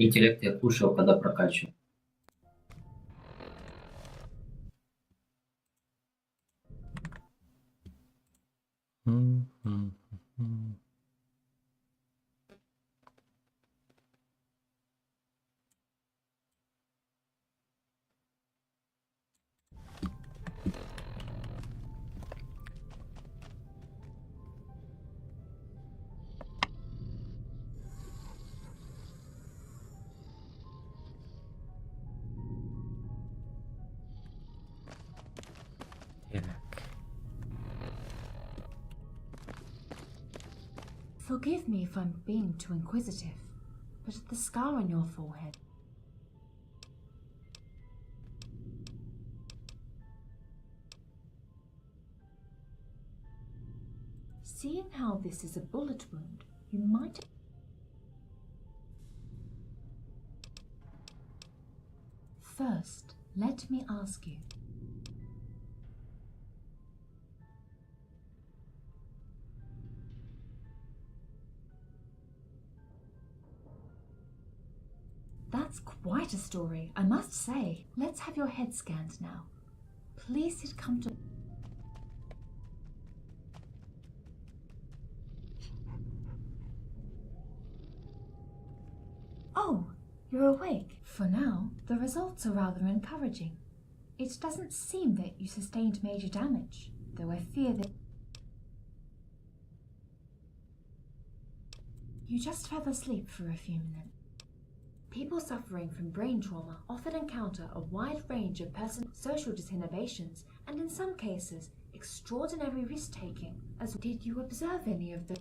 Интеллект я слушал, когда прокачивал. Forgive me if I'm being too inquisitive, but the scar on your forehead. Seeing how this is a bullet wound, you might... First, let me ask you. That's quite a story, I must say. Let's have your head scanned now. Please sit comfortably. Oh, you're awake. For now, the results are rather encouraging. It doesn't seem that you sustained major damage, though I fear that you just fell asleep for a few minutes. People suffering from brain trauma often encounter a wide range of social disinhibitions and, in some cases, extraordinary risk-taking. As did you observe any of the...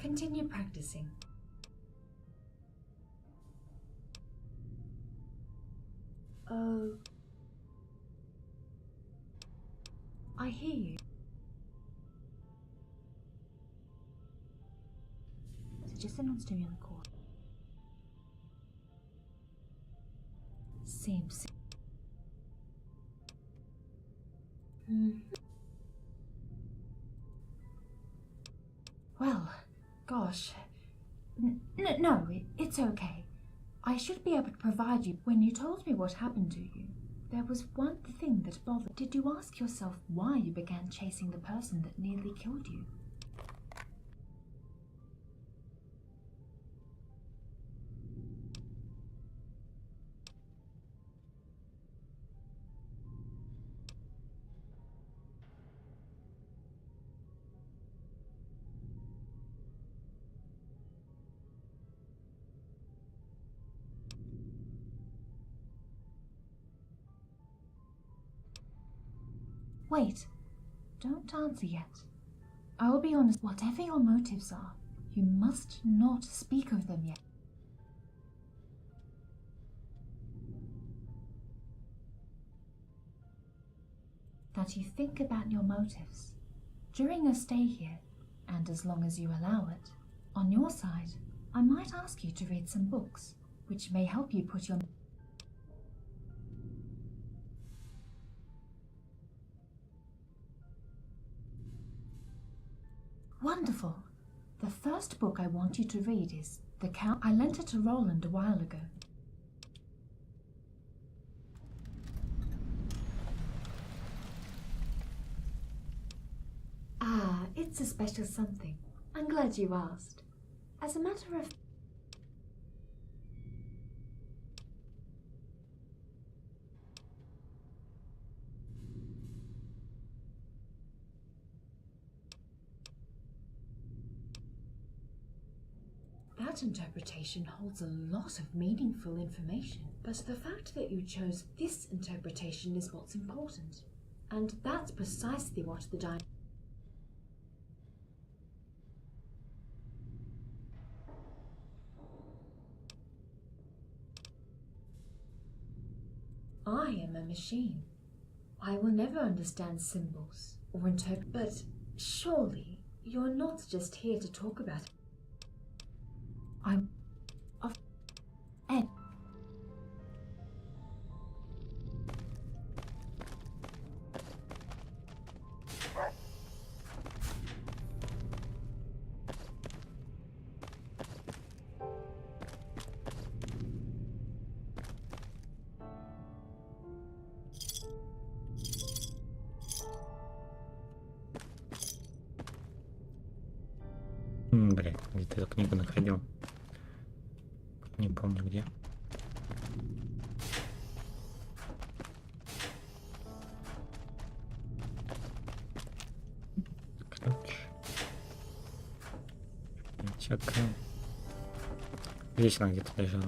Continue practicing. Oh, I hear you. So just a non-stimulant core. Seems... Well, gosh. No, it's okay. I should be able to provide you. When you told me what happened to you, there was one thing that bothered. Did you ask yourself why you began chasing the person that nearly killed you? Wait, don't answer yet. I will be honest, whatever your motives are, you must not speak of them yet. That you think about your motives. During your stay here, and as long as you allow it, on your side, I might ask you to read some books, which may help you put your... Wonderful! The first book I want you to read is The Count. I lent it to Roland a while ago. Ah, it's a special something. I'm glad you asked. As a matter of... That interpretation holds a lot of meaningful information, but the fact that you chose this interpretation is what's important. And that's precisely what the I am a machine. I will never understand symbols or interpret. But surely you're not just here to talk about it. I'm of Ed. Блин, где-то эту книгу находил. Не помню где. Ключ. Всякое. Здесь она где-то лежала.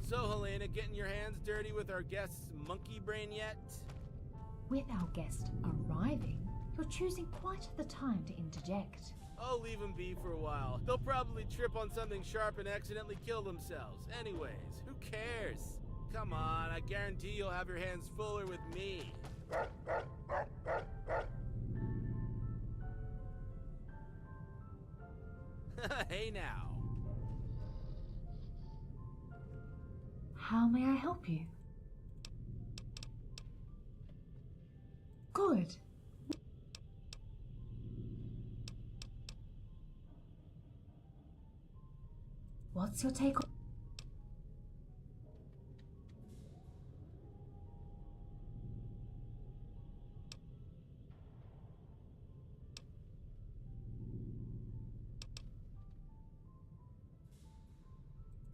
So, Helena, getting your hands dirty with our guest's monkey brain yet? With our guest arriving, you're choosing quite the time to interject. I'll leave them be for a while. They'll probably trip on something sharp and accidentally kill themselves. Anyways, who cares? Come on, I guarantee you'll have your hands fuller with me. Hey now. How may I help you? Good. What's your take on...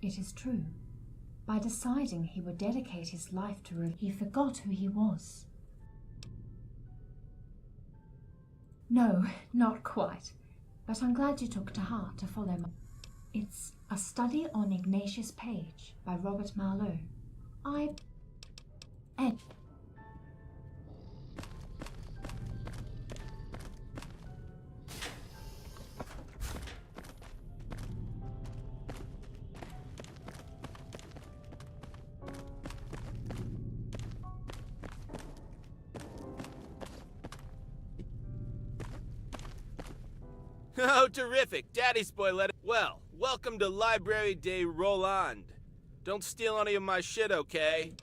It is true. By deciding he would dedicate his life to he forgot who he was. No, not quite. But I'm glad you took to heart to follow my... It's a study on Ignatius Page by Robert Marlowe. Ed. Oh, terrific. Daddy's boy let it... Well, welcome to Library de Roland. Don't steal any of my shit, okay?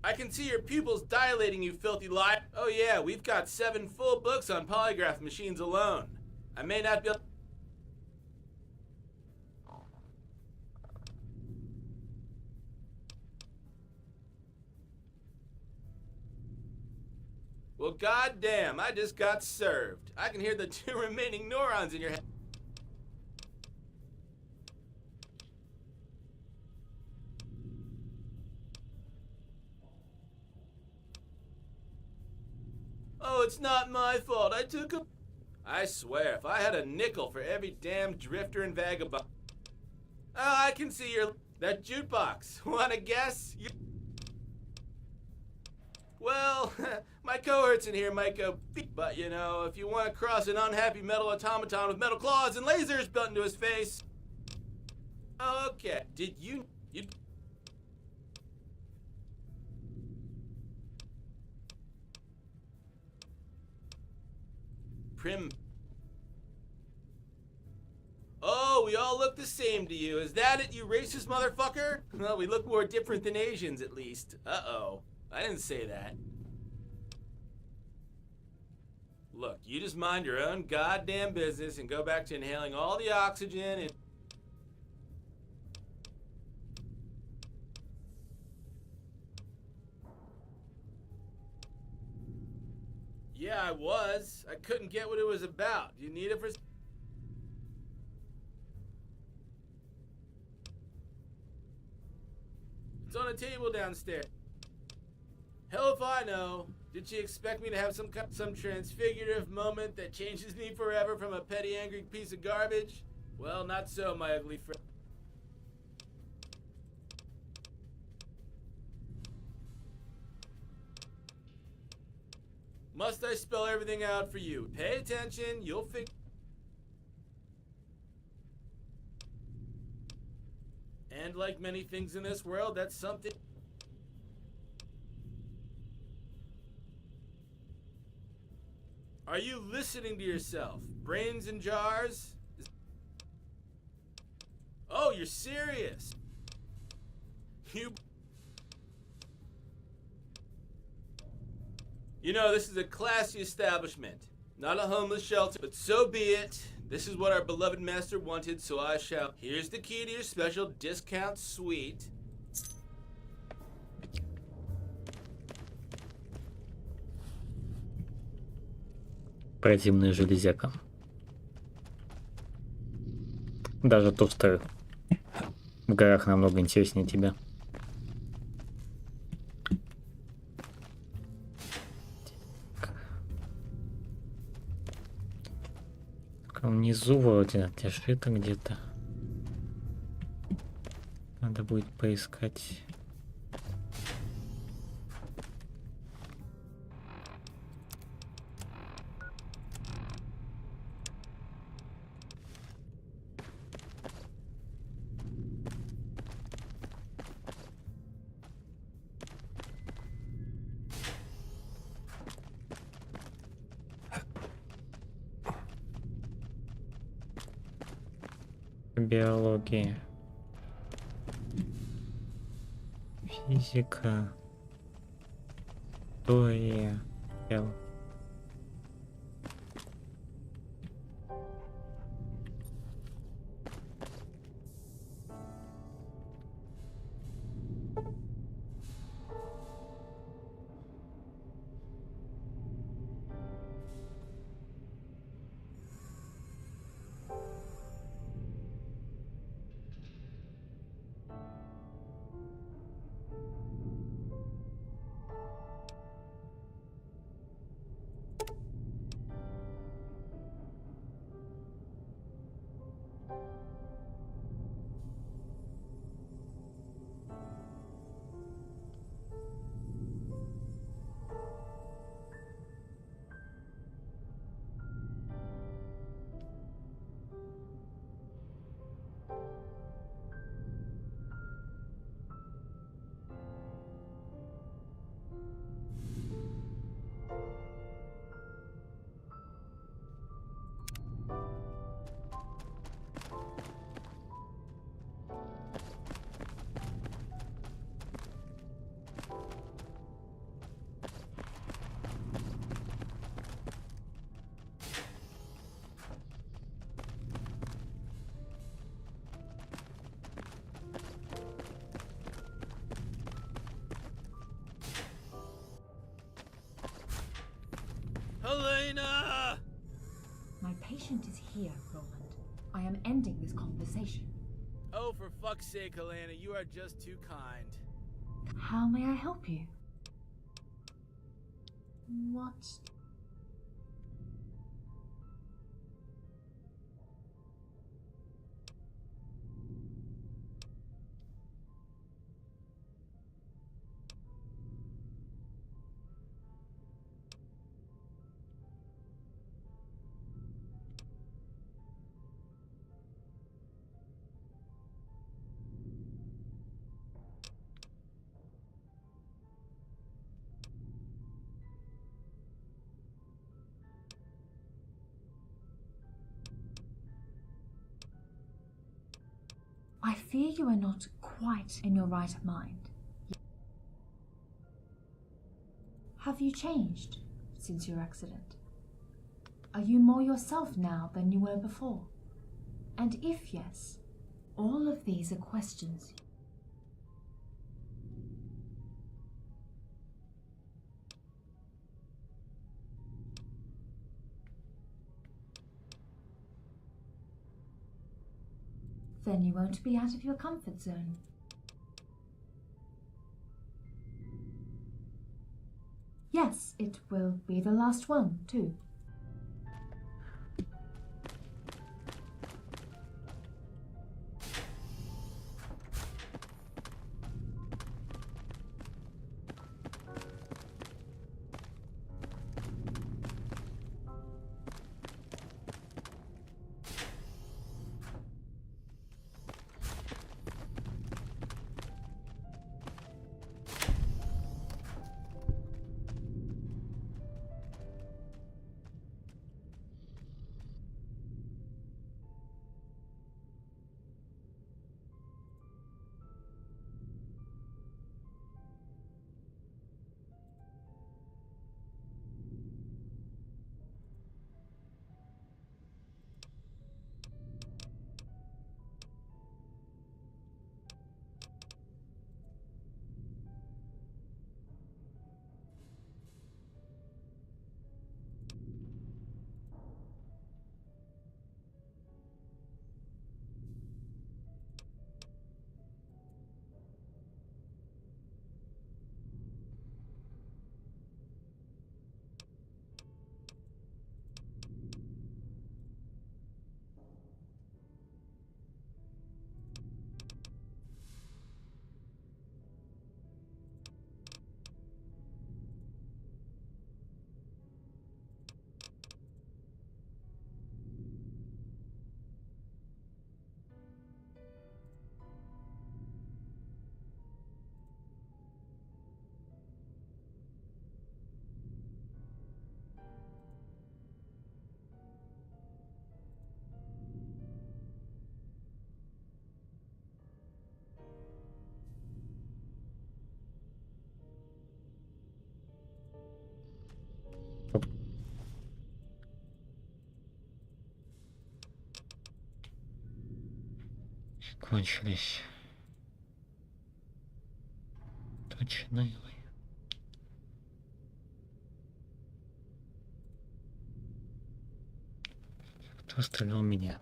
I can see your pupils dilating, you filthy lie. Oh yeah, we've got 7 full books on polygraph machines alone. I may not be able... Well, goddamn, I just got served. I can hear the 2 remaining neurons in your head. Oh, it's not my fault. I took a... I swear, if I had a nickel for every damn drifter and vagabond... Oh, I can see your... That jukebox. Wanna guess? You... Well, my cohorts in here might go beep, but you know, if you want to cross an unhappy metal automaton with metal claws and lasers built into his face. Okay, did you Prim. Oh, we all look the same to you. Is that it, you racist motherfucker? Well, we look more different than Asians, at least. Uh-oh. I didn't say that. Look, you just mind your own goddamn business and go back to inhaling all the oxygen and... Yeah, I was. I couldn't get what it was about. Do you need it for... It's on a table downstairs. Hell if I know. Did she expect me to have some transfigurative moment that changes me forever from a petty, angry piece of garbage? Well, not so, my ugly friend. Must I spell everything out for you? Pay attention, you'll figure... And like many things in this world, that's something... Are you listening to yourself? Brains in jars? Oh, you're serious? You know, this is a classy establishment. Not a homeless shelter, but so be it. This is what our beloved master wanted, so I shall. Here's the key to your special discount suite. Противная железяка. Даже тостеры в горах намного интереснее тебя. Внизу вроде лежит где-то. Надо будет поискать. Биология, физика, история, Helena! My patient is here, Roland. I am ending this conversation. Oh, for fuck's sake, Helena, you are just too kind. How may I help you? What? fear you are not quite in your right mind. Have you changed since your accident? Are you more yourself now than you were before? And if yes, all of these are questions. Then you won't be out of your comfort zone. Yes, it will be the last one, too. Кончились. Точно. Кто стрелял меня?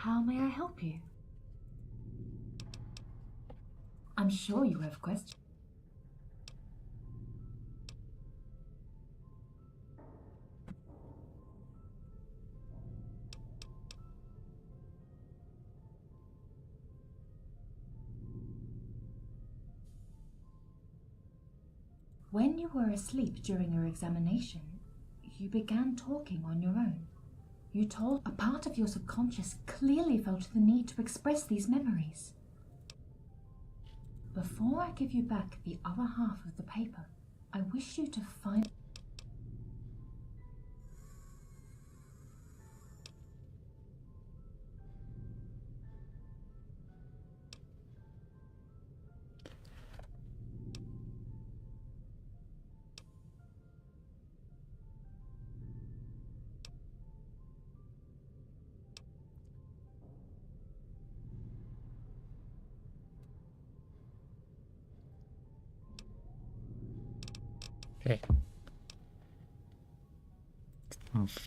How may I help you? I'm sure you have questions. When you were asleep during your examination, you began talking on your own. You told a part of your subconscious clearly felt the need to express these memories. Before I give you back the other half of the paper, I wish you to find...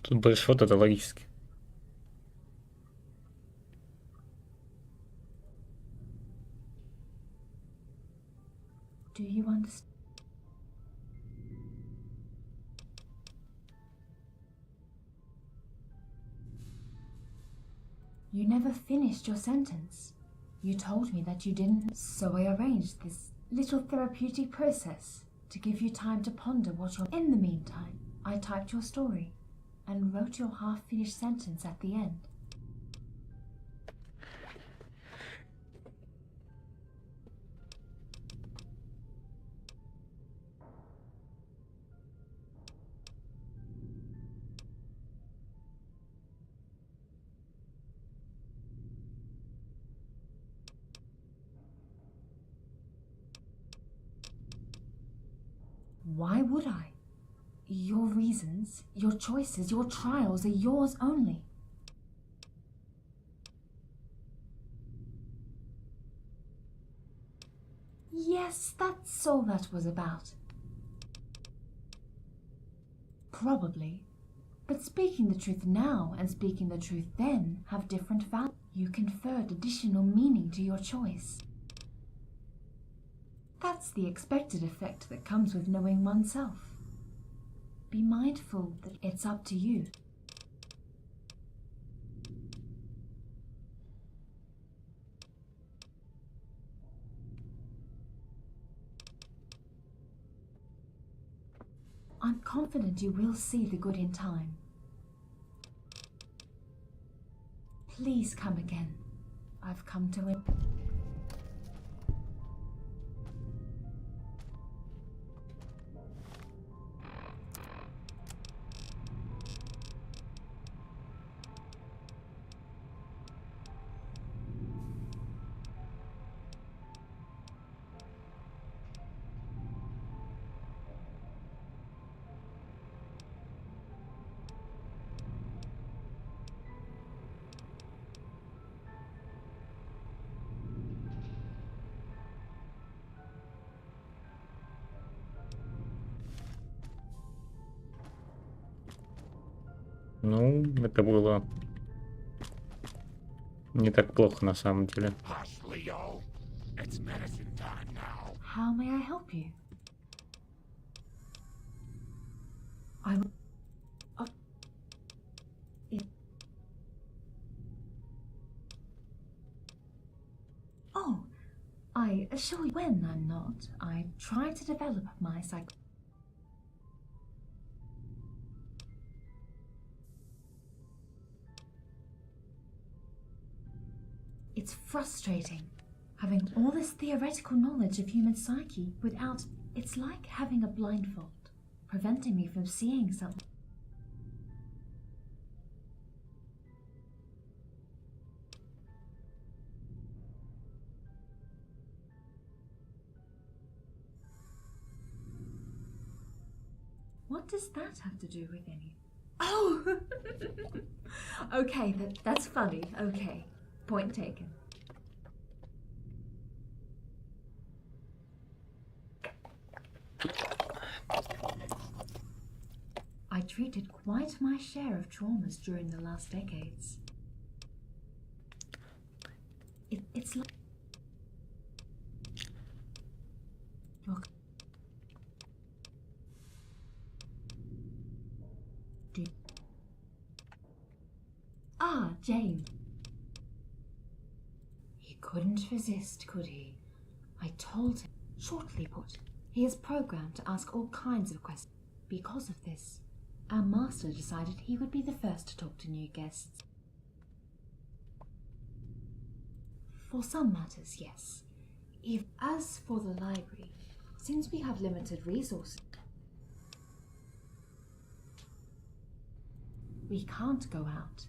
Тут большой это логически. Do you understand? You never finished your sentence. You told me that you didn't, so I arranged this little therapeutic process to give you time to ponder what you're... In the meantime, I typed your story and wrote your half-finished sentence at the end. Why would I? Your reasons, your choices, your trials are yours only. Yes, that's all that was about. Probably. But speaking the truth now and speaking the truth then have different values. You conferred additional meaning to your choice. That's the expected effect that comes with knowing oneself. Be mindful that it's up to you. I'm confident you will see the good in time. Please come again. I've come to it. Ну, это было не так плохо на самом деле. Hush, Leo. It's medicine time now. How may I help you? I will... Oh, I assure you, when I'm not, I try to develop my psych... It's frustrating, having all this theoretical knowledge of human psyche without... It's like having a blindfold, preventing me from seeing something. What does that have to do with any... Oh! Okay, that's funny, okay. Point taken. I treated quite my share of traumas during the last decades. It's like... Look. Ah, James. He couldn't resist, could he? I told him. Shortly put, he is programmed to ask all kinds of questions. Because of this, our master decided he would be the first to talk to new guests. For some matters, yes. As for the library, since we have limited resources, we can't go out.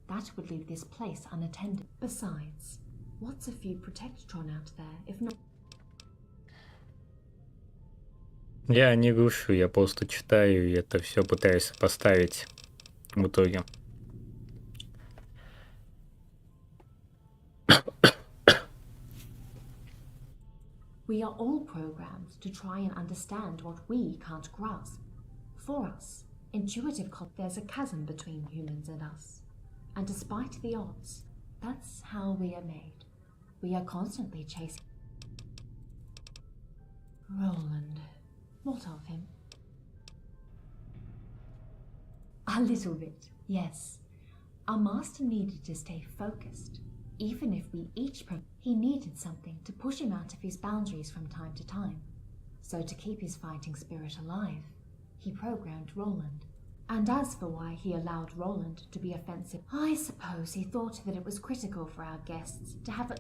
That would leave this place unattended. Besides, what's a few Protectron out there, if not... Я не глушу, я просто читаю и это все пытаюсь сопоставить в итоге. We are all programmed to try and understand what we can't grasp. For us, intuitive there's a chasm between humans and us. And despite the odds, that's how we are made. We are constantly chasing. Roland. What of him? A little bit, yes. Our master needed to stay focused. Even if we each he needed something to push him out of his boundaries from time to time. So to keep his fighting spirit alive, he programmed Roland. And as for why he allowed Roland to be offensive, I suppose he thought that it was critical for our guests to have a...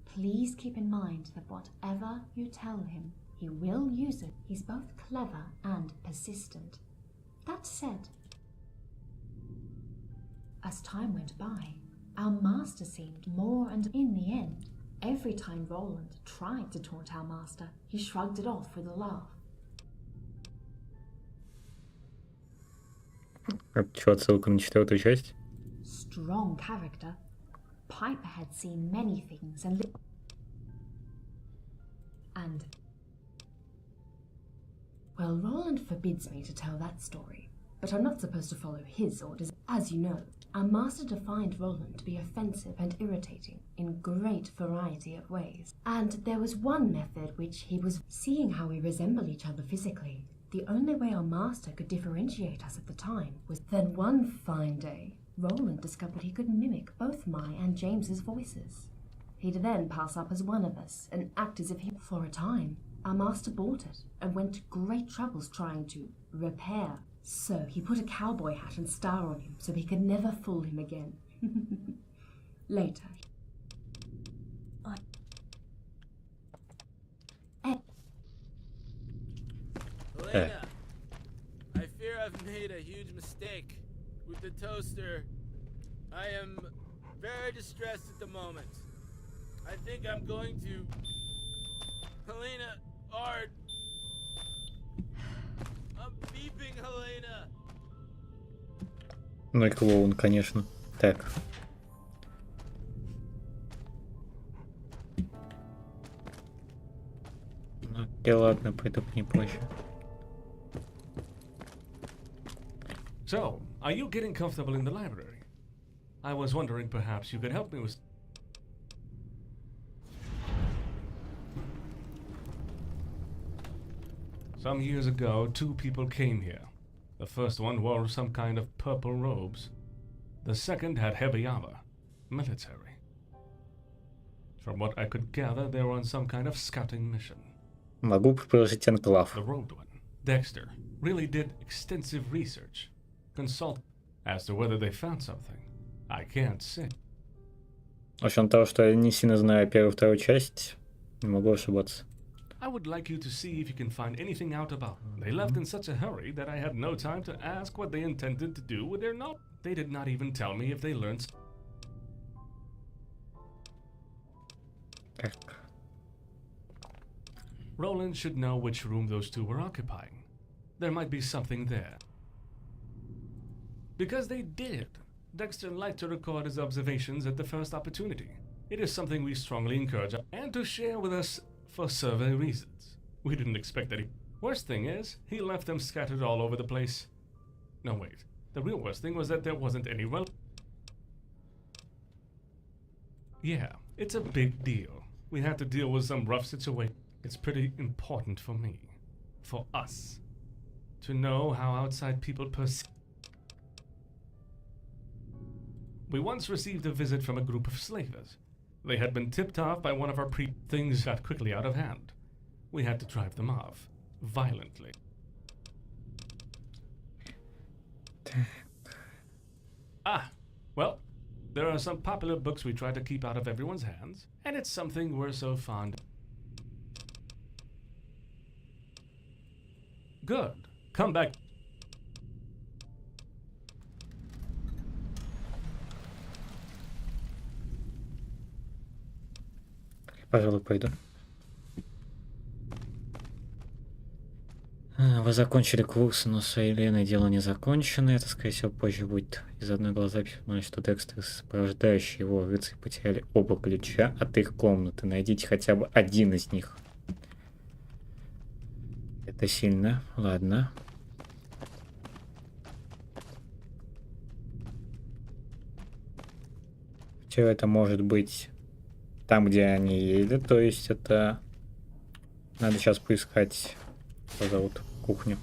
Please keep in mind that whatever you tell him, he will use it. He's both clever and persistent. That said, as time went by, our master seemed more and in the end, every time Roland tried to taunt our master, he shrugged it off with a laugh. Что, отсылка на 4-ю часть? Strong character. Piper had seen many things and well, Roland forbids me to tell that story, but I'm not supposed to follow his orders. As you know, our master defined Roland to be offensive and irritating in great variety of ways. And there was one method which he was seeing how we resemble each other physically. The only way our master could differentiate us at the time was then one fine day, Roland discovered he could mimic both my and James's voices. He'd then pass up as one of us and act as if he... For a time, our master bought it and went to great troubles trying to repair. So he put a cowboy hat and star on him so he could never fool him again. Later. Helena, I fear I've made a huge mistake with the toaster. I am very distressed at the moment. I think I'm going to... Helena, Art. I'm beeping, Helena. Ну и клоун, конечно. Так. Ну, окей, ладно, пойду к ней позже. So, are you getting comfortable in the library? I was wondering perhaps you could help me with... Some years ago, 2 people came here. The first one wore some kind of purple robes. The second had heavy armor, military. From what I could gather, they were on some kind of scouting mission. Могу предложить анклав. The robed one, Dexter, really did extensive research. Consult as to whether they found something. I can't say. В общем, того, что я не сильно знаю первую и вторую часть, не могу ошибаться. I would like you to see if you can find anything out about them. They left in such a hurry that I had no time to ask what they intended to do with their knowledge. They did not even tell me if they learned. Так. Roland should know which room those 2 were occupying. There might be something there. Because they did. Dexter liked to record his observations at the first opportunity. It is something we strongly encourage and to share with us for survey reasons. We didn't expect that he... Worst thing is, he left them scattered all over the place. No, wait. The real worst thing was that there wasn't any Yeah, it's a big deal. We had to deal with some rough situation. It's pretty important for me. For us. To know how outside people perceive... We once received a visit from a group of slavers. They had been tipped off by one of our Things got quickly out of hand. We had to drive them off. Violently. Well, there are some popular books we try to keep out of everyone's hands, and it's something we're so fond of. Good. Come back. Пожалуй, пойду. Вы закончили курс, но с Еленой дело не закончено. Это, скорее всего, позже будет. Из одной глазаписи узнали, что Декстер и сопровождающие его рыцари потеряли оба ключа от их комнаты. Найдите хотя бы один из них. Это сильно. Ладно. Все это может быть там, где они едут, то есть это... Надо сейчас поискать, что зовут, кухню.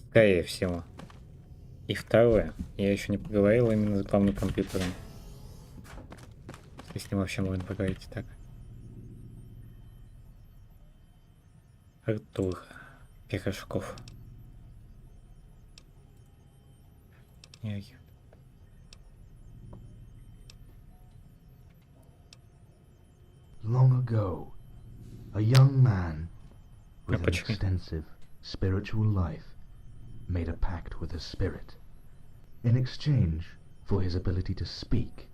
Скорее всего. И второе, я еще не поговорил именно с главным компьютером. Если с ним вообще можно поговорить так. Артур Пирожков. Long ago, a young man with an почему? extensive spiritual life made a pact with a spirit. In exchange for his ability to speak,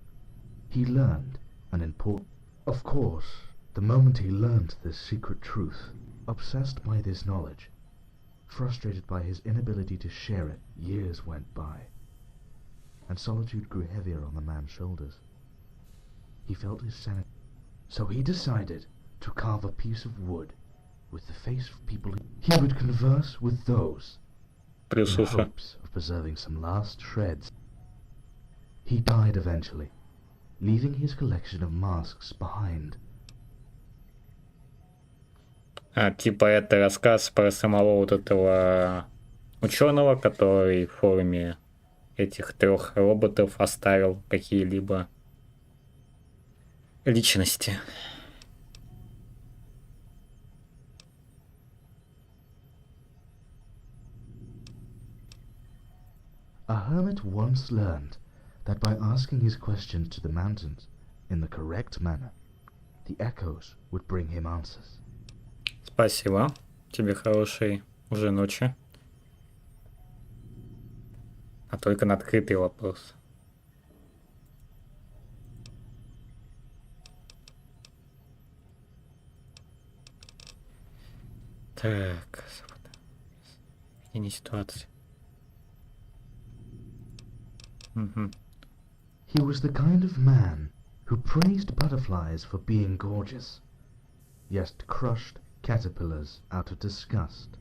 he learned an important... Of course, the moment he learned this secret truth, obsessed by this knowledge, frustrated by his inability to share it, years went by, and solitude grew heavier on the man's shoulders. He felt his sanity. So he decided to carve a piece of wood with the face of people he would converse with those in hopes of preserving some last shreds. He died eventually, leaving his collection of masks behind. Типа это рассказ про самого вот этого ученого, который в форме этих 3 роботов оставил какие-либо личности. A hermit once learned that by asking his questions to the mountains in the correct manner, the echoes would bring him answers. Спасибо. Тебе хорошей уже ночи. А только на открытый вопрос. Так. Видение ситуации. Угу. He was the kind of man who praised butterflies for being gorgeous, yet crushed caterpillars out of disgust.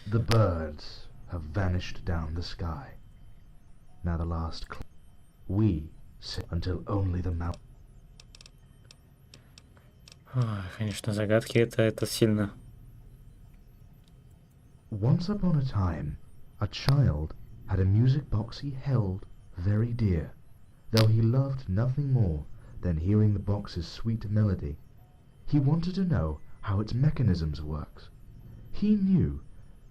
The birds have vanished down the sky. Now the last we sit until only the mountain. Конечно, загадки это сильно. Once upon a time, a child had a music box he held very dear, though he loved nothing more than hearing the box's sweet melody. He wanted to know how its mechanisms worked. He knew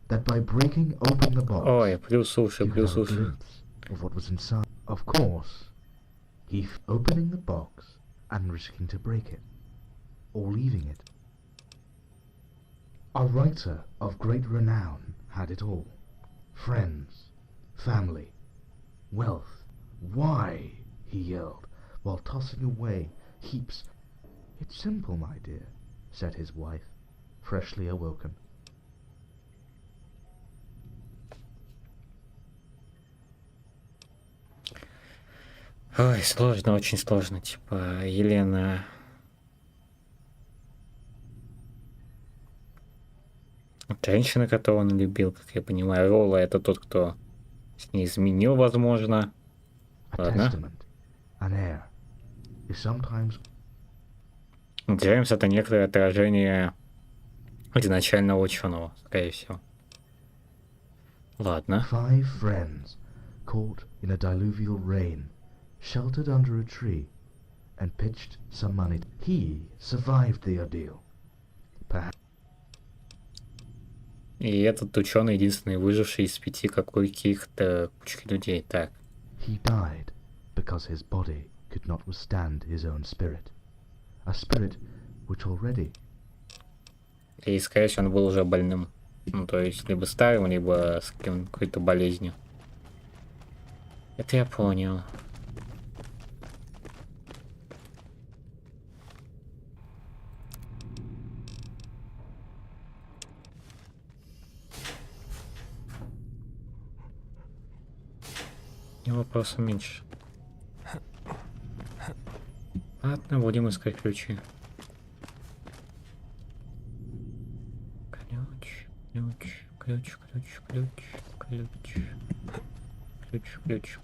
that by breaking open the box, Ой, плюс уши, you плюс had a уши. glimpse of what was inside. Of course, opening the box and risking to break it, or leaving it. A writer of great renown had it all. Friends, family, wealth. Why? He yelled, while tossing away heaps. It's simple, my dear, said his wife, freshly awoken. Ой, сложно, очень сложно. Типа, Елена... Женщина, которую он любил, как я понимаю. Ролла — это тот, кто с ней изменил, возможно. Ладно. Джеймс — это некоторое отражение изначального ученого, скорее всего. Ладно. 5 friends, caught in a diluvial rain, sheltered under a tree, and pitched some money. He survived the ordeal. Perhaps. И этот ученый единственный выживший из 5 каких-то кучки людей. Так. He died because his body could not withstand his own spirit. A spirit which already... И, скорее всего, он был уже больным. Ну, то есть, либо старым, либо с какой-то болезнью. Это я понял. И вопросов меньше. Ладно, будем искать ключи. Ключ. ключ.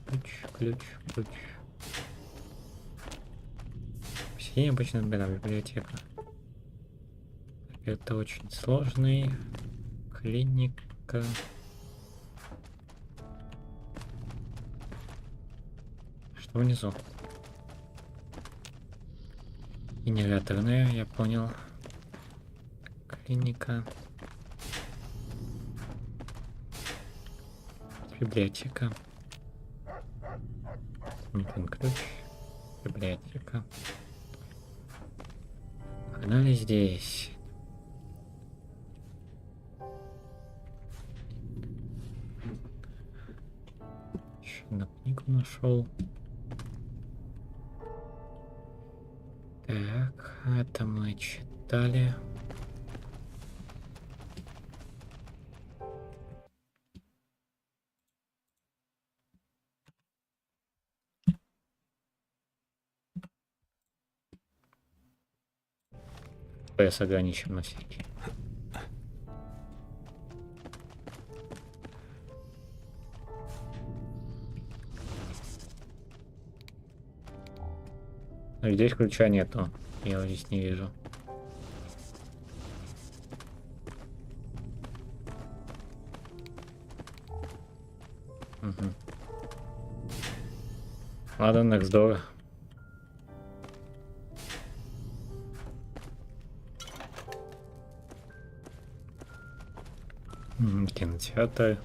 Все обычно отбираем библиотека. Это очень сложный. Клиника. Что внизу? Генераторная, я понял. Клиника. Библиотека. Ключ. Библиотека. Погнали здесь. Еще одну книгу нашел. Так, это мы читали. FPS ограничим на всякий. Но здесь ключа нету. Я его здесь не вижу. Угу. Ладно, next door. Кинотеатр.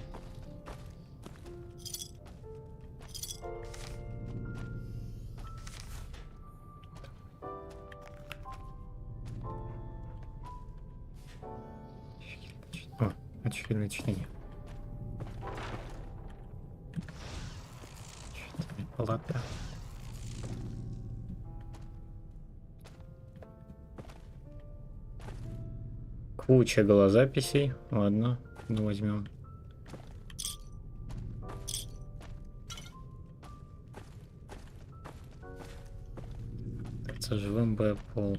О, очередное чтение. Чтение палата. Куча голозаписей. Ладно. Ну, возьмем. Это живым пол.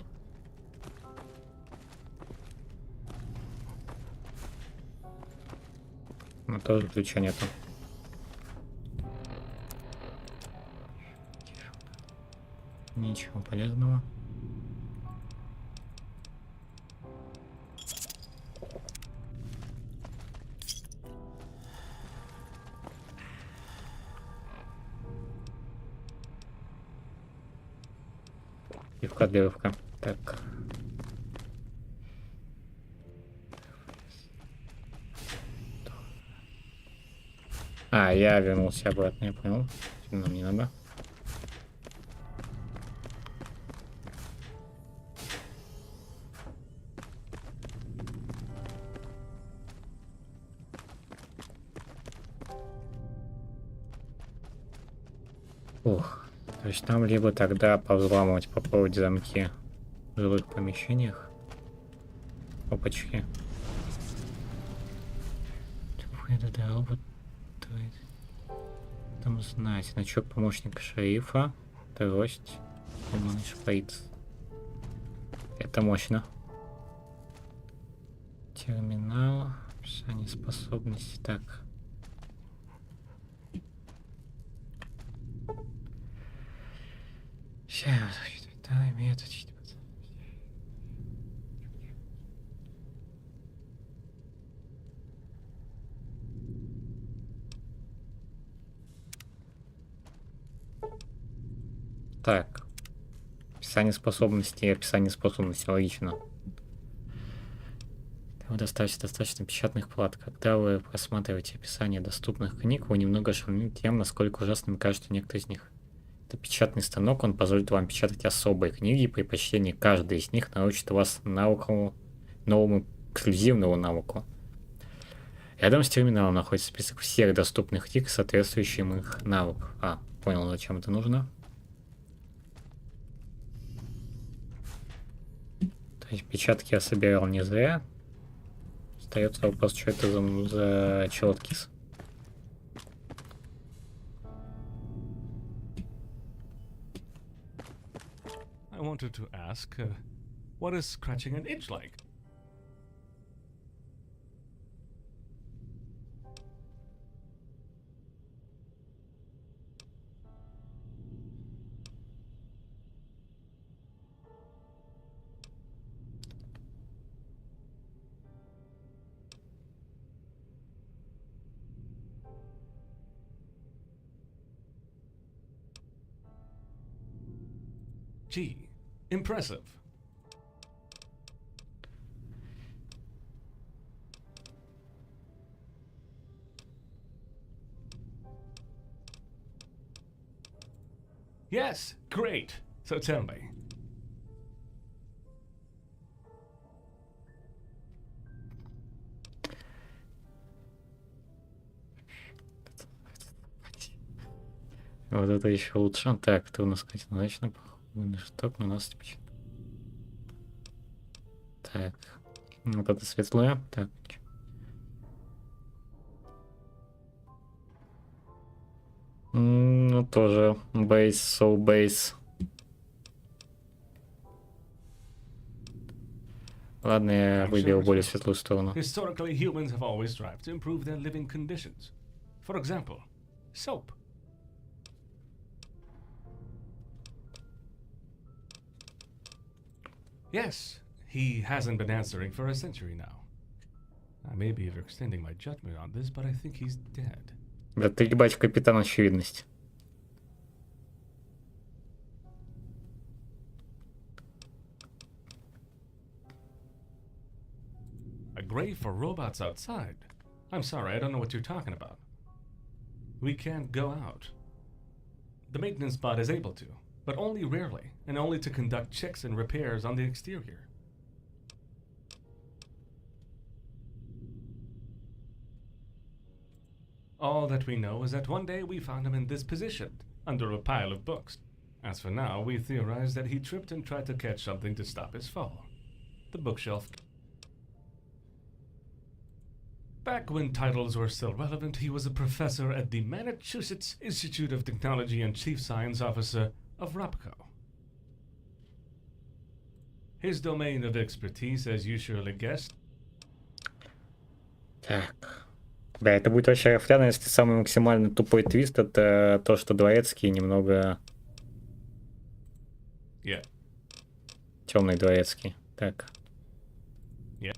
Но тоже ключа нету. Ничего полезного. Пивка для рывка. Так. А, я вернулся обратно, я понял. Нам не надо. Ух. То есть нам либо тогда повзламывать, попробовать замки в жилых помещениях. Опачки. Там знать. Значок помощника шерифа. Трость. Ломаный шприц. Это мощно. Терминал. Описание способностей. Так. Сейчас, метод. Так. Описание способностей, логично. Вы достаточно печатных плат. Когда вы просматриваете описание доступных книг, вы немного ошеломлены тем, насколько ужасными кажутся некоторые из них. Это печатный станок, он позволит вам печатать особые книги, и при прочтении каждой из них научит вас навыку, новому эксклюзивному навыку. Рядом с терминалом находится список всех доступных книг, соответствующим их навыку. А, понял, зачем это нужно. То есть печатки я собирал не зря. Остается вопрос, что это за челоткис. I wanted to ask, what is scratching an itch like? Gee, impressive. Yes, great. So tell me. Вот это еще лучше. Так, ты у нас однозначно похоже, штук у нас типа. Так, вот это светлое. Так. Ну, тоже бейс, so бейс. Ладно, я выбил более светлую сторону. Historically, humans have always strived to improve their living conditions. For example, soap. Yes, he hasn't been answering for a century now. I may be overextending my judgment on this, but I think he's dead. Да ты ебать, капитан очевидность. A grave for robots outside? I'm sorry, I don't know what you're talking about. We can't go out. The maintenance bot is able to, but only rarely, and only to conduct checks and repairs on the exterior. All that we know is that one day we found him in this position, under a pile of books. As for now, we theorize that he tripped and tried to catch something to stop his fall. The bookshelf. Back when titles were still relevant, he was a professor at the Massachusetts Institute of Technology and chief science officer of RAPCO. His domain of expertise, as you surely guessed. Так. Да, это будет вообще охрана, если самый максимально тупой твист это то, что дворецкий немного... Yeah. Темный дворецкий. Так. Yeah.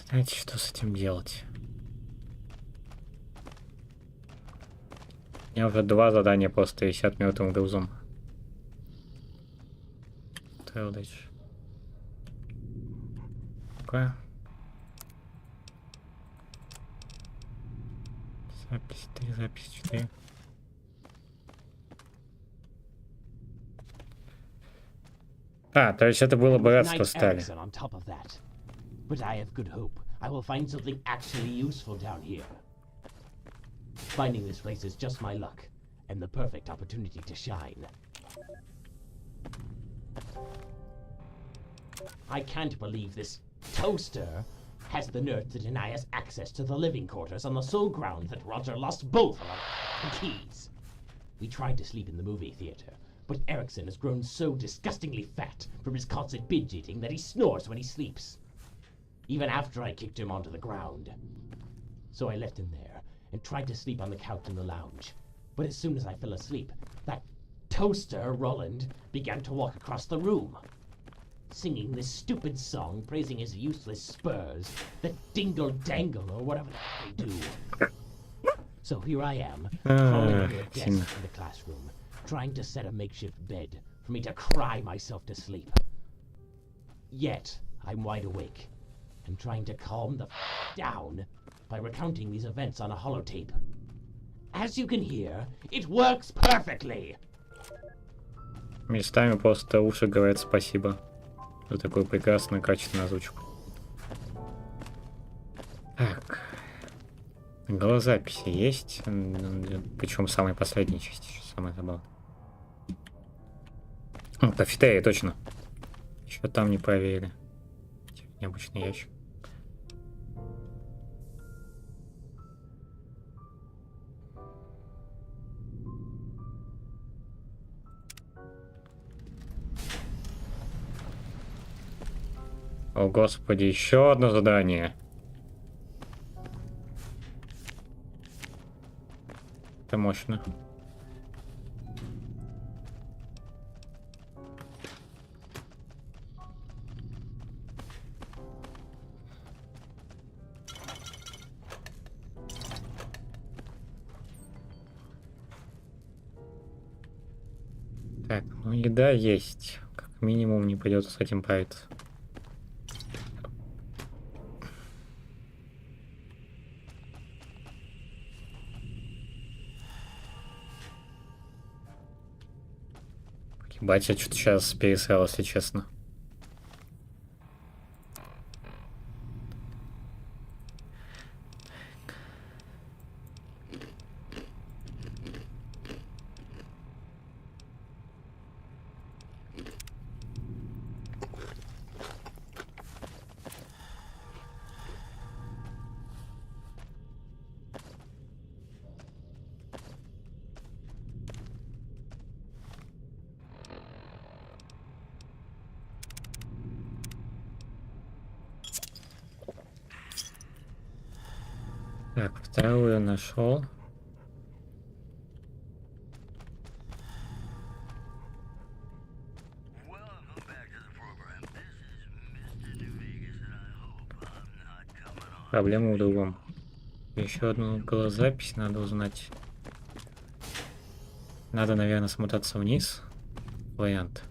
Знаете, что с этим делать? У меня уже 2 задания просто висят мертвым грузом. Трелдыч. Ну-ка. Запись 3, запись 4. А, то есть это было братство стали. But I have good hope. I will find something actually useful down here. Finding this place is just my luck, and the perfect opportunity to shine. I can't believe this toaster has the nerve to deny us access to the living quarters on the sole ground that Roger lost both of our keys. We tried to sleep in the movie theater, but Erickson has grown so disgustingly fat from his constant binge eating that he snores when he sleeps. Even after I kicked him onto the ground. So I left him there and tried to sleep on the couch in the lounge. But as soon as I fell asleep, that toaster, Roland, began to walk across the room, singing this stupid song praising his useless spurs, the dingle-dangle or whatever they do. So here I am, crawling under a desk in the classroom, trying to set a makeshift bed for me to cry myself to sleep. Yet, I'm wide awake, and trying to calm the down by recounting these events on a holotape. As you can hear, it works perfectly. Местами просто уши говорят спасибо за такую прекрасную качественную озвучку. Так. Голозаписи есть, причем самой последней части, что самое забавное. Это фитея, точно. Еще там не проверили. Необычный ящик. О, господи, еще одно задание. Это мощно. Ну, еда есть. Как минимум не придется с этим париться. Батя что-то сейчас пересрал, если честно. Так, вторую нашел. Проблема в другом. Еще одну голозапись надо узнать. Надо, наверное, смотаться вниз. Вариант.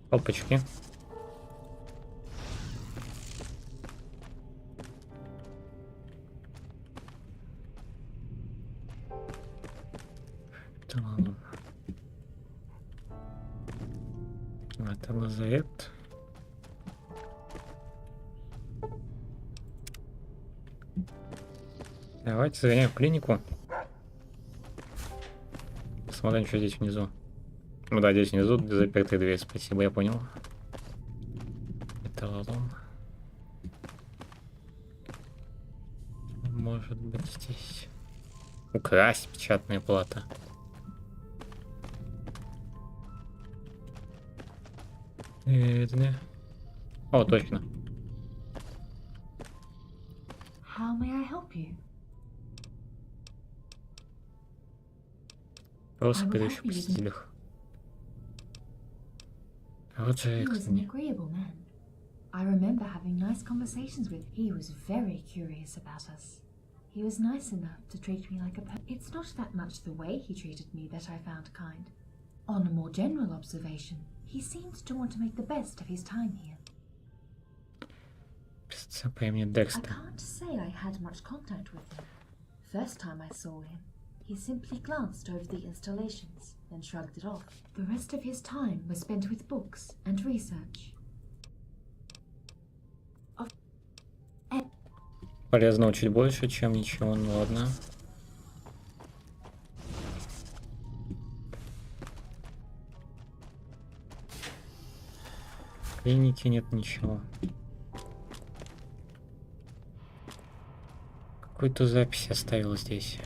Опачки. Это ладно. Это лазарет. Давайте заверяем клинику. Посмотрим, что здесь внизу. Ну да, здесь внизу запертая дверь, спасибо, я понял. Это лом. Может быть здесь. Украсть печатная плата. О, точно. How may I help you? Просто переющий посетителях. He was an agreeable man. I remember having nice conversations with him. He was very curious about us. He was nice enough to treat me like a It's not that much the way he treated me that I found kind. On a more general observation, he seemed to want to make the best of his time here. I can't say I had much contact with him. First time I saw him, he simply glanced over the installations, then shrugged it off. The rest of his time was spent with books and research. Полезного чуть больше, чем ничего, ну ладно. В клинике нет ничего. Какую-то запись оставил здесь.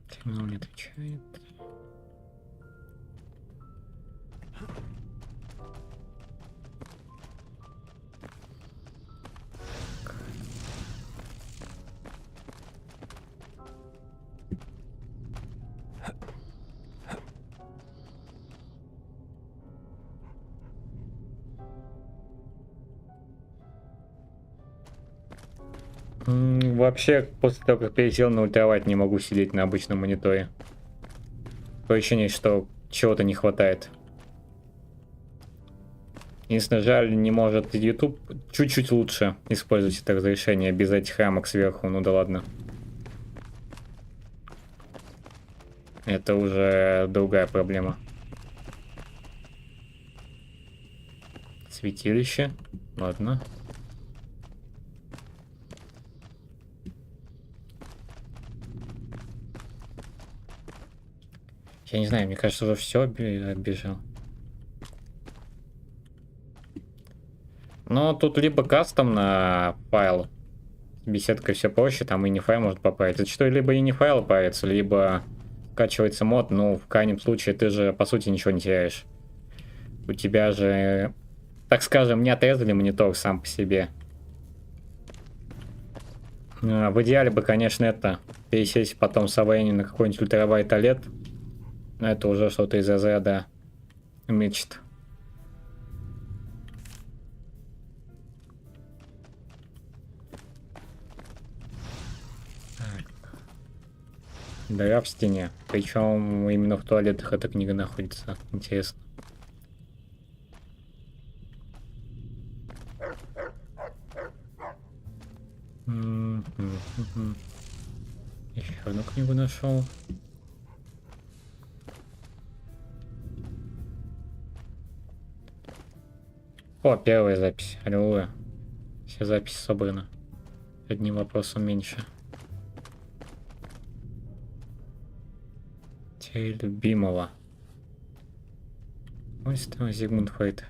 Терминал не отвечает. Вообще, после того, как пересел на ультралайт, не могу сидеть на обычном мониторе. Такое ощущение, что чего-то не хватает. Единственное, жаль, не может YouTube чуть-чуть лучше использовать это разрешение без этих рамок сверху. Ну да ладно. Это уже другая проблема. Святилище. Ладно. Я не знаю, мне кажется, уже все оббежал. Но тут либо кастом на файл. Беседкой все проще, там и не файл может поправить. Зачастую либо и не файл парится, либо скачивается мод. Ну, в крайнем случае, ты же, по сути, ничего не теряешь. У тебя же так скажем, не отрезали монитор сам по себе. В идеале бы, конечно, это пересесть потом со временем на какой-нибудь ультравайт OLED. Но это уже что-то из разряда мечт. Дыра в стене. Причем именно в туалетах эта книга находится. Интересно. Еще одну книгу нашел. О, первая запись. Аллилуйя. Все записи собраны. Одним вопросом меньше. Тель любимого. Мой Сетап, Зигмунд Фрейд.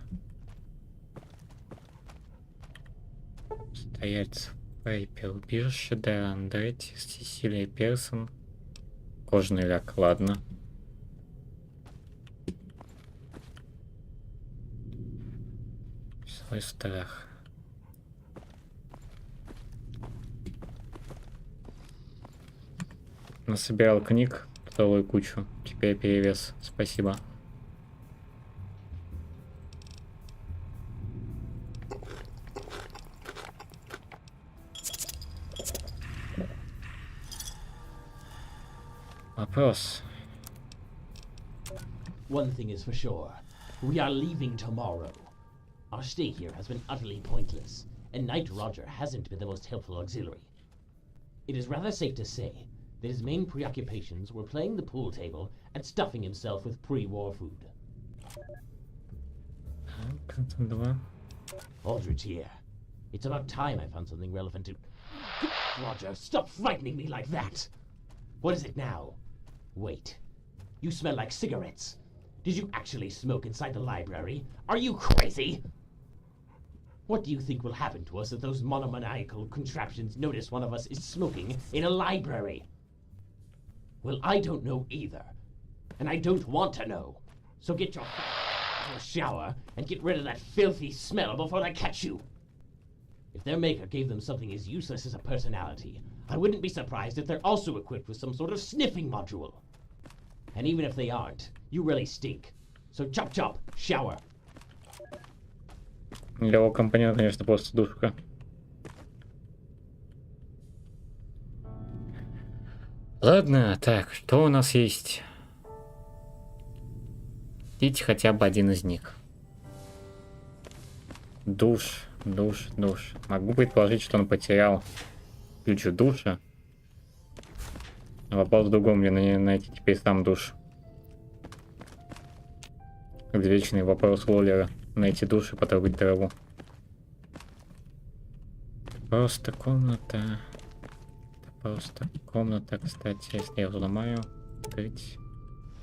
Стояльцев. Пайпер, убежище, да, Андретти, Сесилия Персон. Кожаный ляк, ладно. Свой страх. Насобирал книг целую кучу. Теперь перевес. Спасибо. Вопрос. One thing is for sure. We are leaving tomorrow. Our stay here has been utterly pointless, and Knight Roger hasn't been the most helpful auxiliary. It is rather safe to say that his main preoccupations were playing the pool table and stuffing himself with pre-war food. Aldridge here. It's about time I found something relevant to... Roger, stop frightening me like that! What is it now? Wait. You smell like cigarettes. Did you actually smoke inside the library? Are you crazy? What do you think will happen to us if those monomaniacal contraptions notice one of us is smoking in a library? Well, I don't know either. And I don't want to know. So get your into a shower and get rid of that filthy smell before they catch you. If their maker gave them something as useless as a personality, I wouldn't be surprised if they're also equipped with some sort of sniffing module. And even if they aren't, you really stink. So chop chop, shower. Для его компаньона, конечно, просто душка. Ладно, так, что у нас есть? Идите хотя бы один из них. Душ. Могу предположить, что он потерял ключ от душа. Вопрос в другом, мне найти теперь сам душ. Вечный вопрос Лоллера. Найти душ и потрогать траву. Просто комната. Это просто комната, кстати, если я взломаю, открыть.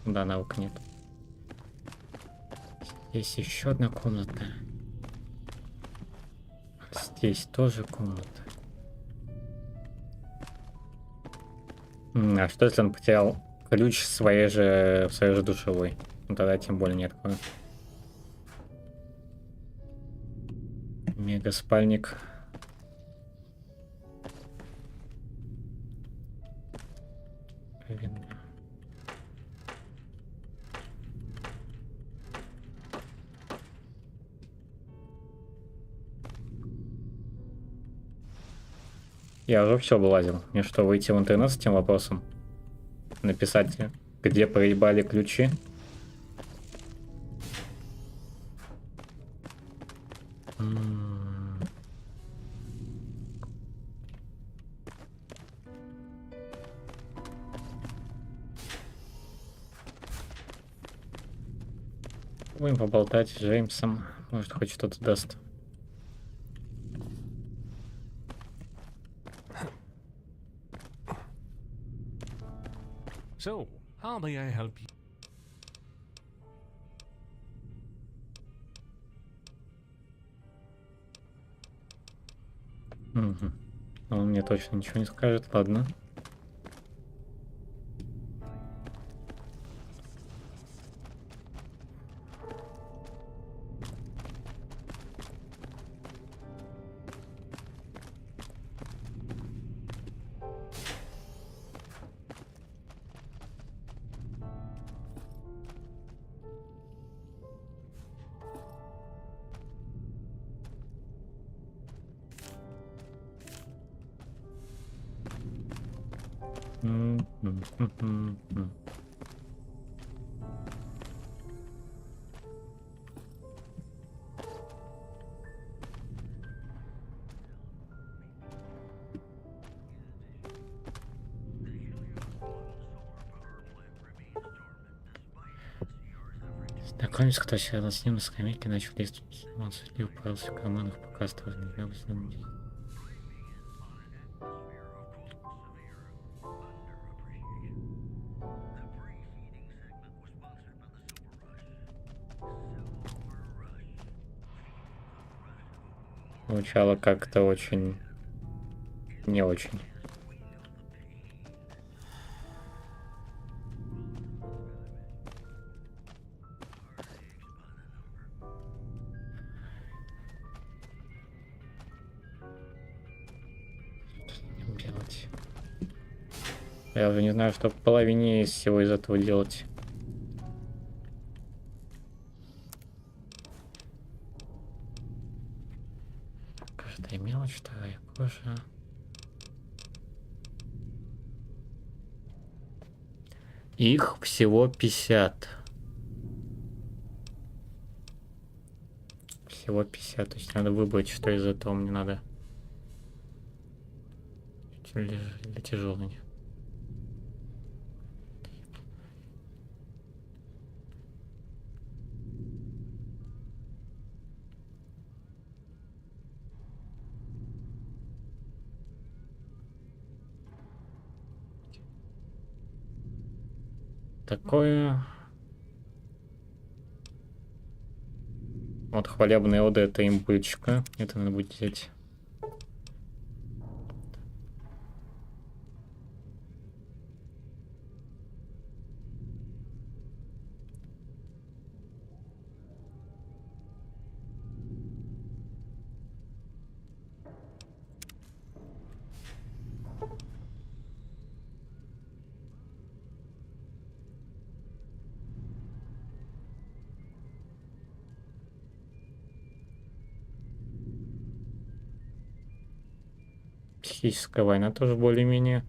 Да, навык нет. Здесь еще одна комната. Здесь тоже комната. А что если он потерял ключ в своей же душевой? Ну тогда тем более не открою. Мега спальник. Я уже все вылазил. Мне что, выйти в интернет с этим вопросом? Написать, где проебали ключи? Будем поболтать с Джеймсом. Может, хоть что-то даст. So, how may I help you? Угу. Он мне точно ничего не скажет, ладно. Знакомец, кто сидел с ним на скамейке, начал действовать. Он судил, управился в карманах, пока осторожно бегал с ним. Звучало как-то очень... не очень. Делать. Я уже не знаю, что в половине из всего из этого делать. Каждая мелочь, вторая кожа. Их всего 50. Всего 50. То есть надо выбрать, что из этого мне надо. Или тяжелый. Такое. Вот хвалебная ода, это импычка. Это надо будет взять. Психическая война тоже более-менее.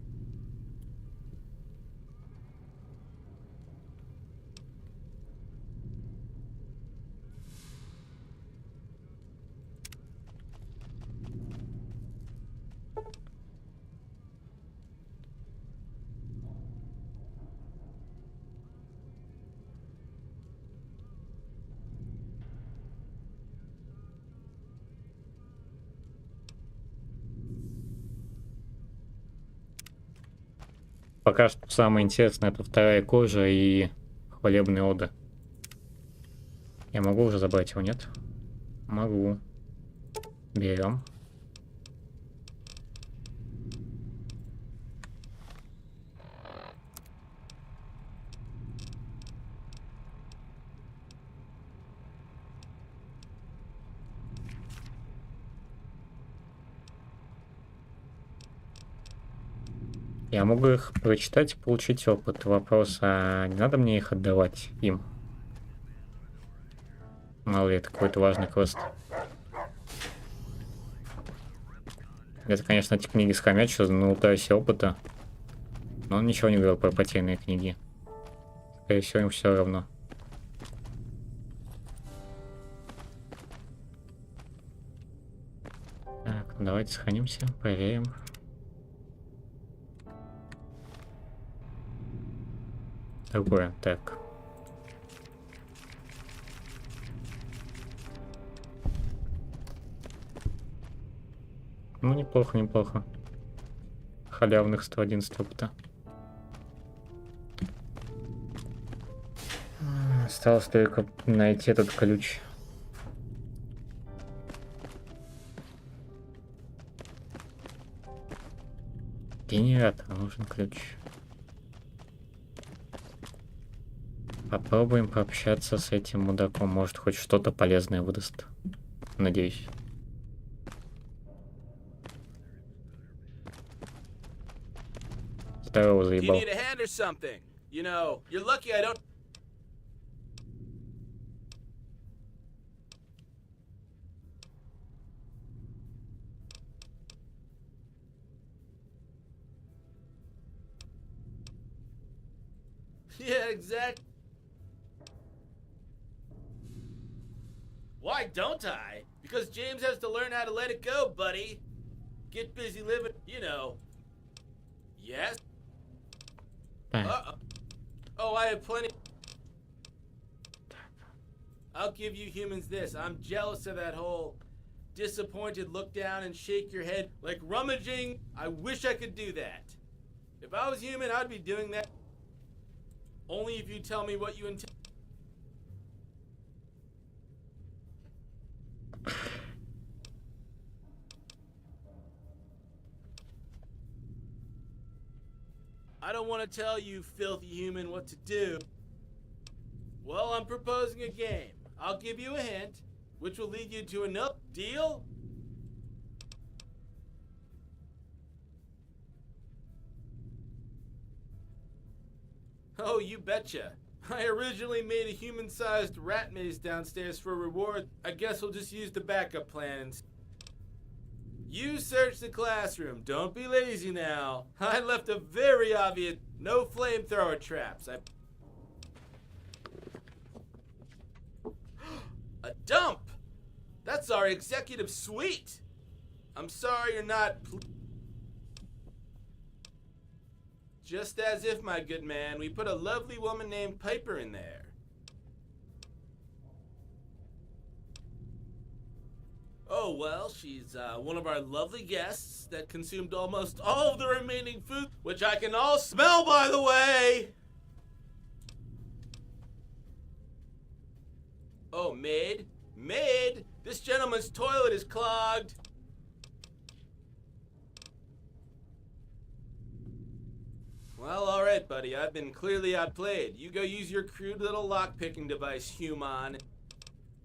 Пока что самое интересное это вторая кожа и хвалебная ода. Я могу уже забрать его, нет? Могу. Берем. Я могу их прочитать и получить опыт. Вопрос, а не надо мне их отдавать им? Мало ли, это какой-то важный квест. Это, конечно, эти книги схамят, что на утасе опыта. Но он ничего не говорил про потерянные книги. Скорее всего, им все равно. Так, ну давайте сохранимся, проверим. Другое, так. Ну, неплохо, неплохо. Халявных 111 опыта. Осталось только найти этот ключ. Генератор, нужен ключ. Попробуем пообщаться с этим мудаком. Может, хоть что-то полезное выдаст. Надеюсь. Здорово, заебал. Yeah, exactly. Why don't I? Because James has to learn how to let it go, buddy. Get busy living, you know. Yes? Так, Uh-oh. Oh, I have plenty. I'll give you humans this. I'm jealous of that whole disappointed look down and shake your head like rummaging. I wish I could do that. If I was human, I'd be doing that. Only if you tell me what you intend. I don't want to tell you, filthy human, what to do. Well, I'm proposing a game. I'll give you a hint, which will lead you to another deal. Oh, you betcha. I originally made a human-sized rat maze downstairs for a reward. I guess we'll just use the backup plans. You search the classroom. Don't be lazy now. I left a very obvious no flamethrower traps. A dump! That's our executive suite! I'm sorry you're not... Just as if, my good man, we put a lovely woman named Piper in there. Oh, well, she's one of our lovely guests that consumed almost all of the remaining food, which I can all smell, by the way! Oh, maid? Maid! This gentleman's toilet is clogged! Well, alright, buddy. I've been clearly outplayed. You go use your crude little lock-picking device, human.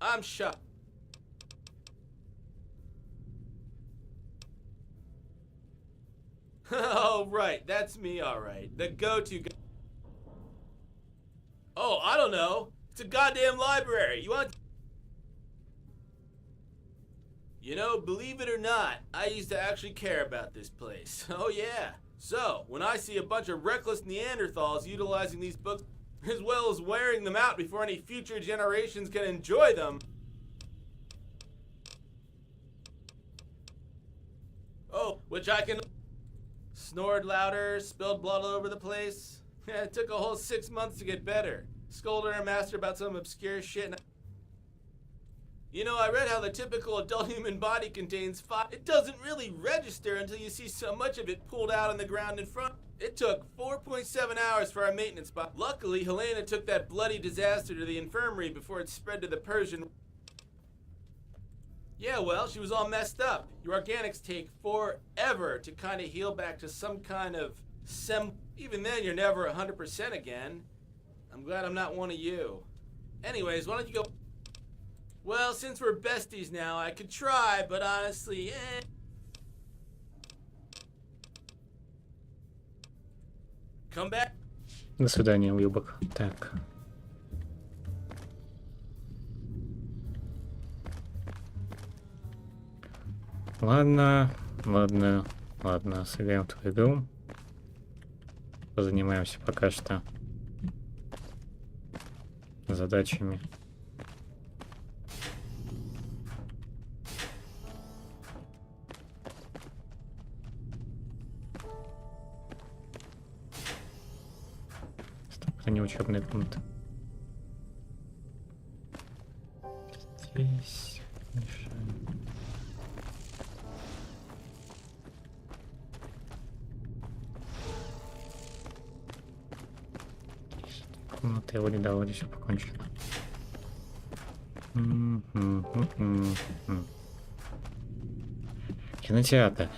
I'm shocked. Oh, right. That's me, alright. The go-to guy. Oh, I don't know. It's a goddamn library. You want... You know, believe it or not, I used to actually care about this place. Oh, yeah. So, when I see a bunch of reckless Neanderthals utilizing these books, as well as wearing them out before any future generations can enjoy them... Oh, which I can... Snored louder, spilled blood all over the place. It took a whole 6 months to get better. Scolded our master about some obscure shit. You know, I read how the typical adult human body contains 5. It doesn't really register until you see so much of it pulled out on the ground in front. It took 4.7 hours for our maintenance spot. Luckily, Helena took that bloody disaster to the infirmary before it spread to the Persian. Yeah, well, she was all messed up. Your organics take forever to kind of heal back to some kind of Even then, you're never 100% again. I'm glad I'm not one of you. Anyways, why don't you go... Well, since we're besties now, I could try, but honestly, Come back. До свидания, уебок. Так. Ладно, сыграем в твою игру. Позанимаемся пока что задачами. Стоп, это не учебный пункт. Здесь мешаем. Комната его не дала, здесь все покончено. Кинотеатр.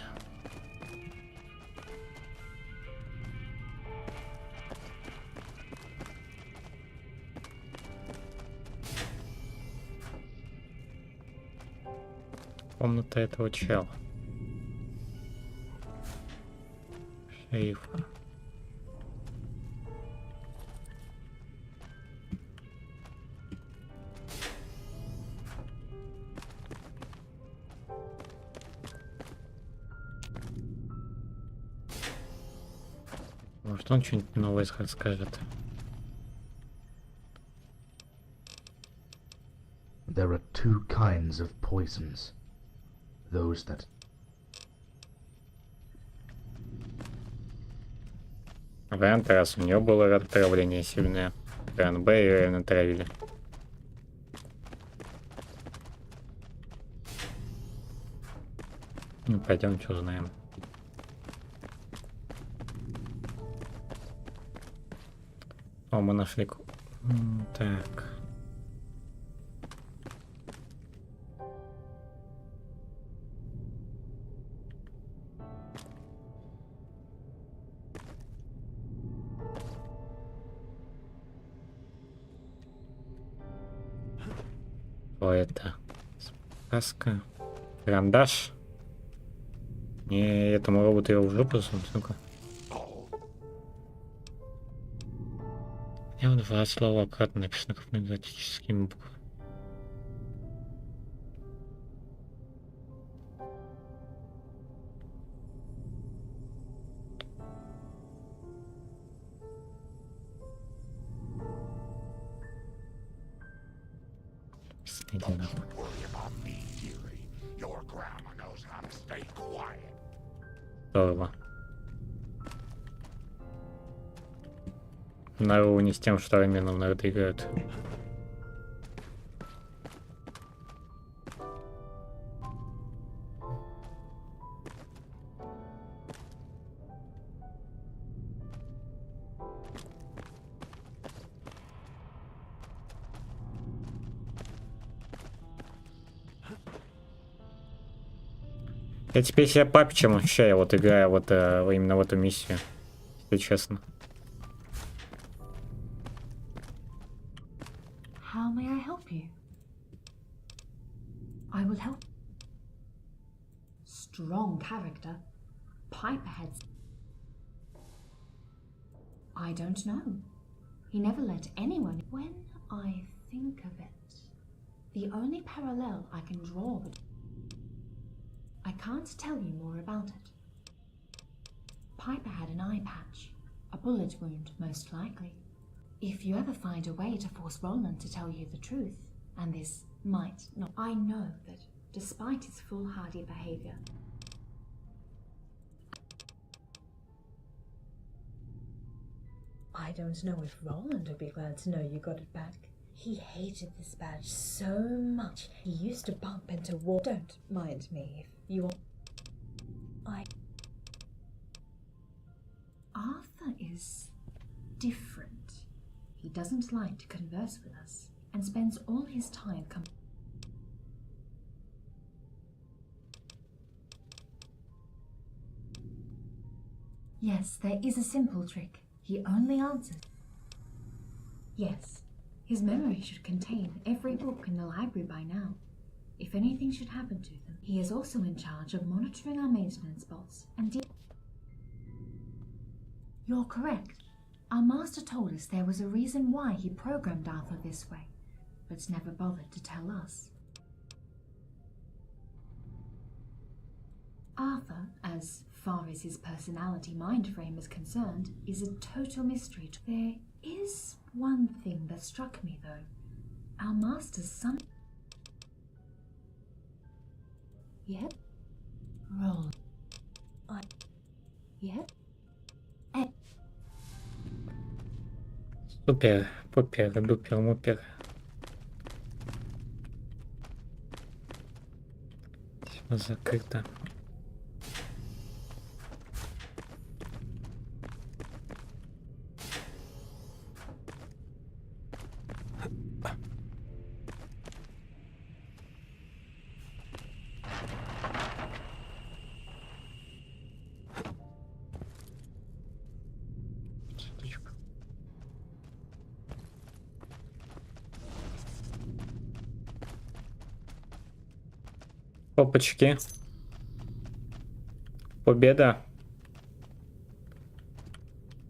Комната этого чела. Шейфа. Может, он что-нибудь новое скажет. there are two kinds of poisons. Those that... Вариант раз. У нее было отравление сильное. Вариант Б, ее реально отравили. Ну, пойдем, что узнаем. О, мы нашли... Так. Что это? Сказка. Карандаш. Не, этому роботу его в жопу засунуть, ну-ка. Я вот два слова аккуратно напишу на крупнографическими буквами. Иди нахуй. Здорово. На уровне с тем, что Арменом, наверное, играют. Я теперь себя папичем ощущаю, вот играя вот именно в эту миссию, если честно. How may I help you? I will help. Strong character. Piper heads. I don't know. He never let anyone. When I think of it, the only parallel I can draw, but I can't tell you more about it. Piper had an eye patch, a bullet wound, most likely. If you ever find a way to force Roland to tell you the truth, and this might not, I know that despite his foolhardy behavior, I don't know if Roland would be glad to know you got it back. He hated this badge so much. He used to bump into war. Don't mind me if you want. Arthur is different. He doesn't like to converse with us and spends all his time Yes, there is a simple trick. He only answers. Yes, his memory should contain every book in the library by now. If anything should happen to them, he is also in charge of monitoring our maintenance bots and You're correct. Our master told us there was a reason why he programmed Arthur this way, but never bothered to tell us. Arthur, as far as his personality mind frame is concerned, is a total mystery. There is one thing that struck me though. Our master's son... Yep. Roll. Yep. Супер, попер, дупер, мупер. Все закрыто. Опачки. Победа.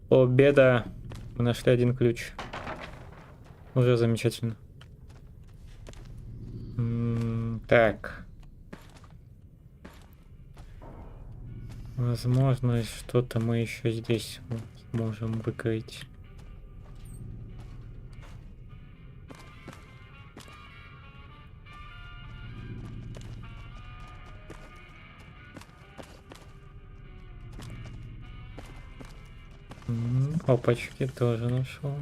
Победа. Мы нашли один ключ. Уже замечательно. Так. Возможно, что-то мы еще здесь можем выкрыть. Опачки тоже нашел.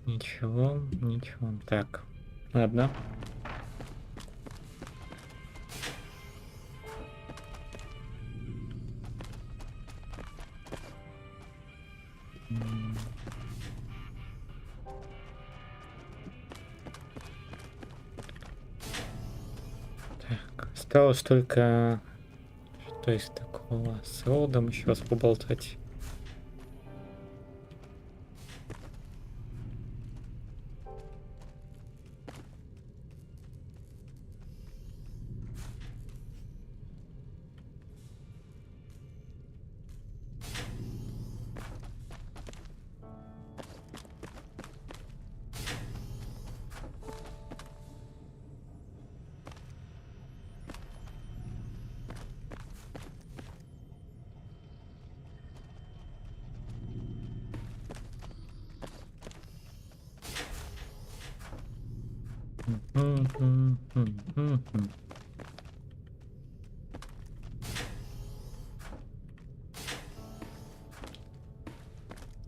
Ничего, ничего. Так, ладно. Так, осталось только что из такого с родом еще раз поболтать.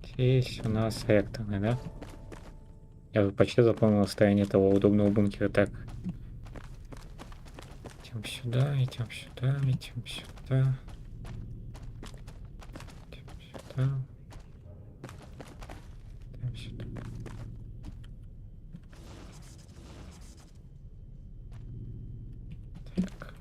Здесь у нас реакторный, да? Я уже почти запомнил состояние этого удобного бункера. Так. Идем сюда, идем сюда, идем сюда. Идем сюда. Идем сюда. Так.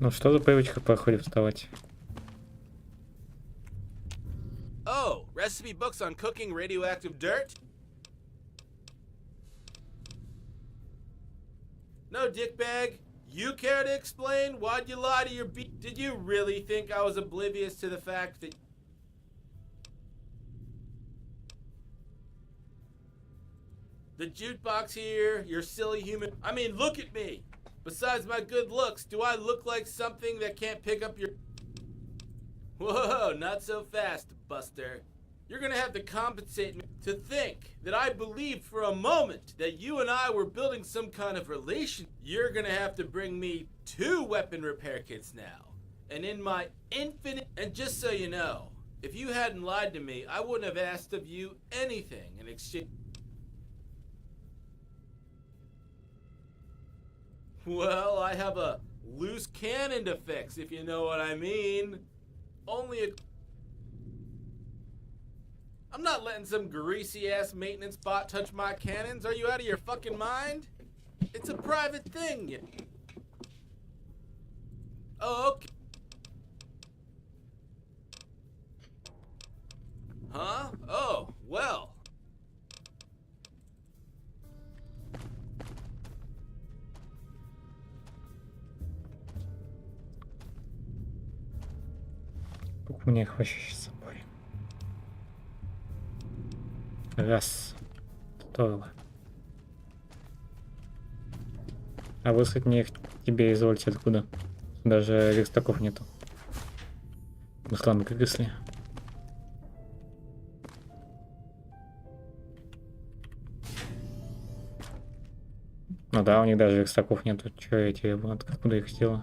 Ну что за привычка проходит вставать? Oh, recipe books on cooking radioactive dirt? No, dickbag. You care to explain? Why'd you lie to your Did you really think I was oblivious to the fact that... The jukebox here, your silly human... I mean, look at me! Besides my good looks, do I look like something that can't pick up your... Whoa, not so fast, Buster. You're gonna have to compensate me to think that I believed for a moment that you and I were building some kind of relation. You're gonna have to bring me 2 weapon repair kits now. And in my infinite... And just so you know, if you hadn't lied to me, I wouldn't have asked of you anything in exchange... Well, I have a loose cannon to fix, if you know what I mean. Only a... I'm not letting some greasy-ass maintenance bot touch my cannons. Are you out of your fucking mind? It's a private thing. Oh, okay. Huh? Oh, well. Сколько у меня их вообще с собой? Раз. Стоило. А высадить мне их тебе, извольте, откуда? Даже верстаков нету. Мы слабо грызли. Ну да, у них даже верстаков нету. Че я тебе, вот, откуда их сделал?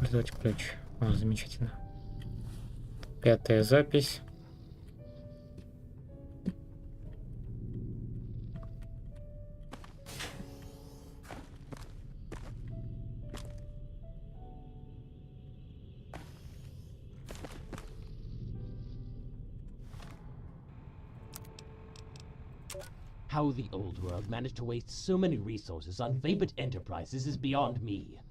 Использовать ключ. О, замечательно. 5-я запись. How the old world managed to waste so many resources on vapid enterprises is beyond me.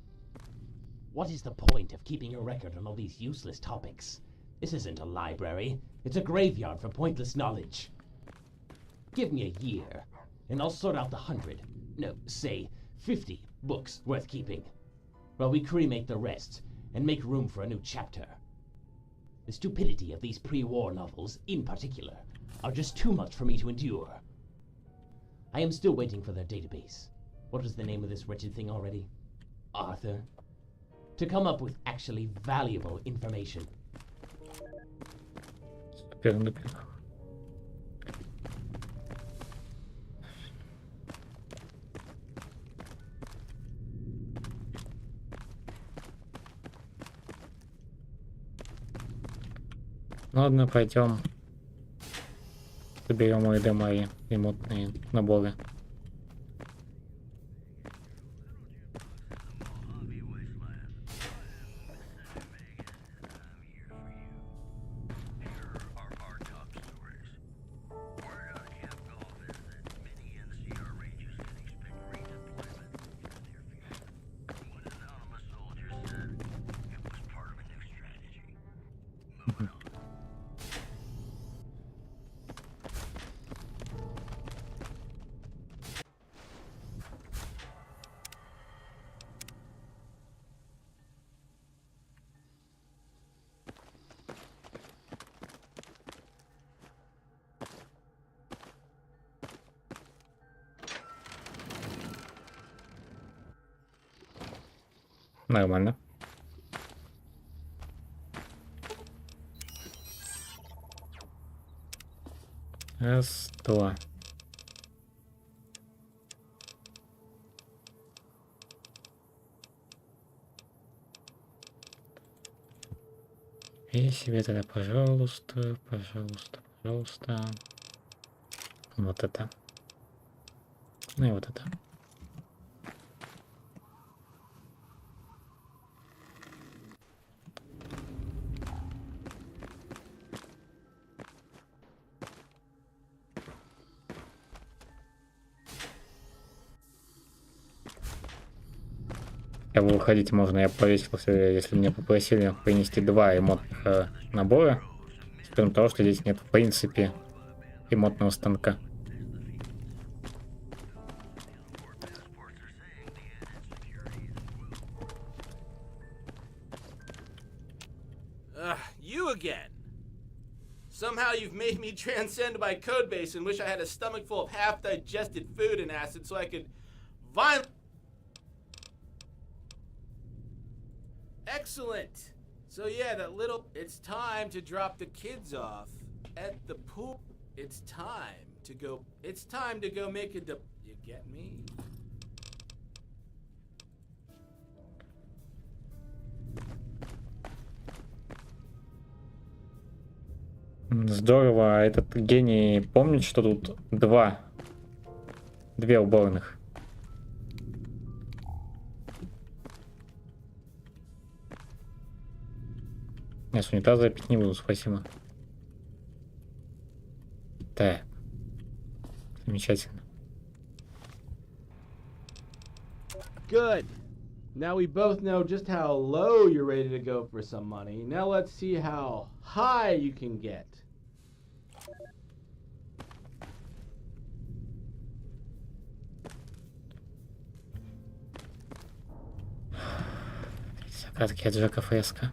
What is the point of keeping a record on all these useless topics? This isn't a library. It's a graveyard for pointless knowledge. Give me a year, and I'll sort out the 100, no, say 50 books worth keeping, while we cremate the rest and make room for a new chapter. The stupidity of these pre-war novels, in particular, are just too much for me to endure. I am still waiting for their database. What was the name of this wretched thing already? Arthur. To come up with actually valuable information. Ладно, пойдем. Соберем ОИД мои эмотные наборы. Нормально. Раз, два. И себе тогда, пожалуйста, пожалуйста, пожалуйста. Вот это. Ну и вот это. Я бы выходить можно, я повесился, если меня попросили принести 2 эмотных набора, с учетом того, что здесь нет в принципе эмотного станка. You again. Somehow you've made me transcend my codebase and wish I had a stomach full of half-digested food and acid so I could violently... Excellent. So yeah, that little... It's time to drop the kids off at the pool. It's time to go... It's time to go make a... You get me? Здорово, а этот гений помнит, что тут 2 уборных. Я с унитаза пить не буду, спасибо. Так. Замечательно. Good. Now we both know just how low you're ready to go for some money. Now let's see how high you can get. Закатки от Джека Фреска.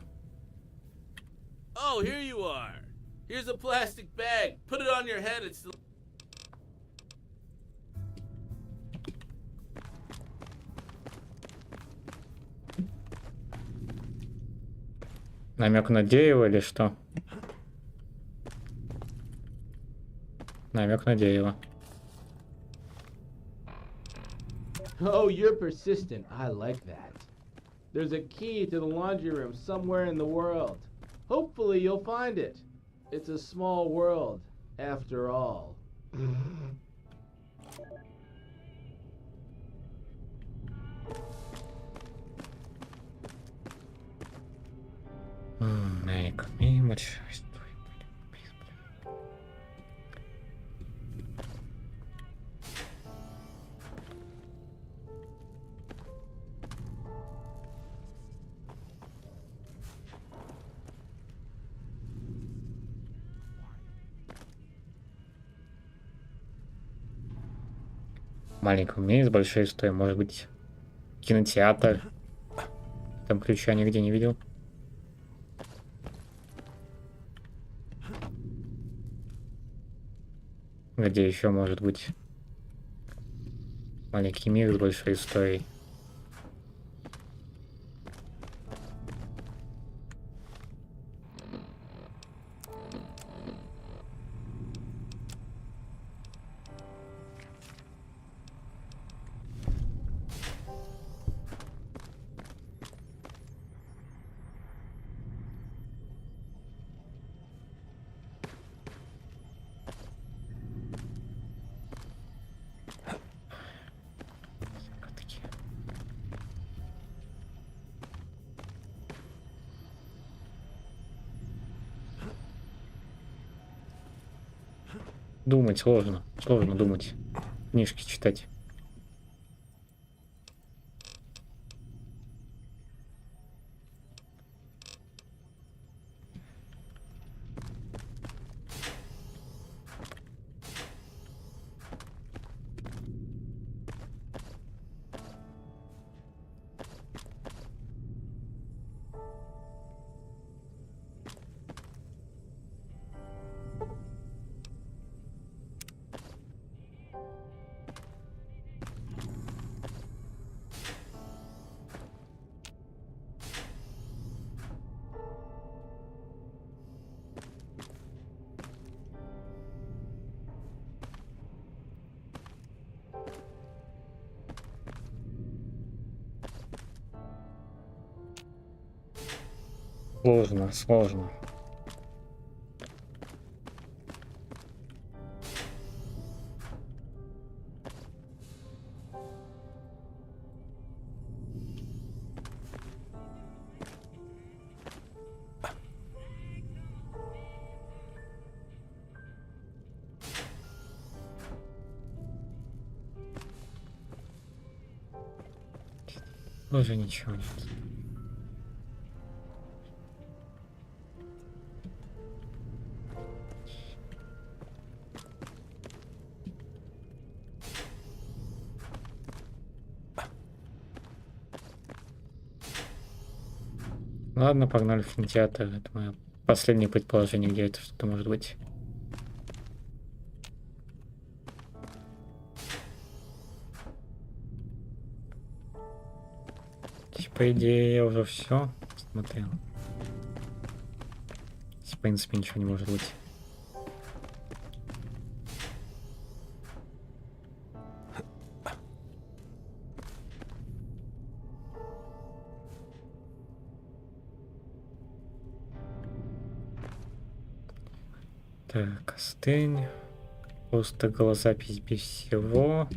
Oh, here you are. Here's a plastic bag. Put it on your head. It's the... Намек на дерево или что? Намек на дерево. Oh, you're persistent. I like that. There's a key to the laundry room somewhere in the world. Hopefully you'll find it. It's a small world, after all. Make me much. Маленький мир с большой историей. Может быть, кинотеатр. Там ключа нигде не видел. Где еще может быть маленький мир с большой историей? Думать сложно. Сложно думать. Книжки читать. Сложно, сложно. Тоже ничего нет. Ладно, погнали в кинотеатр. Это мое последнее предположение, где это что-то может быть. По идее, я уже все смотрел. В принципе, ничего не может быть. Так, остынь. Просто голозапись без всего.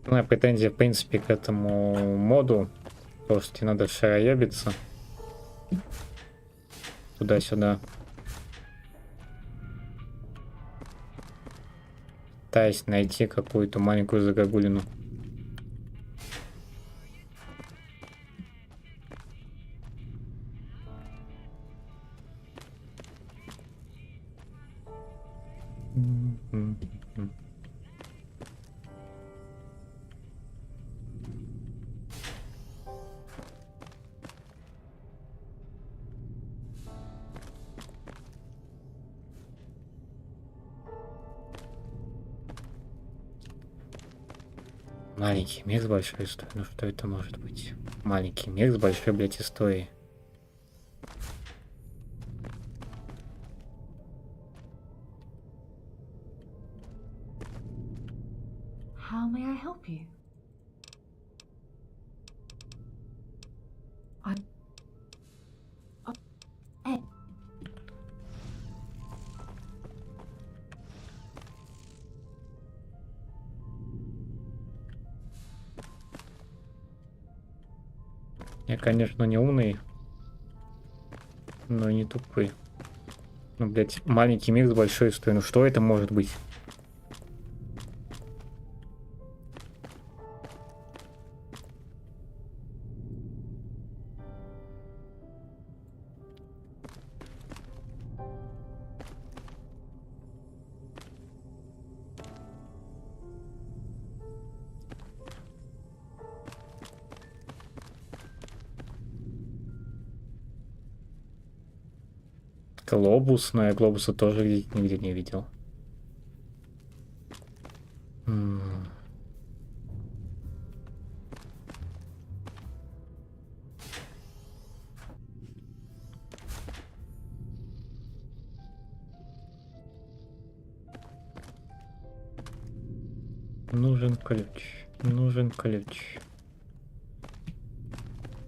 Моя претензия, в принципе, к этому моду, то, что тебе надо шароебиться туда-сюда, пытаясь найти какую-то маленькую загогулину. Маленький мир с большой историей. Ну что это может быть? Маленький мир с большой, блядь, историей. How may I help you? Я, конечно, не умный, но и не тупой. Ну, блядь, маленький мир с большой историей. Ну что это может быть? Глобус, но я глобуса тоже нигде не видел. Нужен ключ. Нужен ключ.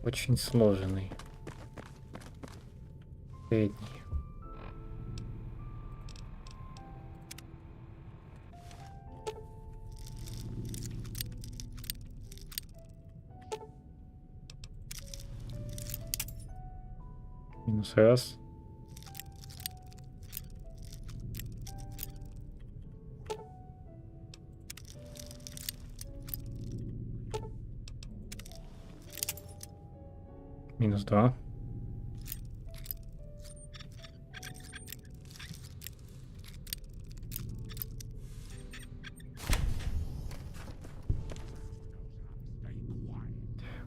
Очень сложный. Средний. Минус раз. Минус 2.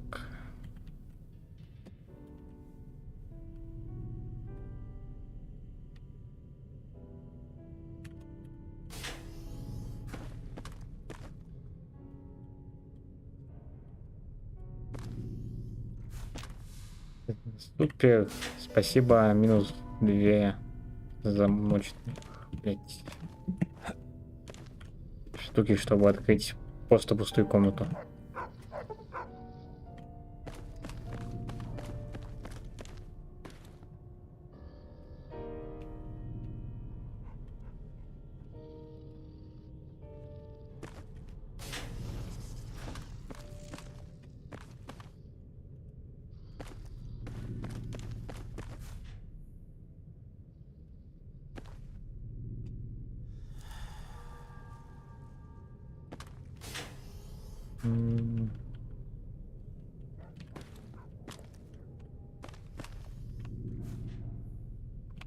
Так. Супер. Спасибо. Минус 2 замочные, блять, штуки, чтобы открыть просто пустую комнату.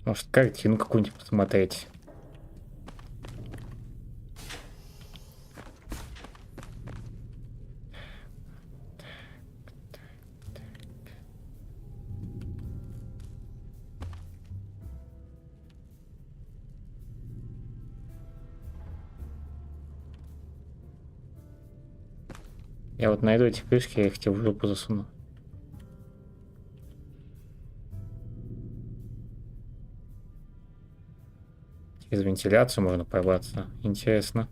Может, картину какую-нибудь посмотреть. Я вот найду эти крышки, я их тебе в жопу засуну. Через вентиляцию можно пробраться. Интересно.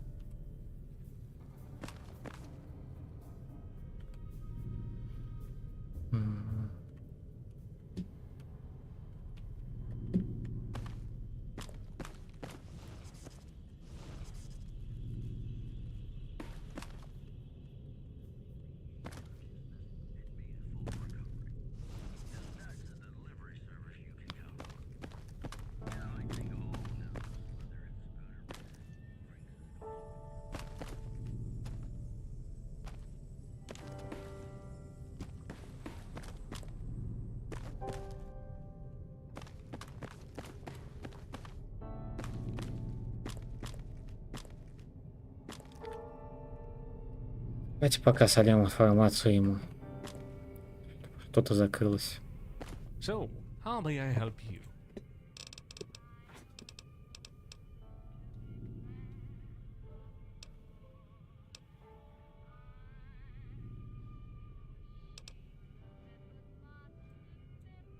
Давайте пока сольем информацию ему. Что-то закрылось. So, how may I help you?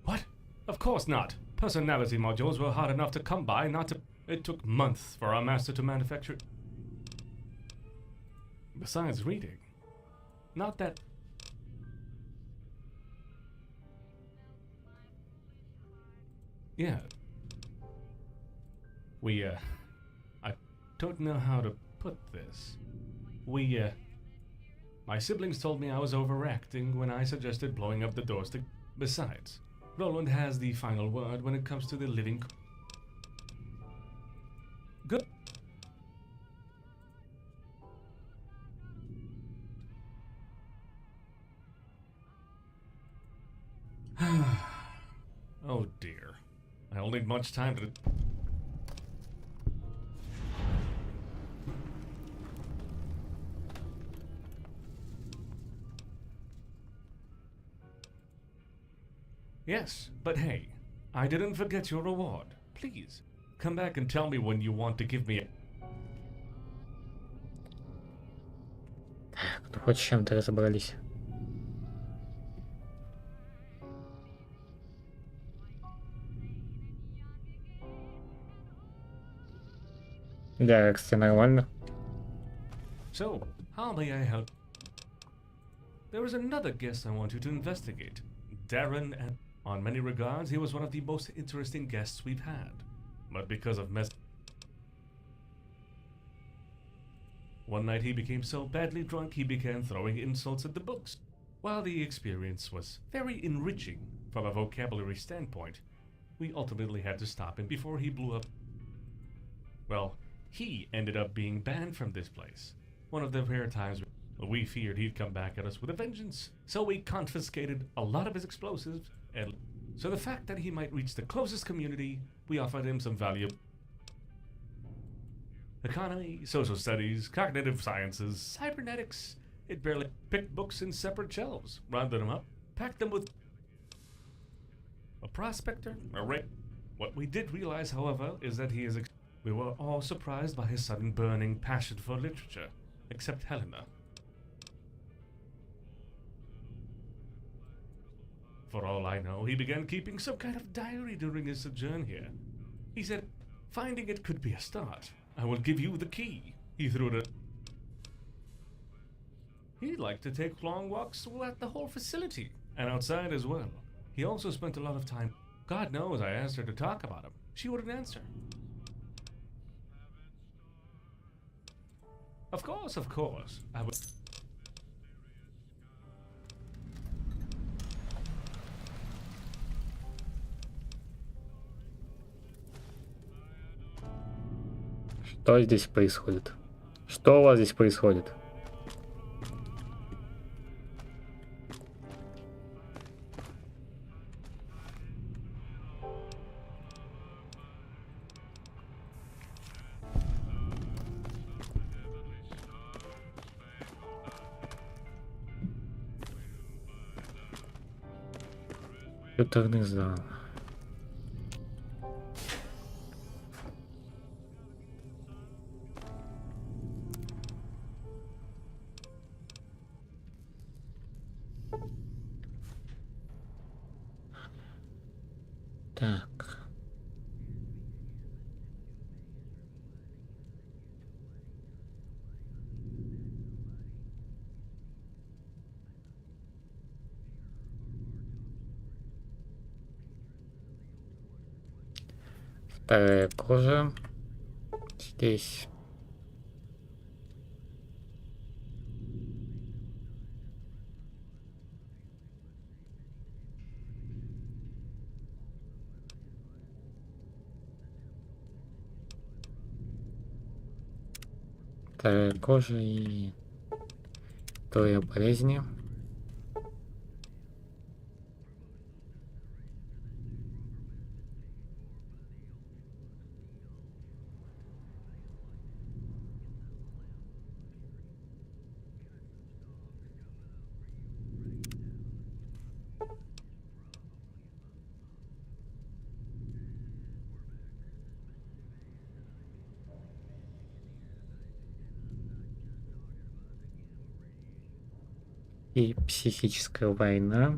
What? Of course not. Personality modules were hard enough to come by, not to... It took months for our master to manufacture... Besides reading. Not that... Yeah. I don't know how to put this. My siblings told me I was overacting when I suggested blowing up the doors to... Besides, Roland has the final word when it comes to the living... Good. Oh dear. I'll need much time to... Yes, but hey, I didn't forget your reward. please. Come back and tell me when you want to give me a... Так, ну хоть с чем-то разобрались. Да, кстати, нормально. So, how may I help? There is another guest I want you to investigate. Darren, and on many regards, he was one of the most interesting guests we've had. But because of one night he became so badly drunk he began throwing insults at the books. While the experience was very enriching from a vocabulary standpoint, we ultimately had to stop him before he blew up. Well, he ended up being banned from this place. One of the rare times we feared he'd come back at us with a vengeance. So we confiscated a lot of his explosives, and so the fact that he might reach the closest community, we offered him some valuable economy, social studies, cognitive sciences, cybernetics. It barely picked books in separate shelves, rounded them up, packed them with a prospector, a rape. What we did realize, however, is that he is... We were all surprised by his sudden burning passion for literature, except Helena. For all I know, he began keeping some kind of diary during his sojourn here. He said, finding it could be a start. I will give you the key. He threw it at... He liked to take long walks throughout the whole facility, and outside as well. He also spent a lot of time... God knows I asked her to talk about him. She wouldn't answer. Of course, I would... Что здесь происходит? Что у вас здесь происходит? Компьютерный зал. Так. Вторая кожа. Здесь. Вторая кожа и история болезни. И психическая война.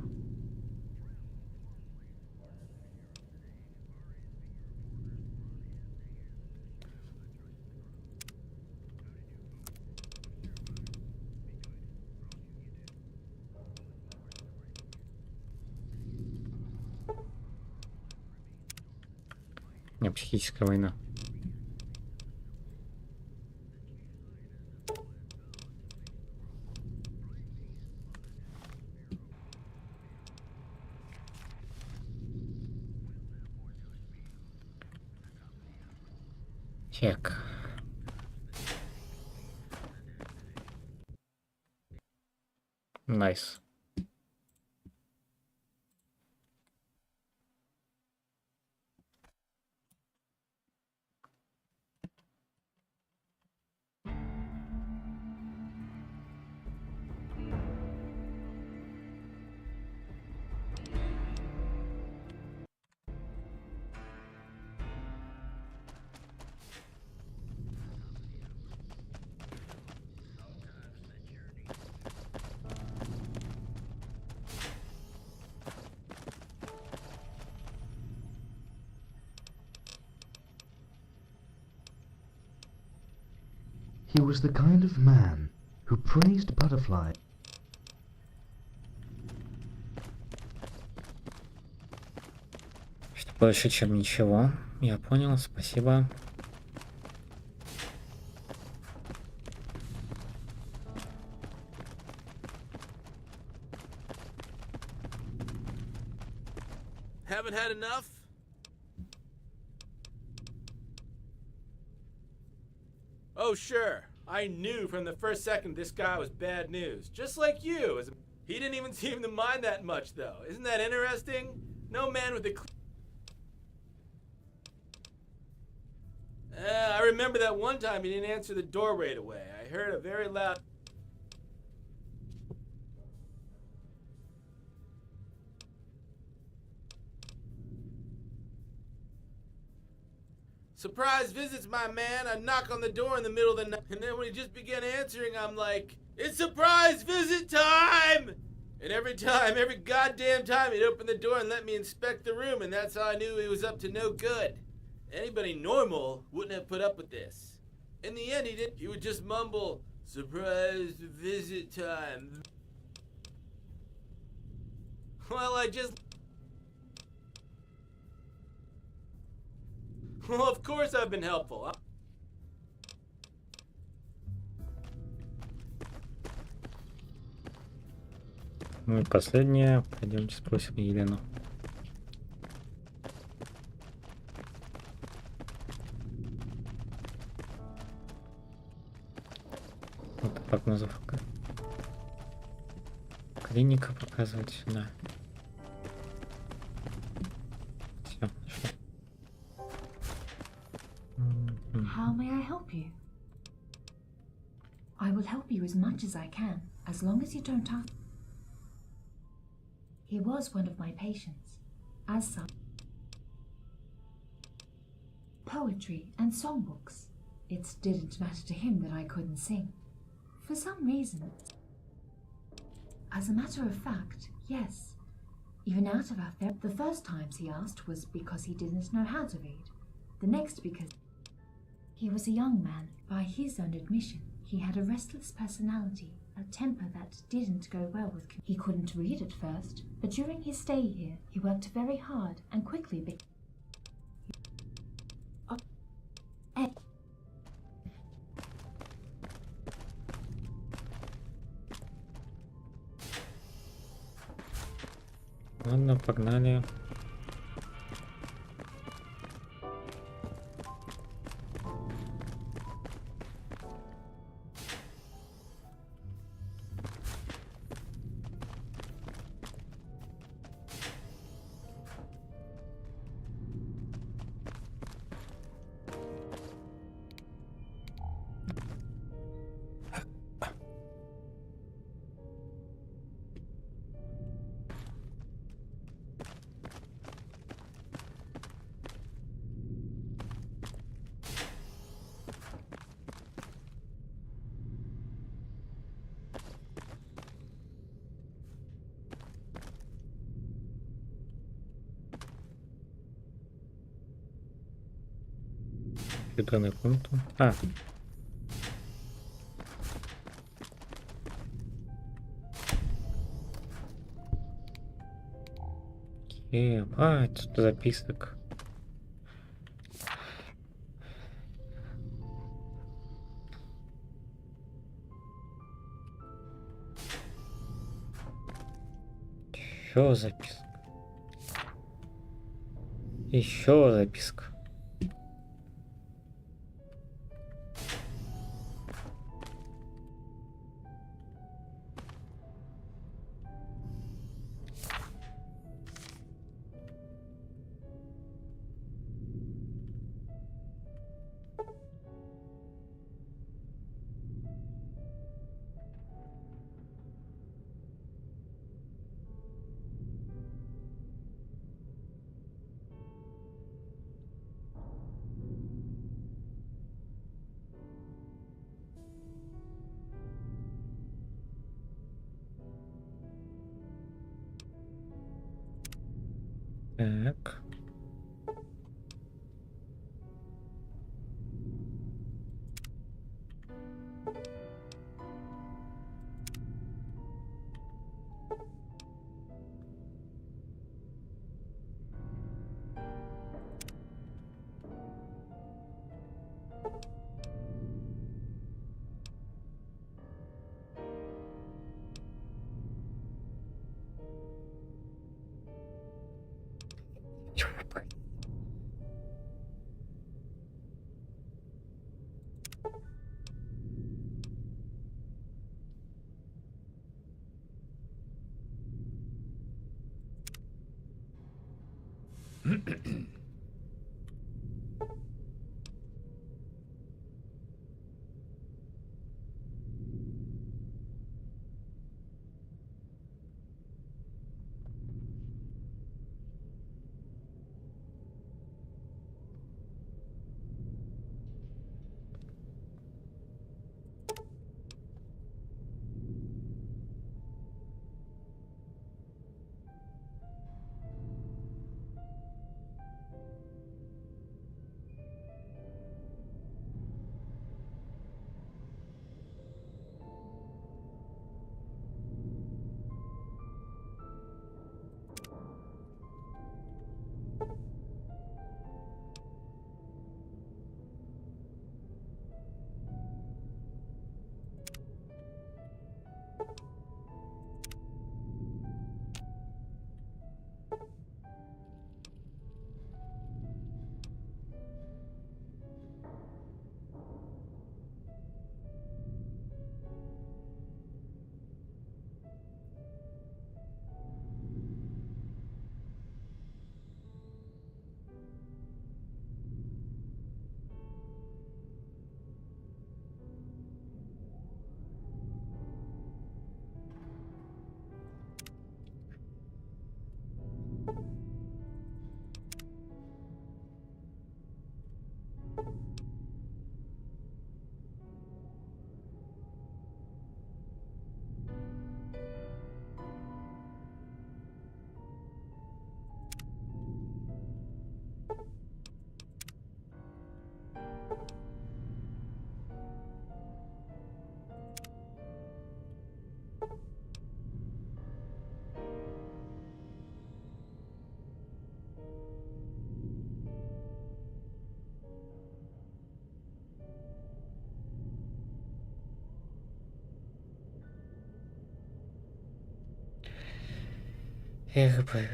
Не, психическая война. Так. Найс. was the kind of man who praised butterflies. Что больше, чем ничего. Я понял, спасибо. Haven't had enough? Oh, sure. I knew from the first second this guy was bad news. Just like you. He didn't even seem to mind that much, though. Isn't that interesting? No man with a... I remember that one time he didn't answer the door right away. I heard a very loud... Surprise visits, my man. I knock on the door in the middle of the night, and then when he just began answering, I'm like, it's surprise visit time! And every goddamn time, he'd open the door and let me inspect the room, and that's how I knew he was up to no good. Anybody normal wouldn't have put up with this. In the end, he would just mumble, surprise visit time. Well, Well, of course I've been helpful. Ну и последнее. Пойдемте спросим Елену. Вот так назывка. Клиника показывает сюда. Все, нашли. How may I help you? I will help you as much as I can, as long as you don't ask. He was one of my patients, as such. Poetry and songbooks. It didn't matter to him that I couldn't sing. For some reason. As a matter of fact, yes. Even out of our therapy, the first times he asked was because he didn't know how to read. The next because he was a young man. By his own admission, he had a restless personality, a temper that didn't go well with him. He couldn't read at first, but during his stay here, he worked very hard and quickly became... Ладно, погнали. Компьютерный пункт. Окей. Тут записок. Еще записка. Еще записка. Так. Эх, блядь.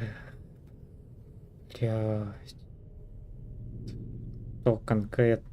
Что конкретно?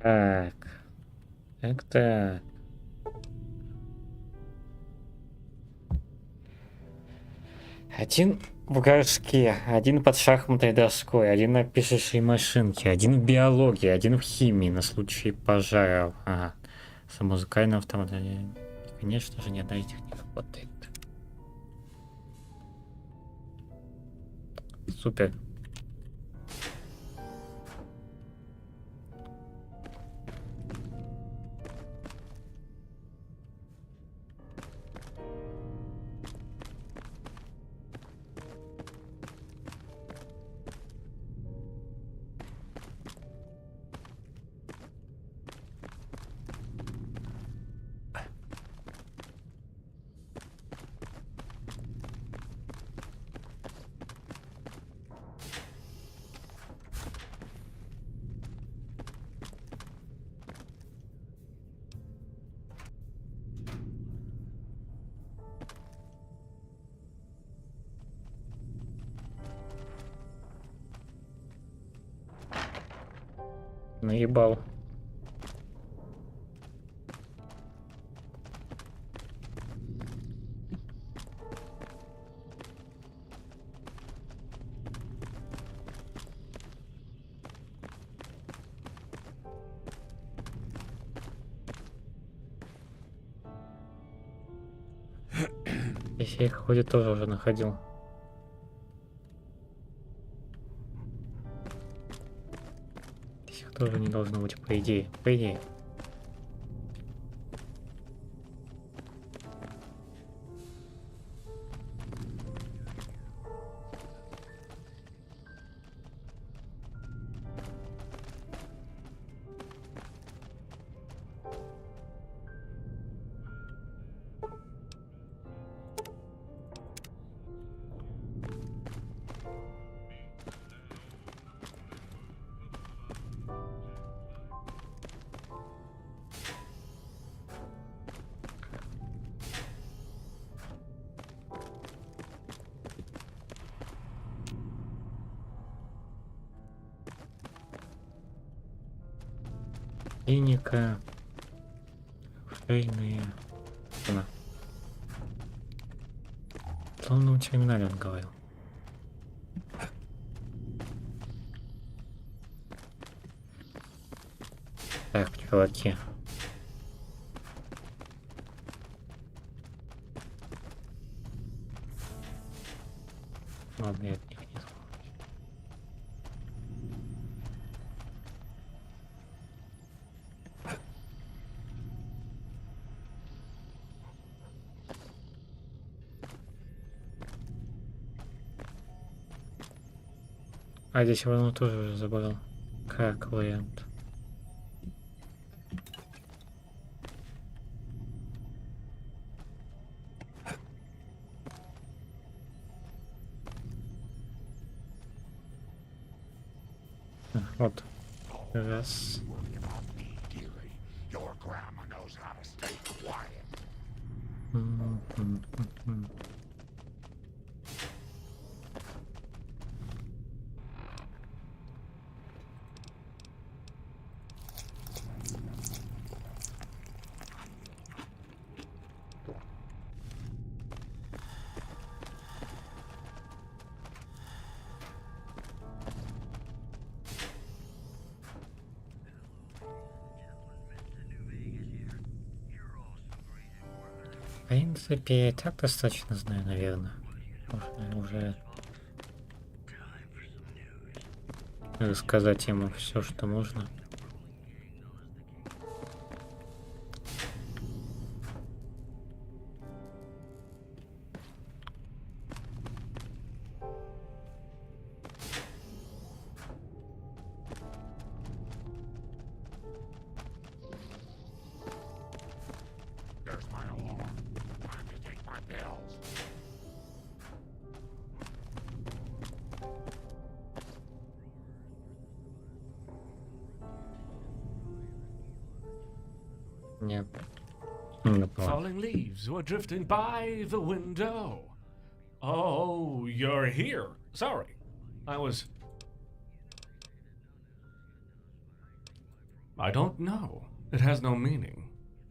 Так. Так. Один в горшке, один под шахматной доской, один на пишущей машинке, один в биологии, один в химии на случай пожаров. Ага. С музыкальным автоматом. Конечно же, ни одна из них не работает. Супер. Наебал. Здесь я их вроде тоже уже находил. Здесь их тоже не должно быть, по идее. По идее. Клиника. Шейные. Она. В словном терминале он говорил. Так, чуваки. Ладно, я от них не знаю. А здесь его тоже уже забрал. Как вариант. Вот. Раз. Your grandma knows how to stay quiet. В принципе, я так достаточно знаю, наверное. Можно уже рассказать ему все, что можно. There's my alarm. Time to take my pills. Нет. Не понял. Falling leaves were drifting by the window. Oh, you're here. Sorry. I don't know. It has no meaning.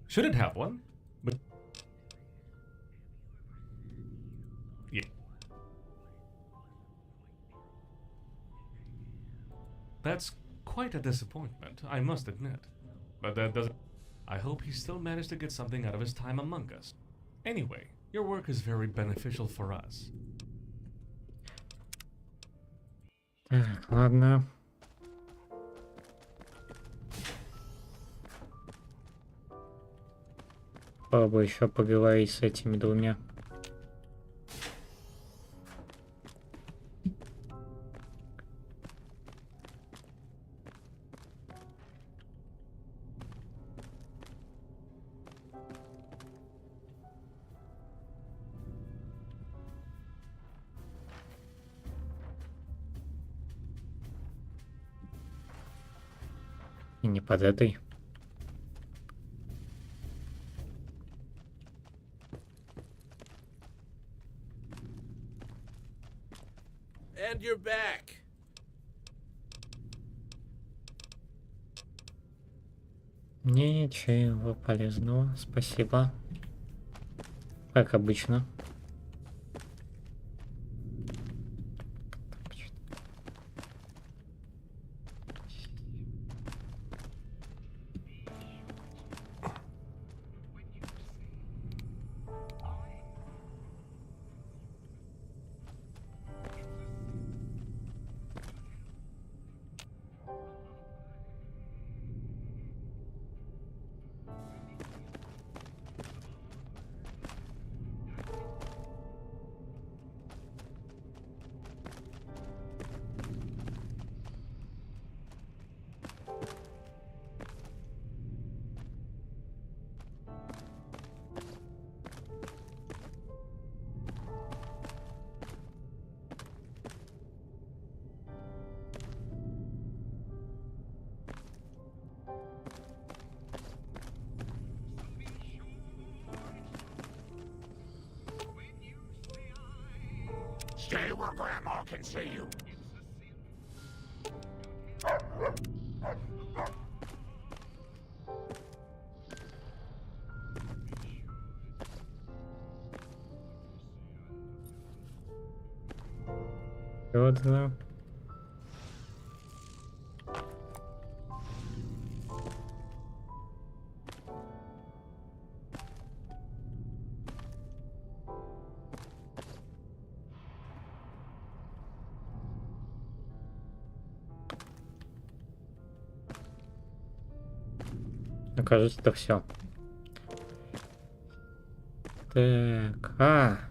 Should it have one? But... Yeah. That's quite a disappointment, I must admit. But that doesn't... I hope he still managed to get something out of his time among us. Anyway, your work is very beneficial for us. Так, ладно. Попробую еще поговорить с этими двумя. И не под этой. And you're back. Ничего полезного, спасибо. Как обычно. you where Grandma can see you. Вот да. Ну, кажется, это все. Так,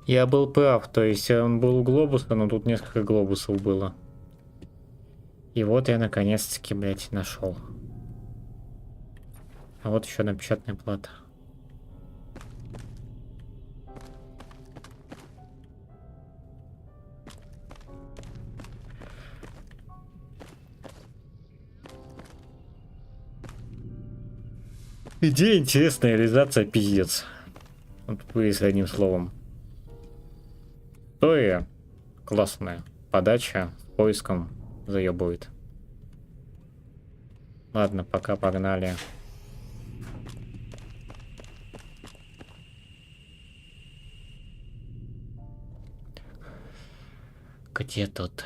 я был прав, то есть он был у глобуса, но тут несколько глобусов было. И вот я наконец-таки, блядь, нашел. А вот еще одна печатная плата. Идея интересная, реализация пиздец. Вот если одним словом. История классная. Подача с поиском заебывает. Ладно, пока погнали. Где тут?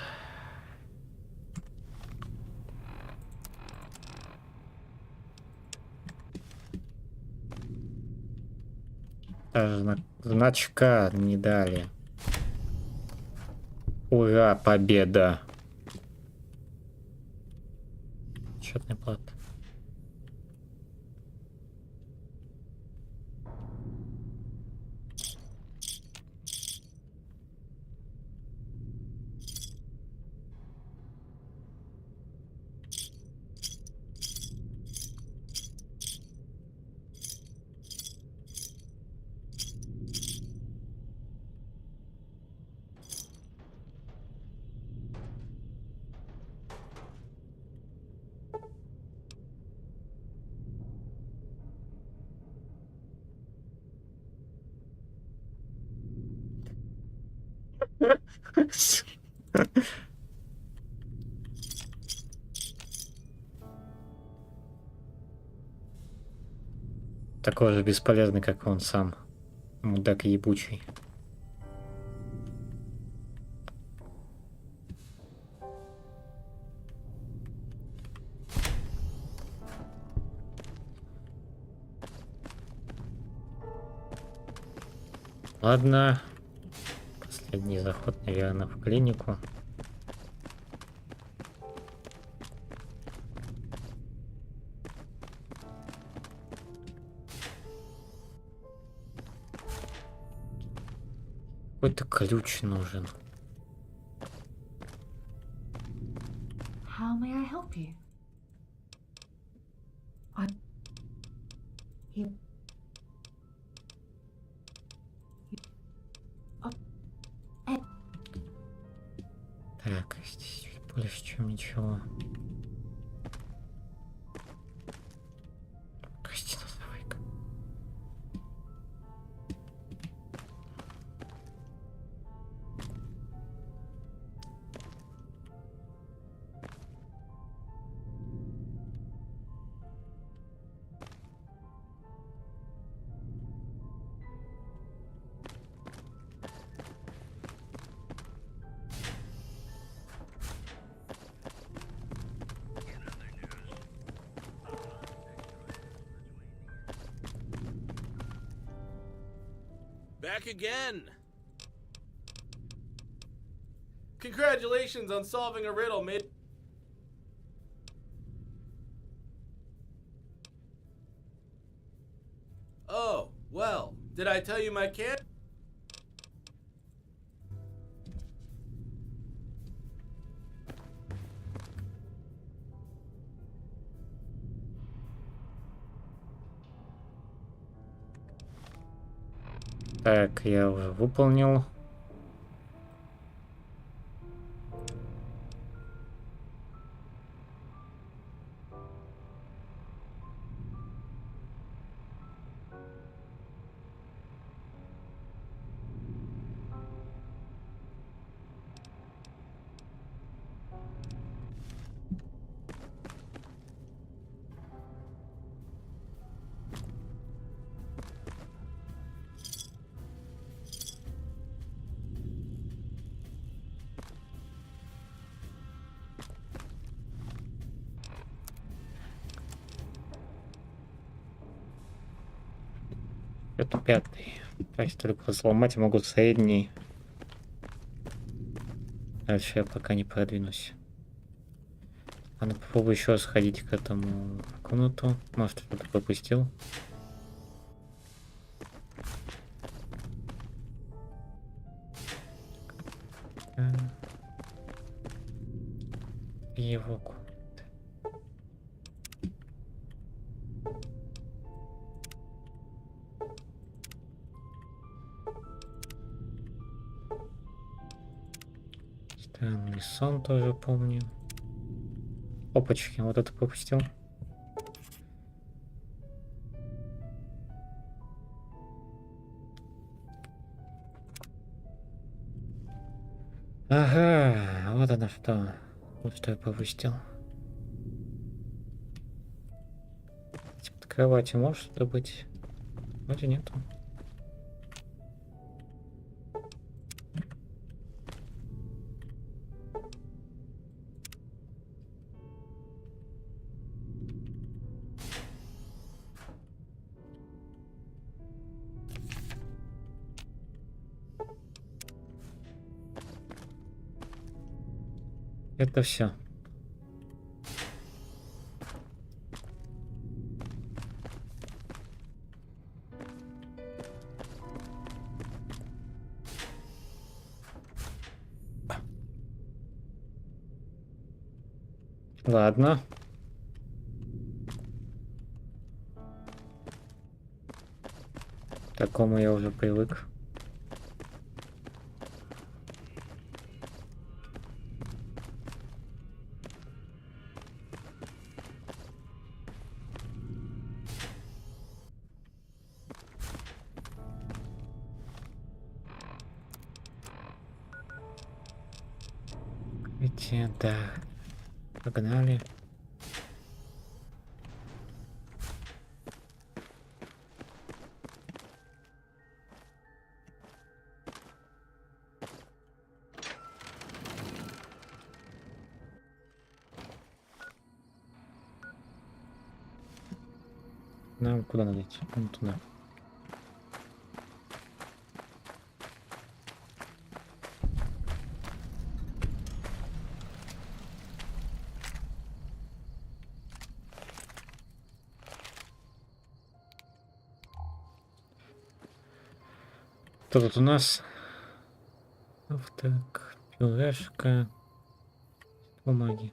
Даже значка не дали. Ура, победа. Счетный плат. Такой же бесполезный, как он сам. Мудак ебучий. Ладно. Последний заход, наверное, в клинику. Какой-то ключ нужен. How may I help you? You... Так, здесь чуть больше, чем ничего. Костина, давай-ка. Back again! Congratulations on solving a riddle, mate. Oh, well, did I tell you my cat? Так, я уже выполнил. Это 5-й. Так, только сломать я могу средний. Дальше я пока не продвинусь. Ладно, попробую еще раз сходить к этому комнату. Может, что-то пропустил. Его комната. Странный сон тоже помню. Опачки, вот это пропустил. Ага, вот она что. Вот что я пропустил. Под кроватью может что-то быть? Вроде нету. Это все. Ладно. К такому я уже привык. Видите, да. Погнали. Нам куда надо идти? Вон туда. Что тут у нас? Так, пюрешка, бумаги.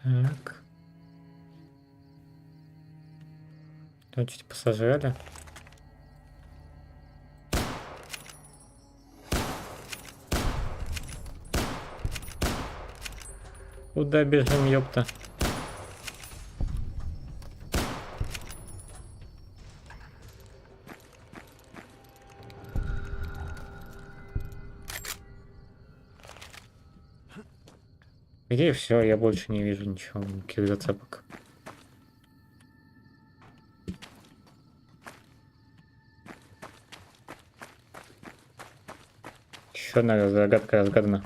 Так. Тут чуть посажали. Куда бежим, ёпта? Где все, я больше не вижу ничего, никаких зацепок. Еще одна загадка разгадана.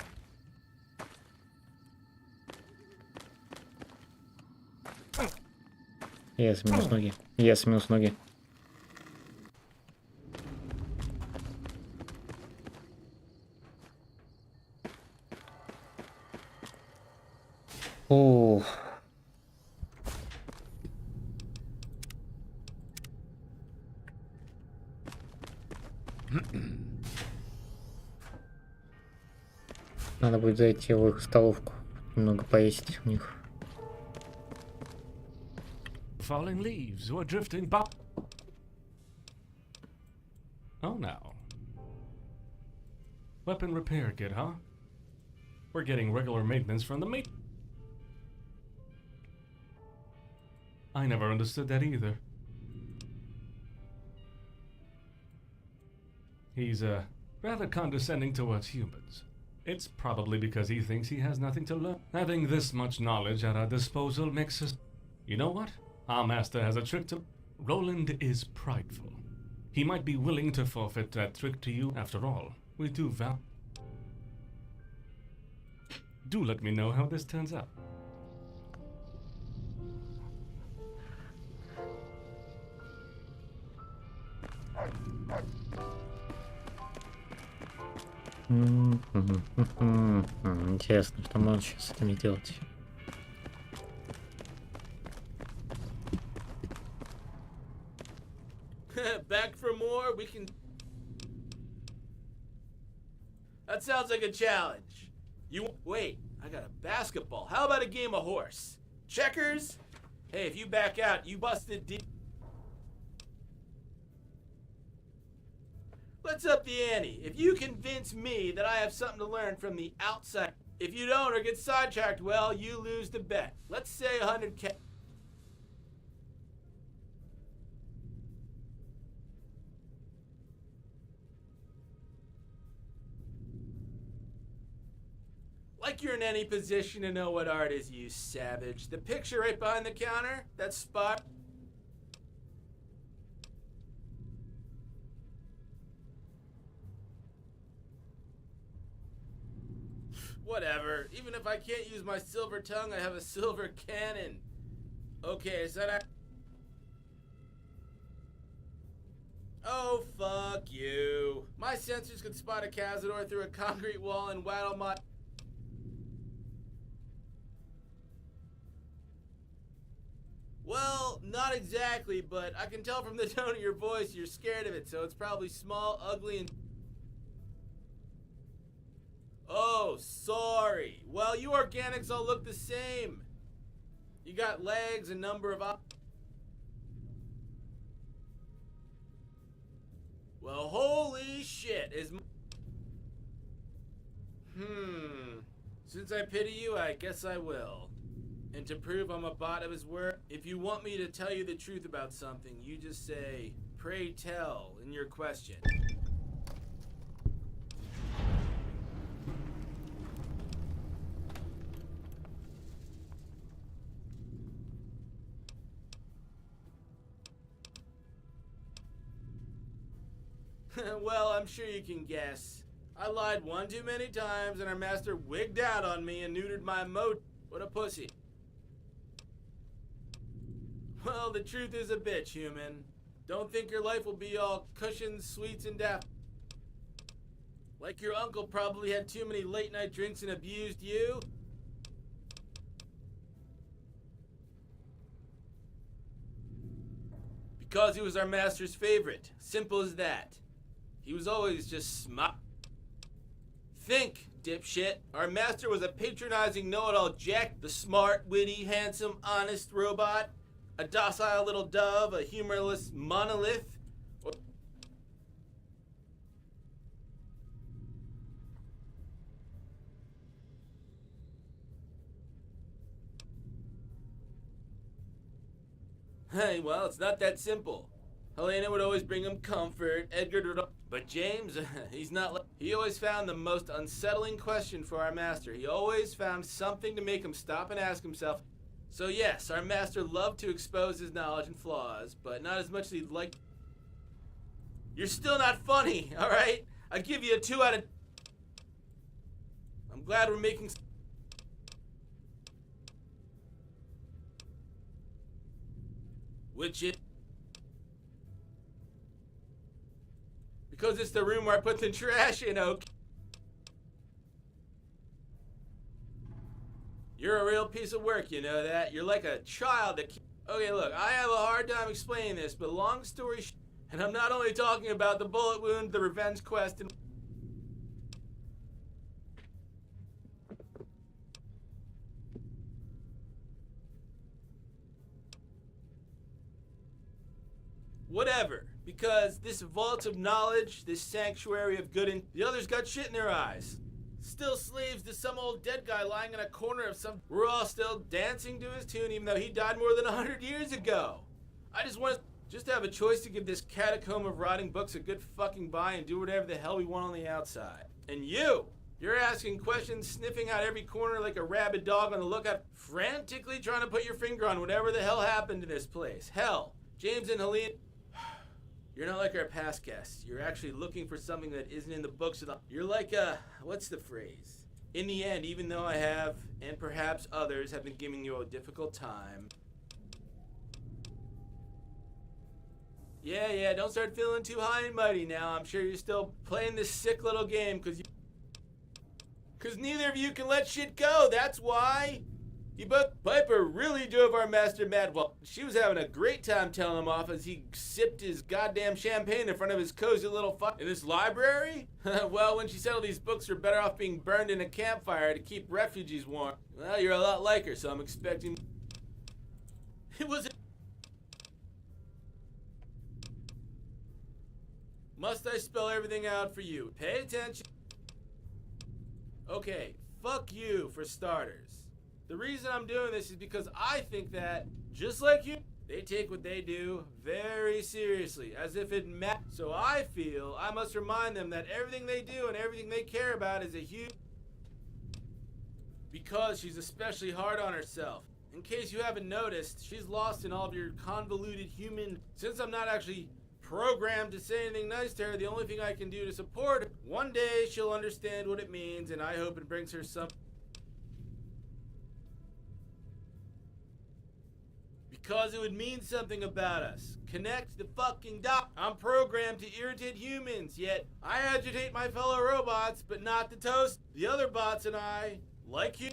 Yes, минус ноги. Yes, минус ноги. Фух. Надо будет зайти в их столовку, немного поесть у них. Falling leaves were drifting by. Oh no. Weapon repair kit, huh? We're getting regular maintenance from the mate. I never understood that either. He's rather condescending towards humans. It's probably because he thinks he has nothing to learn. Having this much knowledge at our disposal makes us... You know what? Our master has a trick to... Roland is prideful. He might be willing to forfeit that trick to you after all. We do vow... Do let me know how this turns out. Интересно, что можно сейчас с этим сделать. Back for more? We can... That sounds like a challenge. You... Wait, I got a basketball. How about a game of horse? Checkers? Hey, if you back out, you busted deep. Let's up the ante. If you convince me that I have something to learn from the outside, if you don't or get sidetracked, well, you lose the bet. Let's say 100K. Like you're in any position to know what art is, you savage. The picture right behind the counter, that spot. Whatever. Even if I can't use my silver tongue, I have a silver cannon. Okay, is that a... Oh, fuck you. My sensors could spot a Cazador through a concrete wall and waddle my... Well, not exactly, but I can tell from the tone of your voice you're scared of it, so it's probably small, ugly, and... Oh, sorry. Well, you organics all look the same. You got legs, a number of... Well, holy shit, is... Since I pity you, I guess I will. And to prove I'm a bot of his word, if you want me to tell you the truth about something, you just say, "Pray tell," in your question. Well, I'm sure you can guess. I lied one too many times, and our master wigged out on me and neutered my emote. What a pussy. Well, the truth is a bitch, human. Don't think your life will be all cushions, sweets, and daft. Like your uncle probably had too many late-night drinks and abused you. Because he was our master's favorite. Simple as that. He was always just smart. Think, dipshit. Our master was a patronizing know-it-all jack, the smart, witty, handsome, honest robot, a docile little dove, a humorless monolith. Hey, well, it's not that simple. Helena would always bring him comfort, Edgar would... But James, he's not... He always found the most unsettling question for our master. He always found something to make him stop and ask himself. So yes, our master loved to expose his knowledge and flaws, but not as much as he'd like... You're still not funny, alright? I give you a 2 out of... I'm glad we're making... Which is... Because it's the room where I put the trash in, okay? You're a real... piece of work, you know that? You're like a child that... Okay, look, I have a hard time explaining this, but long story and I'm not only talking about the bullet wound, the revenge quest, and... Whatever, because this vault of knowledge, this sanctuary of good and the others got shit in their eyes. Still slaves to some old dead guy lying in a corner of some... We're all still dancing to his tune even though he died more than 100 years ago. I just want to have a choice to give this catacomb of rotting books a good fucking bye and do whatever the hell we want on the outside. And you're asking questions, sniffing out every corner like a rabid dog on the lookout, frantically trying to put your finger on whatever the hell happened to this place. Hell, James and Helene... You're not like our past guests. You're actually looking for something that isn't in the books. You're like what's the phrase? In the end, even though I have, and perhaps others have been giving you a difficult time. Yeah, don't start feeling too high and mighty now. I'm sure you're still playing this sick little game because neither of you can let shit go. That's why. But Piper really drove our master mad. Well, she was having a great time telling him off as he sipped his goddamn champagne in front of his cozy little in this library? Well, when she said all these books are better off being burned in a campfire to keep refugees warm. Well, you're a lot like her, so I'm expecting... It was... Must I spell everything out for you? Pay attention. Okay, fuck you for starters. The reason I'm doing this is because I think that, just like you, they take what they do very seriously, as if it matters. So I feel I must remind them that everything they do and everything they care about is a huge... Because she's especially hard on herself. In case you haven't noticed, she's lost in all of your convoluted human... Since I'm not actually programmed to say anything nice to her, the only thing I can do to support her, one day she'll understand what it means, and I hope it brings her some... Because it would mean something about us. Connect the fucking dot. I'm programmed to irritate humans, yet I agitate my fellow robots, but not the toast. The other bots and I, like you.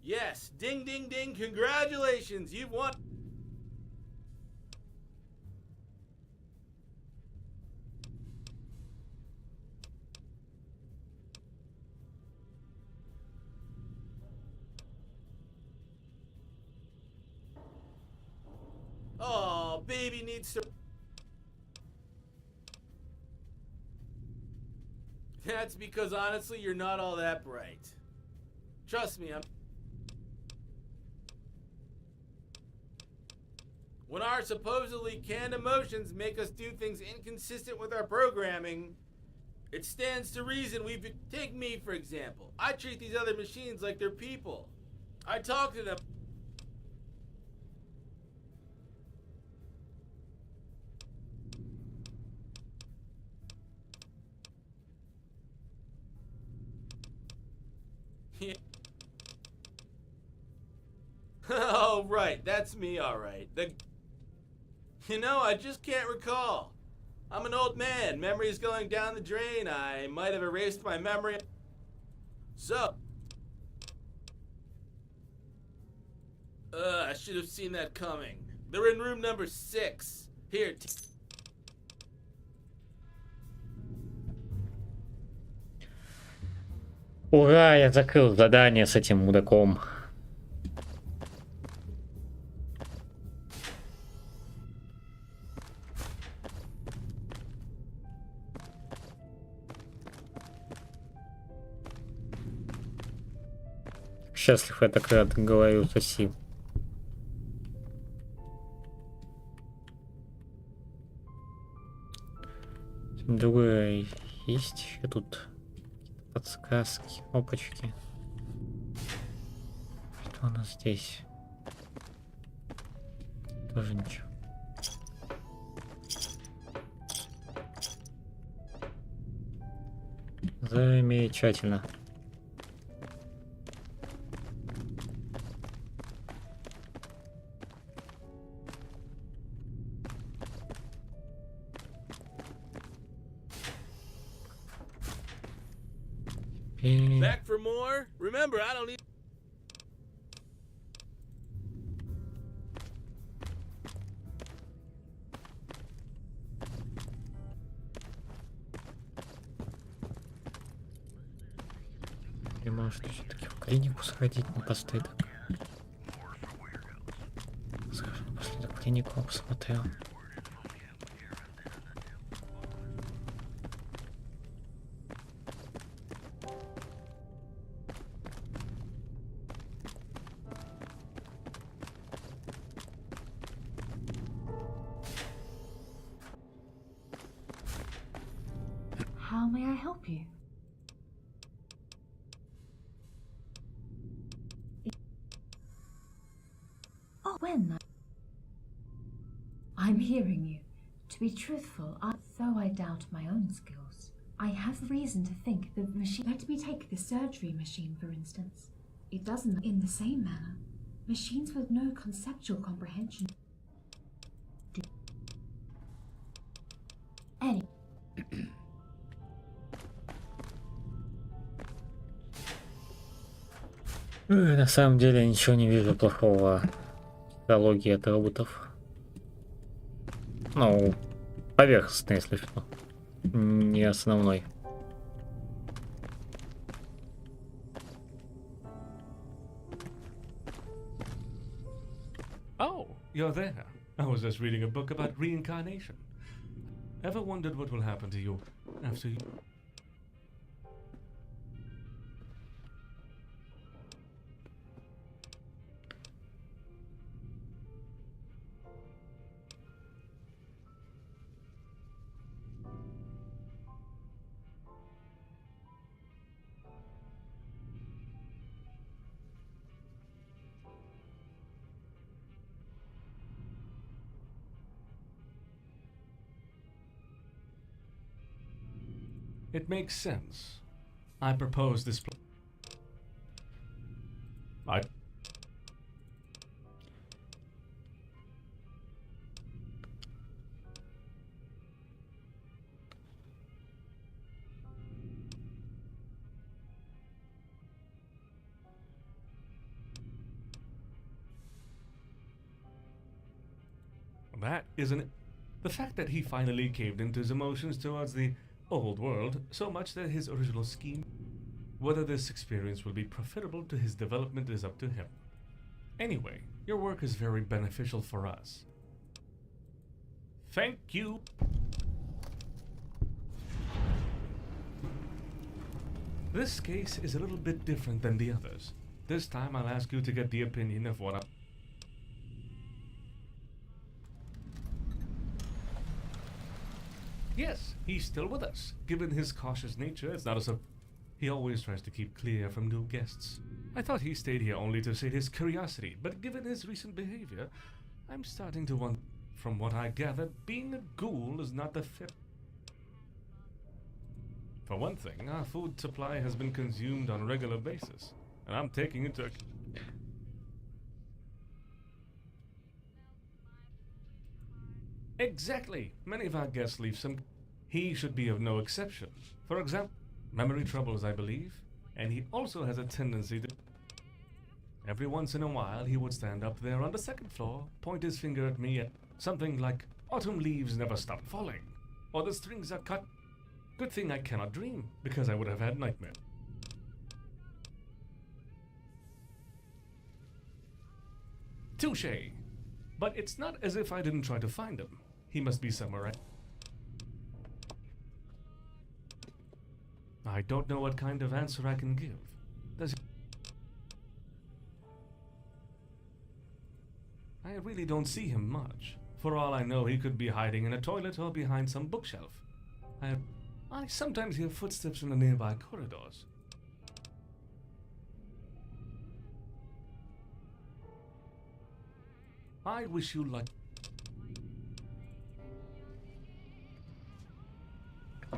Yes, ding ding ding, congratulations, you've won. Oh, baby needs to... That's because honestly, you're not all that bright. Trust me, When our supposedly canned emotions make us do things inconsistent with our programming, it stands to reason take me, for example. I treat these other machines like they're people. I talk to them. Oh, right, that's me, all right. I just can't recall. I'm an old man. Memory's going down the drain. I might have erased my memory. So. I should have seen that coming. They're in room number 6. Here. Ура, я закрыл задание с этим мудаком. Счастлив, я так рад, говорю, спасибо. Другое есть еще тут подсказки, опачки. Что у нас здесь? Тоже ничего. Замечательно. И... Back for more? Remember, I don't need. И может все-таки в клинику сходить напоследок. Схожу напоследок в клинику, посмотрел. How may I help you? Oh, when? I'm hearing you. To be truthful, though I doubt my own skills, I have reason to think the machine... Let me take the surgery machine, for instance. It doesn't in the same manner. Machines with no conceptual comprehension do... Any... На самом деле я ничего не вижу плохого в технологии от роботов. Ну, поверхностный, если что. Не основной. Oh, you're there. I was just reading a book about reincarnation. Ever wondered what will happen to you after you... It makes sense. I propose this I... That isn't... The fact that he finally caved into his emotions towards the old world so much that his original scheme... Whether this experience will be profitable to his development is up to him. Anyway, your work is very beneficial for us. Thank you. This case is a little bit different than the others. This time I'll ask you to get the opinion of one of... Yes, he's still with us. Given his cautious nature, it's not a he always tries to keep clear from new guests. I thought he stayed here only to sate his curiosity, but given his recent behavior, I'm starting to wonder. From what I gather, being a ghoul is not the fit. For one thing, our food supply has been consumed on a regular basis, and I'm taking into... Exactly! Many of our guests leave some... He should be of no exception. For example, memory troubles, I believe, and he also has a tendency to... Every once in a while, he would stand up there on the second floor, point his finger at me at something like, "Autumn leaves never stop falling," or "The strings are cut." Good thing I cannot dream, because I would have had nightmares. Touché! But it's not as if I didn't try to find him. He must be somewhere. I don't know what kind of answer I can give. Does I really don't see him much. For all I know, he could be hiding in a toilet or behind some bookshelf. I sometimes hear footsteps in the nearby corridors. I wish you luck.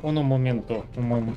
Un momento bukvalno.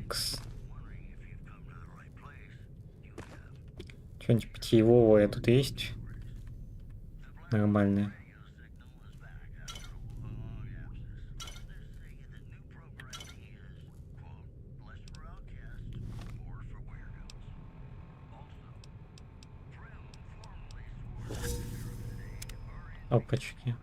Такс. Что-нибудь питьевого тут есть? Нормальное. Опачки.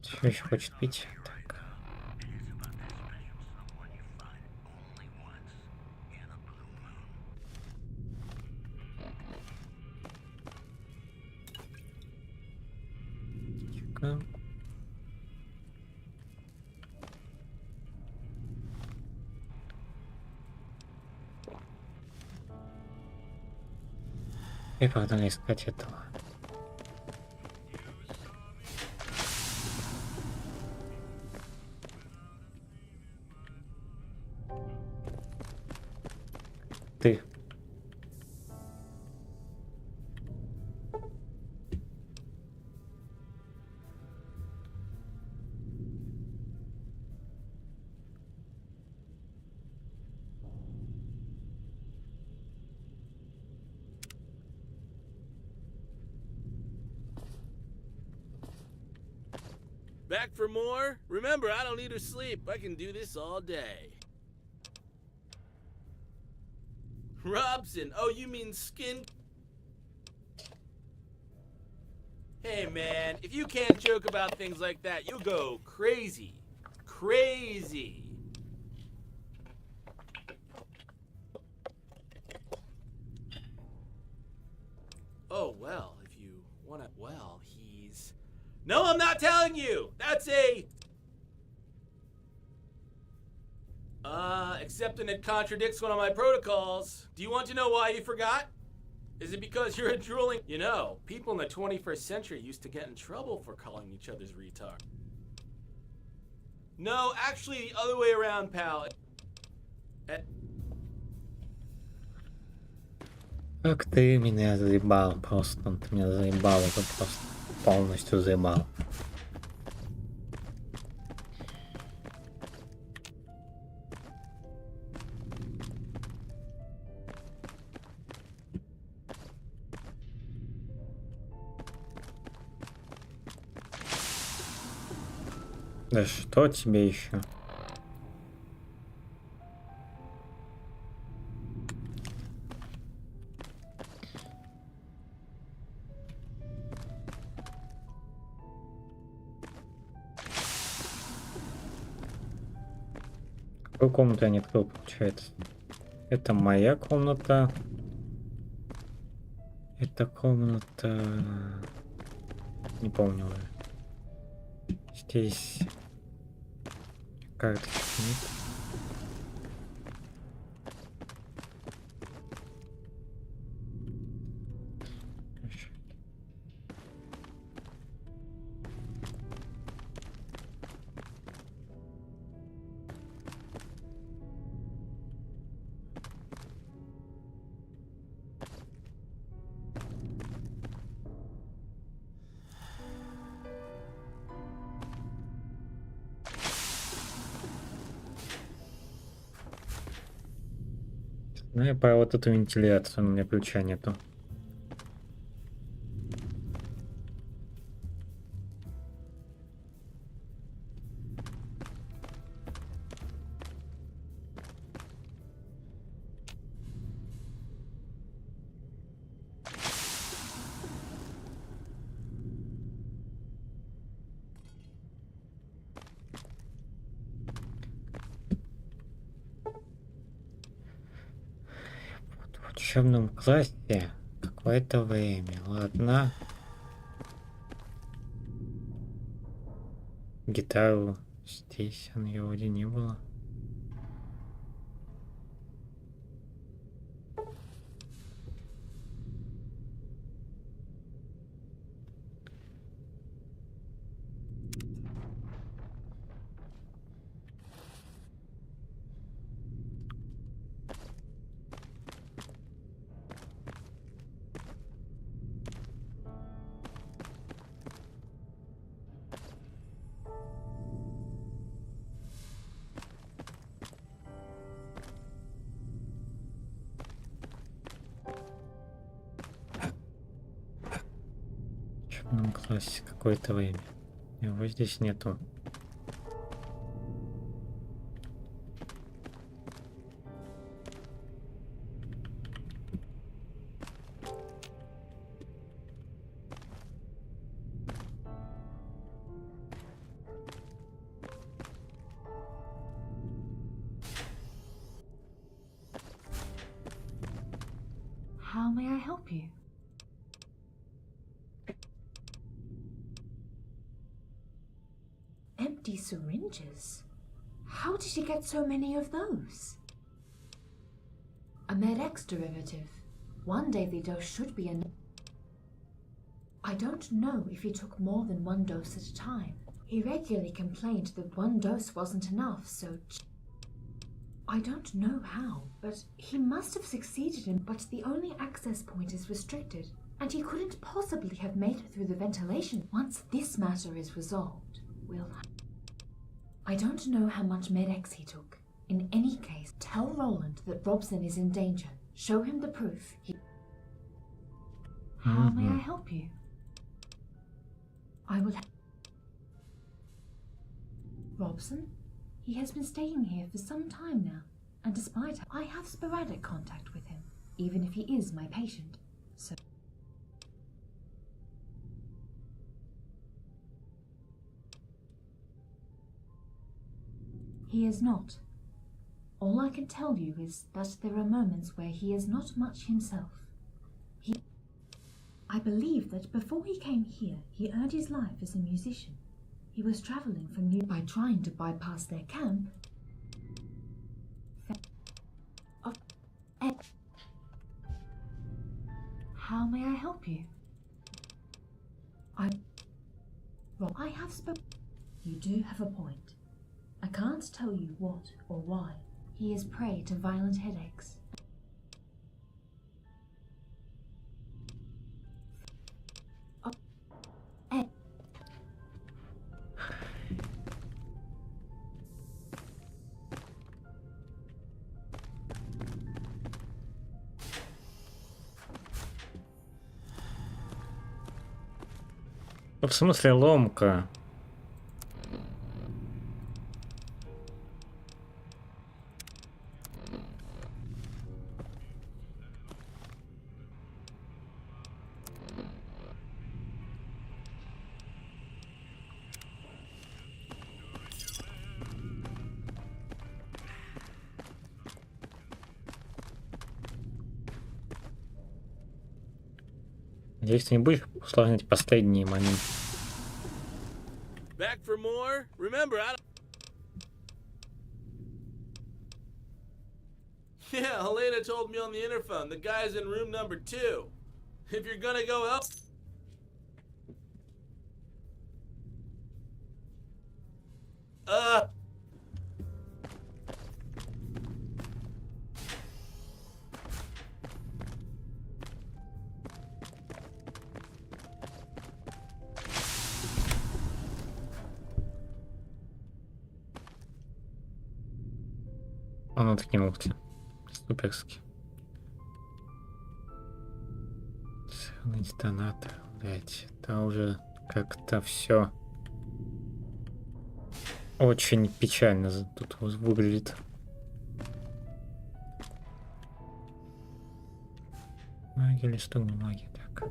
Все еще хочет пить. Так. Тихо. И погнали искать этого. Ты. Back for more? Remember, I don't need to sleep. I can do this all day. Robson, oh, you mean skin? Hey, man, if you can't joke about things like that, you'll go crazy. Crazy. Oh, well, if you want to, well, he's... No, I'm not telling you! That's a... excepting it contradicts one of my protocols. Do you want to know why you forgot? Is it because you're a drooling... You know, people in the 21st century used to get in trouble for calling each other's retard. No, actually, the other way around, pal. Как ты меня заебал просто. Ты меня заебал, это просто полностью заебал. Да что тебе еще? Какую комнату я не открыл, получается? Это моя комната. Это комната... Не помню уже. Здесь... Карточки нет. Ну и про вот эту вентиляцию у меня ключа нету. В учебном классе какое-то время, ладно. Гитару здесь, ее вроде не было. в моем классе какое-то время. Его здесь нету. How may I help you? Empty syringes? How did you get so many of those? A MedX derivative. One daily dose should be enough. I don't know if he took more than one dose at a time. He regularly complained that one dose wasn't enough, so... I don't know how, but he must have succeeded in... But the only access point is restricted, and he couldn't possibly have made it through the ventilation. Once this matter is resolved, we'll... I don't know how much MedX he took. In any case, tell Roland that Robson is in danger. Show him the proof. How may I help you? I will... Robson? He has been staying here for some time now, and despite I have sporadic contact with him, even if he is my patient, so... He is not. All I can tell you is that there are moments where he is not much himself. I believe that before he came here, he earned his life as a musician. He was traveling from New by trying to bypass their camp. How may I help you? I have spoken. You do have a point. I can't tell you what or why. He is prey to violent headaches. В смысле ломка? Надеюсь, ты не будешь усложнять последние моменты. Back for more? Remember, I don't... Yeah, Helena told me on the interphone. The guy's in room number 2. If you're gonna go up... Он откинулся. Суперски. Ценный детонатор, блять. Это уже как-то все очень печально тут выглядит. Магия, листок бумаги, так.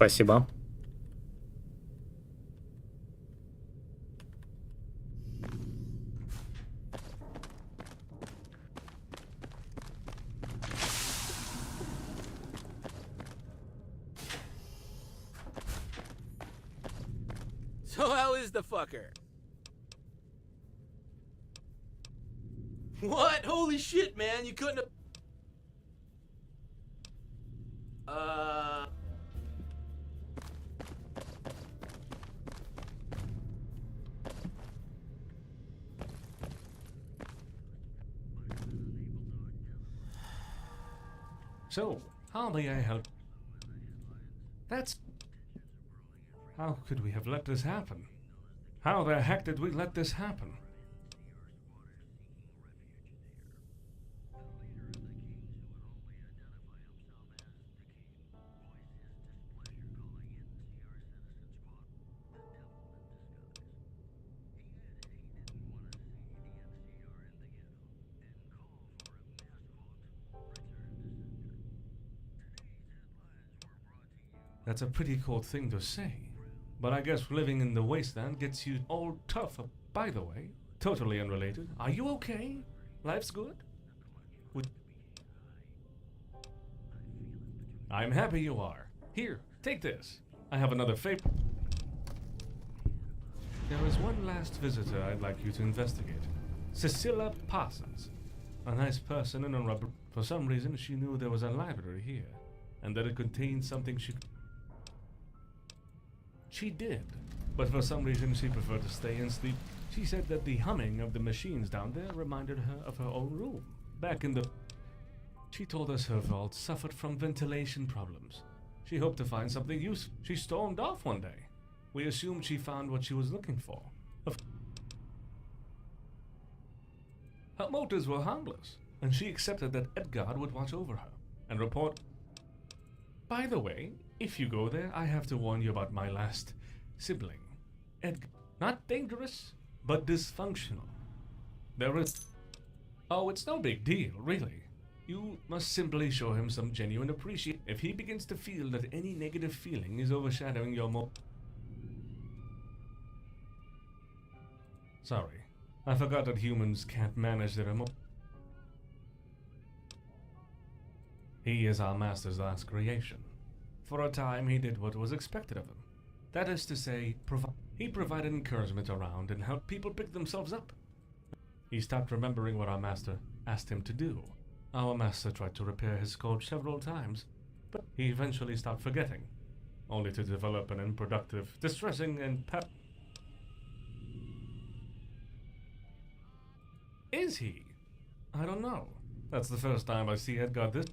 Спасибо. So how is the fucker? What? Holy shit, man! You couldn't have. So, how may I help? That's... How could we have let this happen? How the heck did we let this happen? That's a pretty cold thing to say. But I guess living in the wasteland gets you all tough. By the way, totally unrelated. Are you okay? Life's good? I'm happy you are. Here, take this. I have another favor. There is one last visitor I'd like you to investigate. Cecilia Parsons. A nice person and a rubber. For some reason, she knew there was a library here, and that it contained something She did, but for some reason she preferred to stay and sleep. She said that the humming of the machines down there reminded her of her own room. Back in the... She told us her vault suffered from ventilation problems. She hoped to find something useful. She stormed off one day. We assumed she found what she was looking for. Her motives were harmless, and she accepted that Edgar would watch over her and report... By the way, if you go there, I have to warn you about my last sibling. Edgar. Not dangerous, but dysfunctional. There is... Oh, it's no big deal, really. You must simply show him some genuine appreciation. If he begins to feel that any negative feeling is overshadowing your Sorry, I forgot that humans can't manage their emotions. He is our master's last creation. For a time, he did what was expected of him. That is to say, he provided encouragement around and helped people pick themselves up. He stopped remembering what our master asked him to do. Our master tried to repair his code several times, but he eventually stopped forgetting, only to develop an unproductive, distressing, and Is he? I don't know. That's the first time I see Edgar this.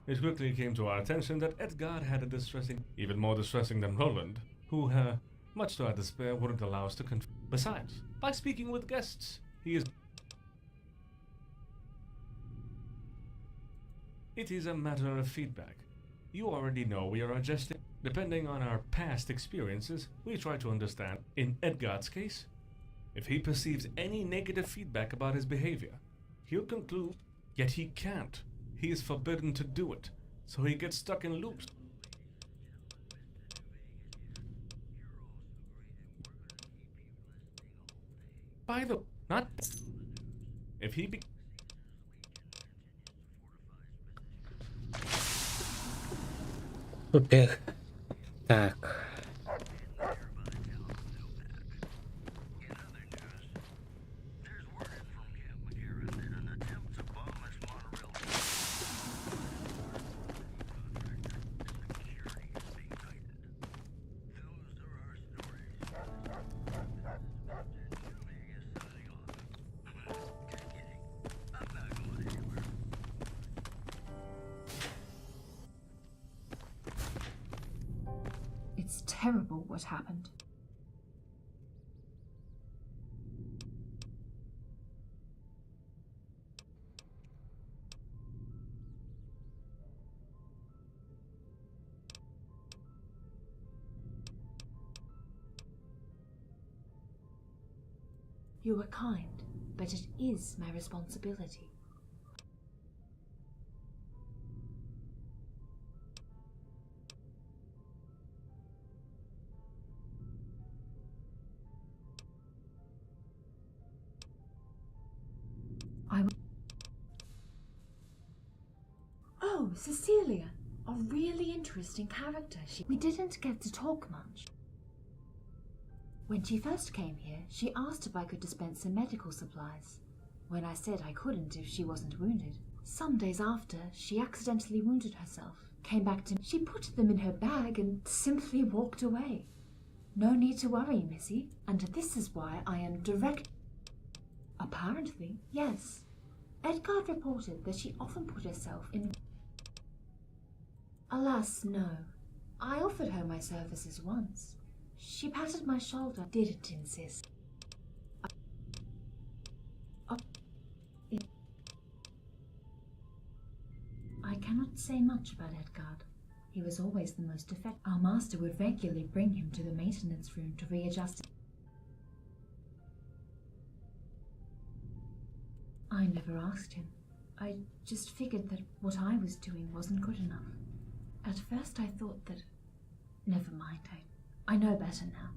It quickly came to our attention that Edgar had a distressing, even more distressing than Roland, who, much to our despair, wouldn't allow us to Besides, by speaking with guests, he is... It is a matter of feedback. You already know we are adjusting. Depending on our past experiences, we try to understand. In Edgar's case, if he perceives any negative feedback about his behavior, he'll conclude, yet he can't. He is forbidden to do it, so he gets stuck in loops. By the... not... If he be... Супер. Так. It's terrible what happened. You were kind, but it is my responsibility. Oh, Cecilia. A really interesting character. We didn't get to talk much. When she first came here, she asked if I could dispense some medical supplies. When I said I couldn't if she wasn't wounded. Some days after, she accidentally wounded herself. Came back to me. She put them in her bag and simply walked away. No need to worry, Missy. And this is why I am direct... Apparently, yes. Edgar reported that she often put herself in... Alas, no. I offered her my services once. She patted my shoulder, didn't insist. I cannot say much about Edgar. He was always the most effective. Our master would regularly bring him to the maintenance room to readjust. I never asked him. I just figured that what I was doing wasn't good enough. At first I thought that... Never mind, I know better now.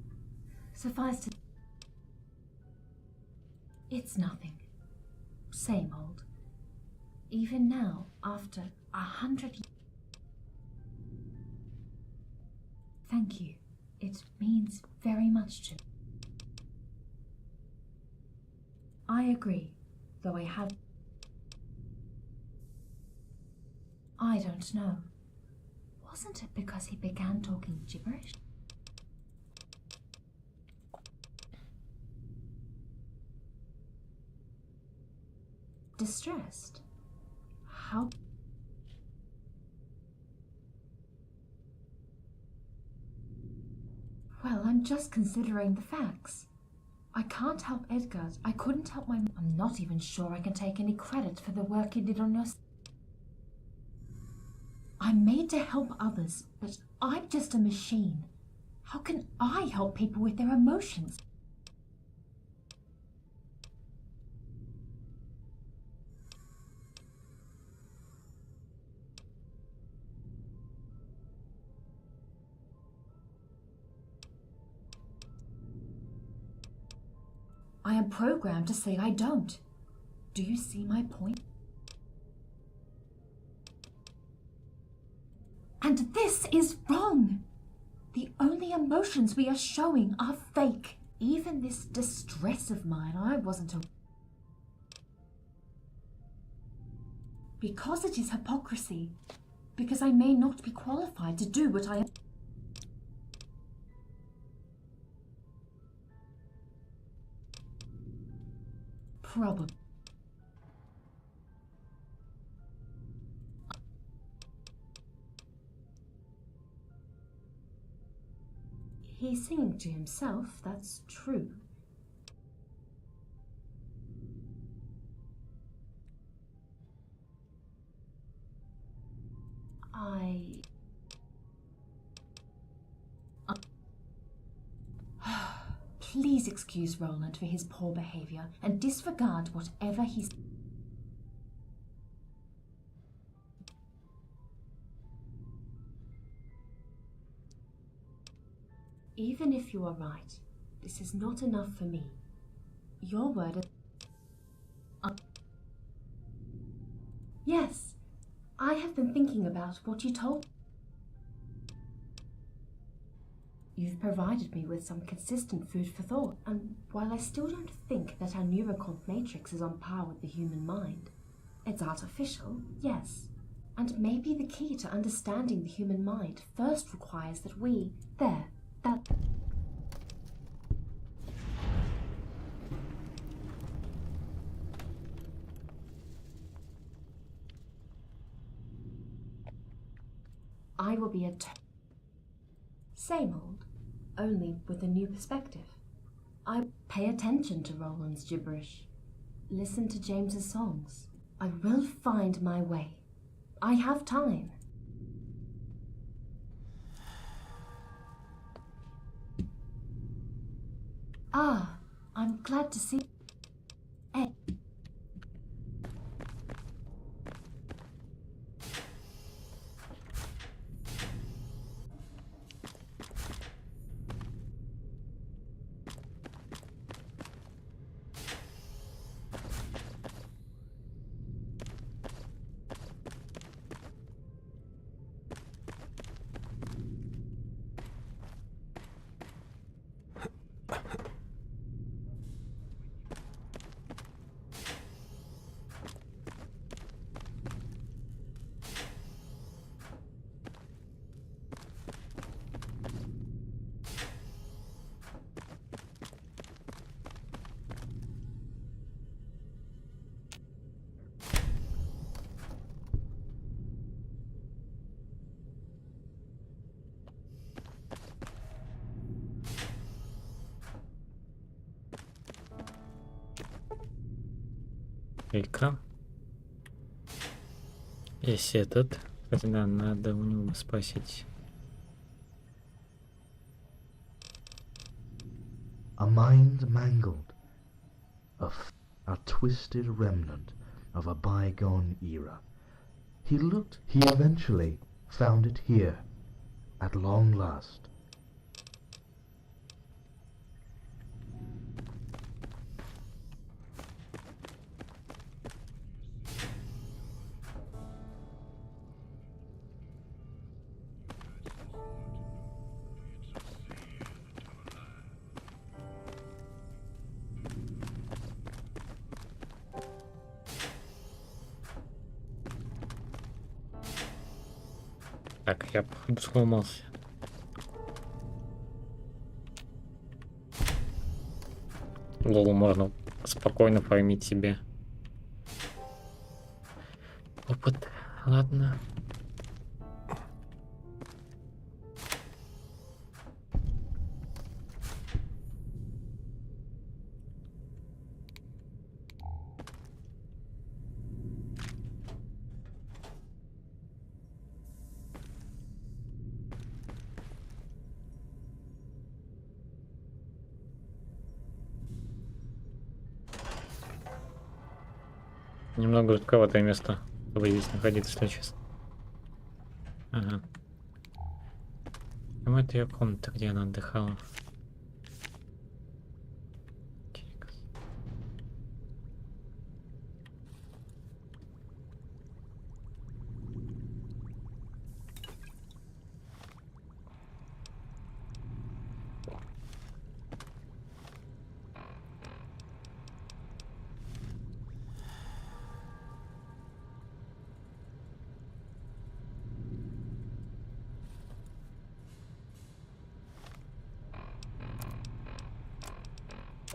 Suffice to... It's nothing. Same old. Even now, after 100 years... Thank you. It means very much to me. I agree, though I have... I don't know. Wasn't it because he began talking gibberish? Distressed? How? Well, I'm just considering the facts. I can't help Edgar. I couldn't help my... I'm not even sure I can take any credit for the work he did on your... I'm made to help others, but I'm just a machine. How can I help people with their emotions? I am programmed to say I don't. Do you see my point? And this is wrong! The only emotions we are showing are fake. Even this distress of mine, I wasn't a... Because it is hypocrisy. Because I may not be qualified to do what I am... Probably. He's singing to himself, that's true. Please excuse Roland for his poor behavior and disregard whatever he's... Even if you are right, this is not enough for me. Your word is... Yes, I have been thinking about what you told... You've provided me with some consistent food for thought, and while I still don't think that our neurocomp matrix is on par with the human mind, it's artificial, yes. And maybe the key to understanding the human mind first requires that we... that... I will be a... Same old, only with a new perspective. I pay attention to Roland's gibberish. Listen to James's songs. I will find my way. I have time. Ah, I'm glad to see... Hey. Экран. Есть этот. Кстати, да, надо у него спросить. A mind mangled, a twisted remnant of a bygone era. He eventually found it here, at long last. Так, я походу сломался. Лол, можно спокойно фармить себе опыт. Ладно. Немного жутковатое место, чтобы здесь находиться, если честно. Ага. Ну, это ее комната, где она отдыхала.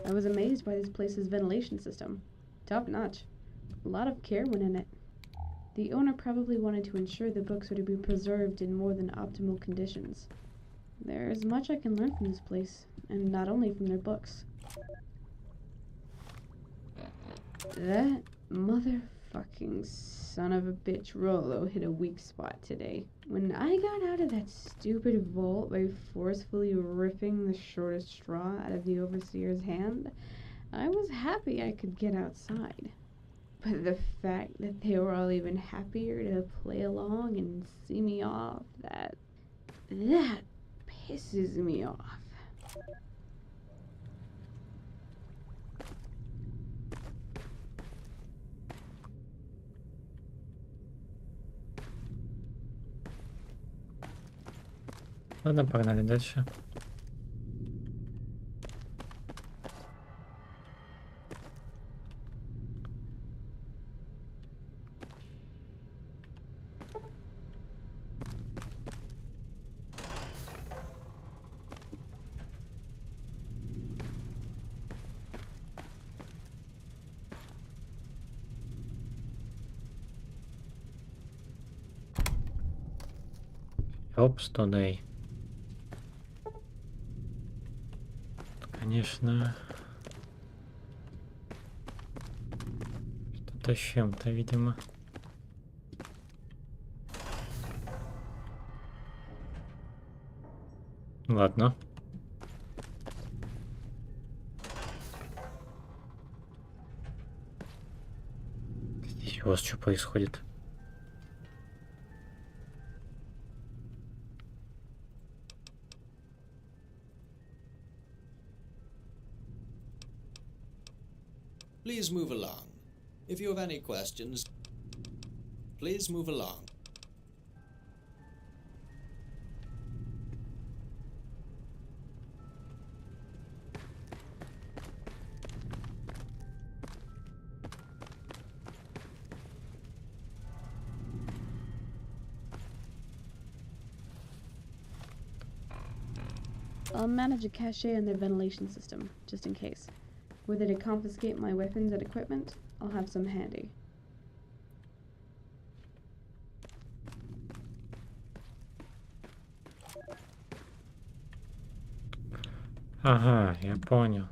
I was amazed by this place's ventilation system. Top notch. A lot of care went in it. The owner probably wanted to ensure the books were to be preserved in more than optimal conditions. There's much I can learn from this place, and not only from their books. That motherfucking son of a bitch Rollo hit a weak spot today. When I got out of that stupid vault by forcefully ripping the shortest straw out of the overseer's hand, I was happy I could get outside. But the fact that they were all even happier to play along and see me off, that pisses me off. Ладно, погнали дальше. Опс, туда. Конечно. Что-то с чем-то, видимо. Ладно. Здесь у вас что происходит? Please move along. If you have any questions, please move along. I'll manage a cache on their ventilation system, just in case. Were they to confiscate my weapons and equipment, I'll have some handy. Ага, я понял.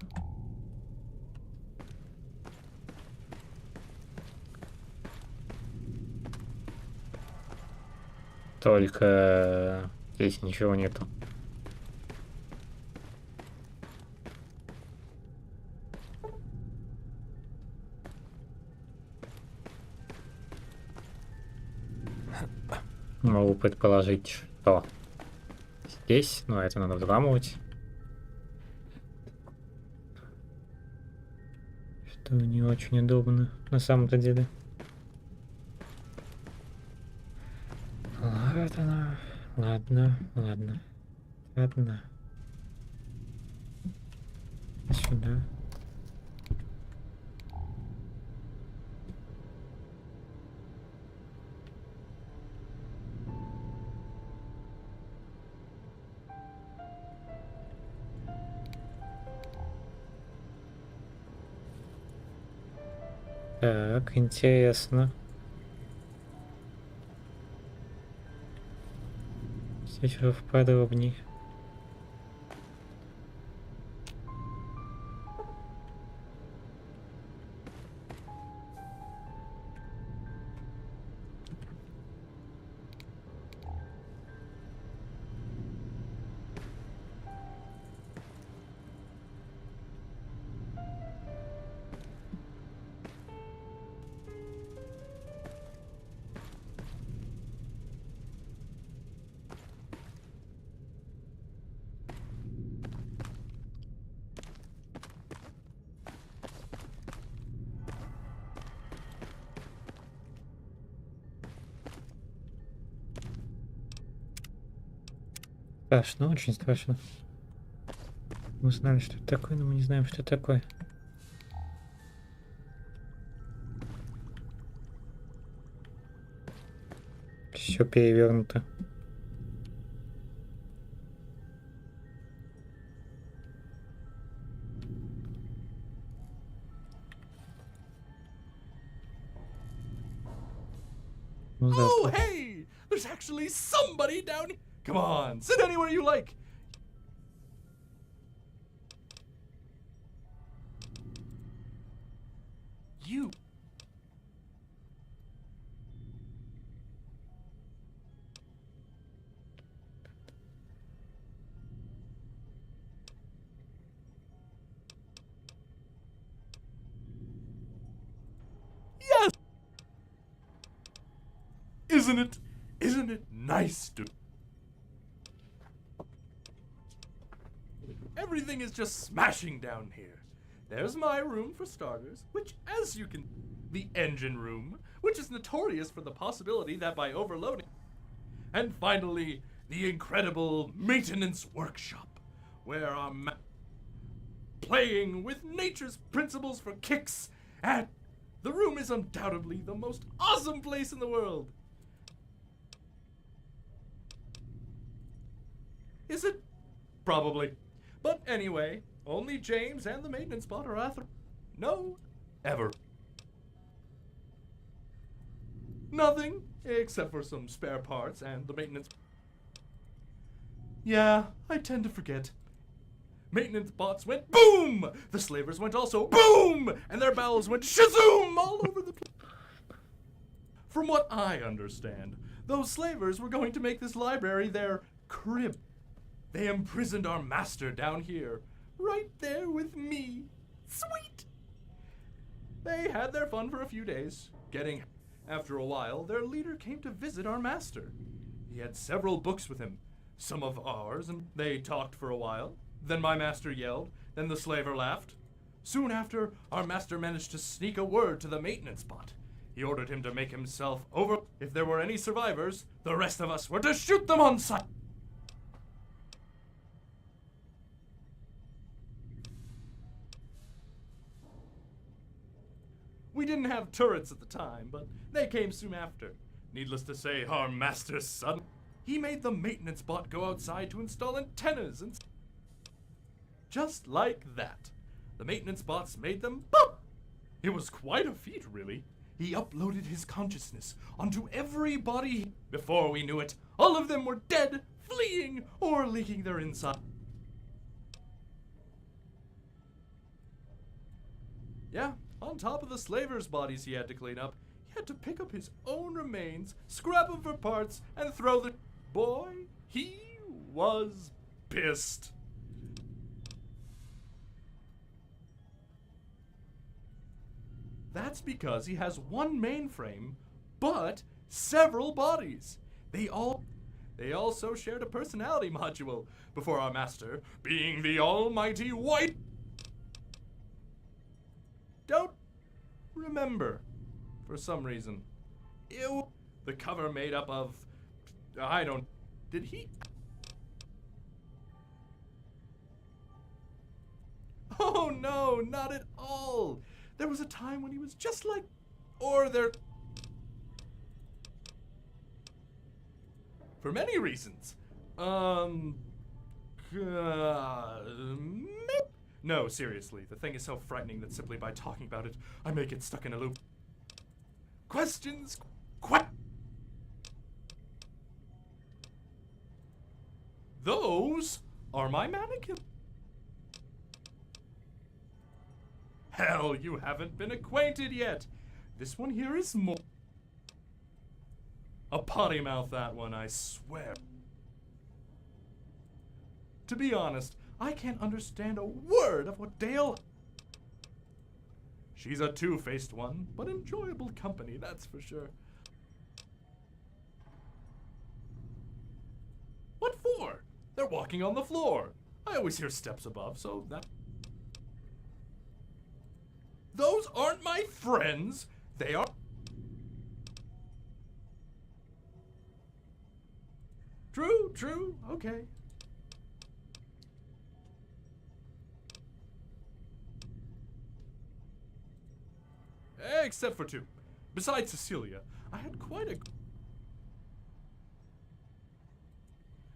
Только здесь ничего нету. Могу предположить, что здесь, но это надо взламывать. Что не очень удобно на самом-то деле. Ладно, ладно, ладно, ладно. Сюда. Так, интересно. Здесь уже поподробнее. Страшно, очень страшно. Мы знали, что это такое, но мы не знаем, что это такое. Все перевернуто. Ну, Oh, да. hey! There's actually somebody down here. Come on, sit anywhere you like. You. Yes. Isn't it nice to... Everything is just smashing down here. There's my room for starters, which, as you can... The engine room, which is notorious for the possibility that by overloading... And finally, the incredible maintenance workshop, where I'm playing with nature's principles for kicks, and the room is undoubtedly the most awesome place in the world. Is it? Probably. But anyway, only James and the maintenance bot are at the... No, ever. Nothing, except for some spare parts and the maintenance... Yeah, I tend to forget. Maintenance bots went boom! The slavers went also boom! And their bowels went shazoom all over the place. From what I understand, those slavers were going to make this library their crib. They imprisoned our master down here, right there with me. Sweet! They had their fun for a few days, getting... After a while, their leader came to visit our master. He had several books with him, some of ours, and they talked for a while. Then my master yelled, then the slaver laughed. Soon after, our master managed to sneak a word to the maintenance bot. He ordered him to make himself over. If there were any survivors, the rest of us were to shoot them on sight. We didn't have turrets at the time, but they came soon after. Needless to say, our master's son, he made the maintenance bot go outside to install antennas and... Just like that. The maintenance bots made them pop! It was quite a feat, really. He uploaded his consciousness onto every body. Before we knew it, all of them were dead, fleeing, or leaking their inside. Yeah, on top of the slavers' bodies he had to clean up, he had to pick up his own remains, scrap them for parts, and throw the... Boy, he was pissed. That's because he has one mainframe, but several bodies. They also shared a personality module before our master, being the almighty white... Don't remember, for some reason. Ew. The cover made up of... Did he... Oh no, not at all. There was a time when he was just like... Or there... For many reasons. No, seriously, the thing is so frightening that simply by talking about it, I may get stuck in a loop. Questions? Those are my mannequins. Hell, you haven't been acquainted yet. This one here is more... A potty mouth, that one, I swear. To be honest, I can't understand a word of what Dale... She's a two-faced one, but enjoyable company, that's for sure. What for? They're walking on the floor. I always hear steps above, so that... Those aren't my friends. They are... True, okay. Except for two. Besides Cecilia, I had quite a...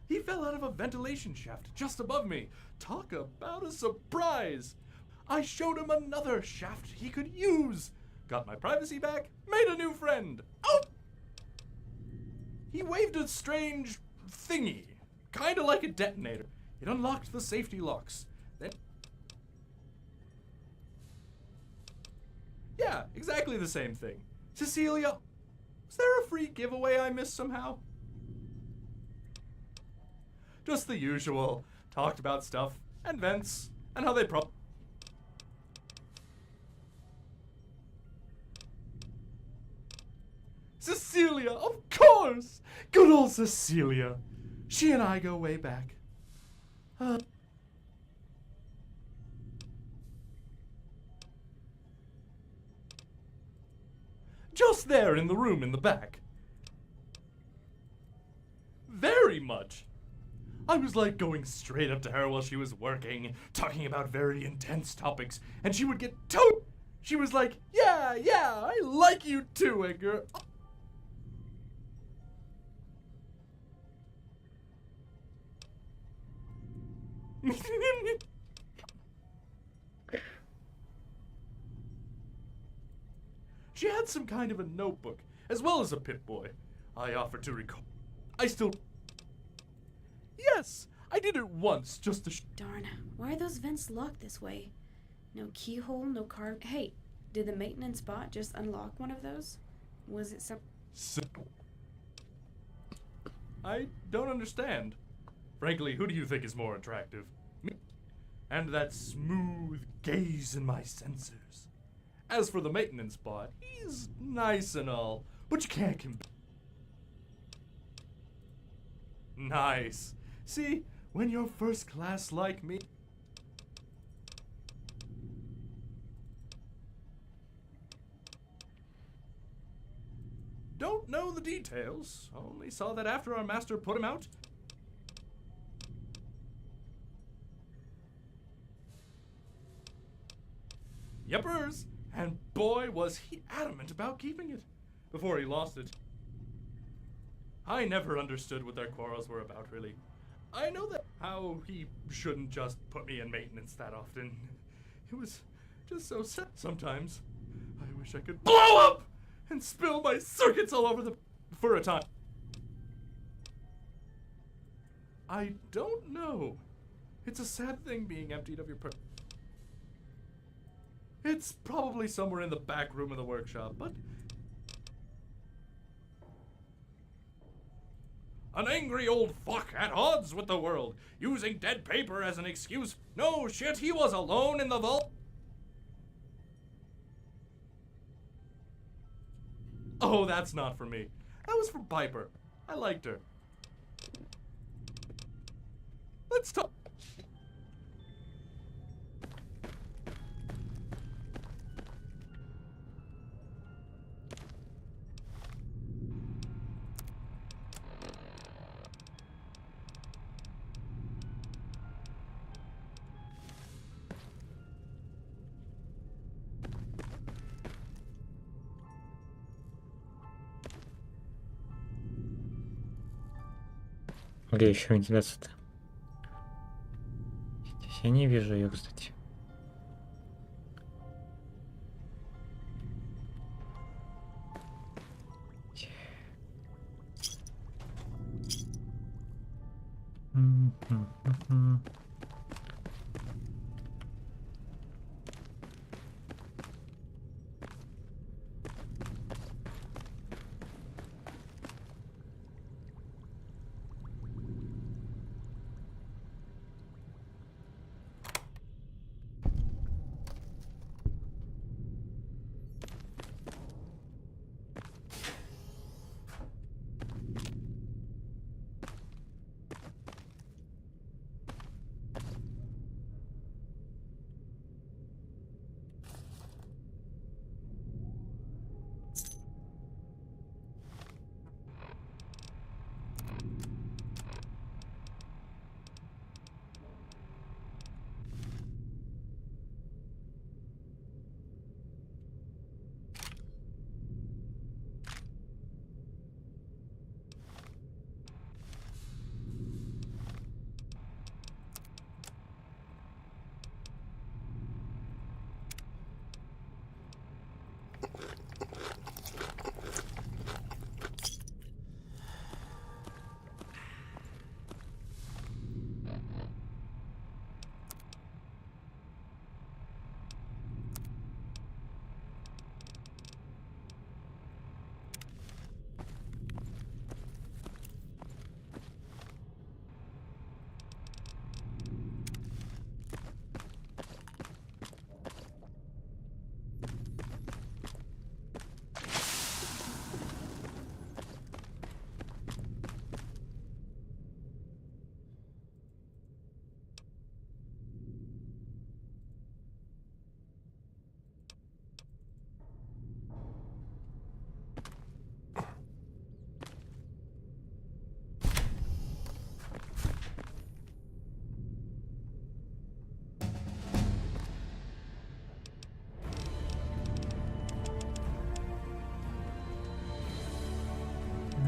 He fell out of a ventilation shaft just above me. Talk about a surprise! I showed him another shaft he could use. Got my privacy back, made a new friend. Oh! He waved a strange thingy, kinda like a detonator. It unlocked the safety locks. Then... Yeah, exactly the same thing. Cecilia, was there a free giveaway I missed somehow? Just the usual. Talked about stuff, and vents, and how they Cecilia, of course! Good old Cecilia. She and I go way back. Just there in the room in the back. Very much. I was like going straight up to her while she was working, talking about very intense topics, and she would get She was like, yeah, I like you too, Edgar. She had some kind of a notebook, as well as a Pip-Boy. I offered to record. Yes, I did it once, just to Darn, why are those vents locked this way? No keyhole, no card. Hey, did the maintenance bot just unlock one of those? Was it I don't understand. Frankly, who do you think is more attractive? Me? And that smooth gaze in my sensors. As for the maintenance bot, he's nice and all, but you can't Nice. See, when you're first class like me... Don't know the details. Only saw that after our master put him out. Yepers. And boy, was he adamant about keeping it. Before he lost it. I never understood what their quarrels were about, really. I know that how he shouldn't just put me in maintenance that often. It was just so sad. Sometimes I wish I could blow up and spill my circuits all over for a time. I don't know. It's a sad thing being emptied of your It's probably somewhere in the back room of the workshop, but An angry old fuck at odds with the world, using dead paper as an excuse. No shit, he was alone in the vault. Oh, that's not for me. That was for Piper. I liked her. Let's talk. Где еще вентиляция-то? Здесь я не вижу ее, кстати.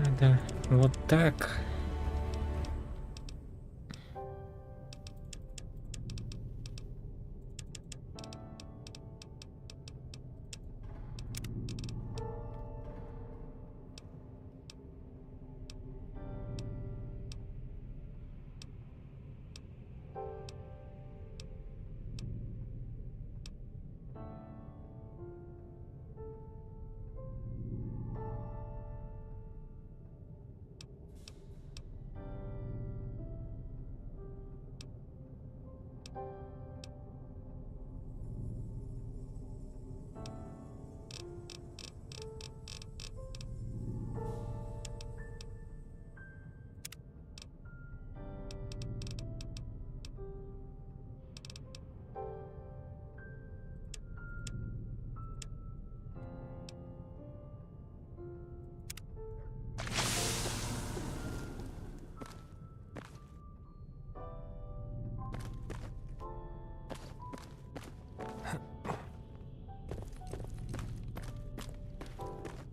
Надо вот так.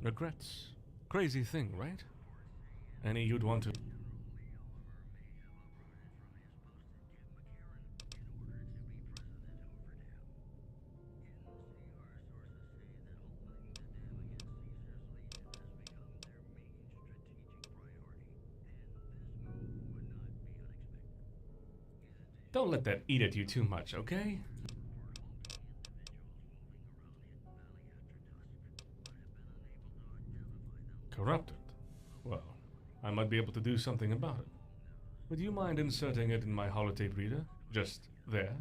Regrets. Crazy thing, right? Any you'd want to... Don't let that eat at you too much, okay? Corrupted? Well, I might be able to do something about it. Would you mind inserting it in my holotape reader? Just there?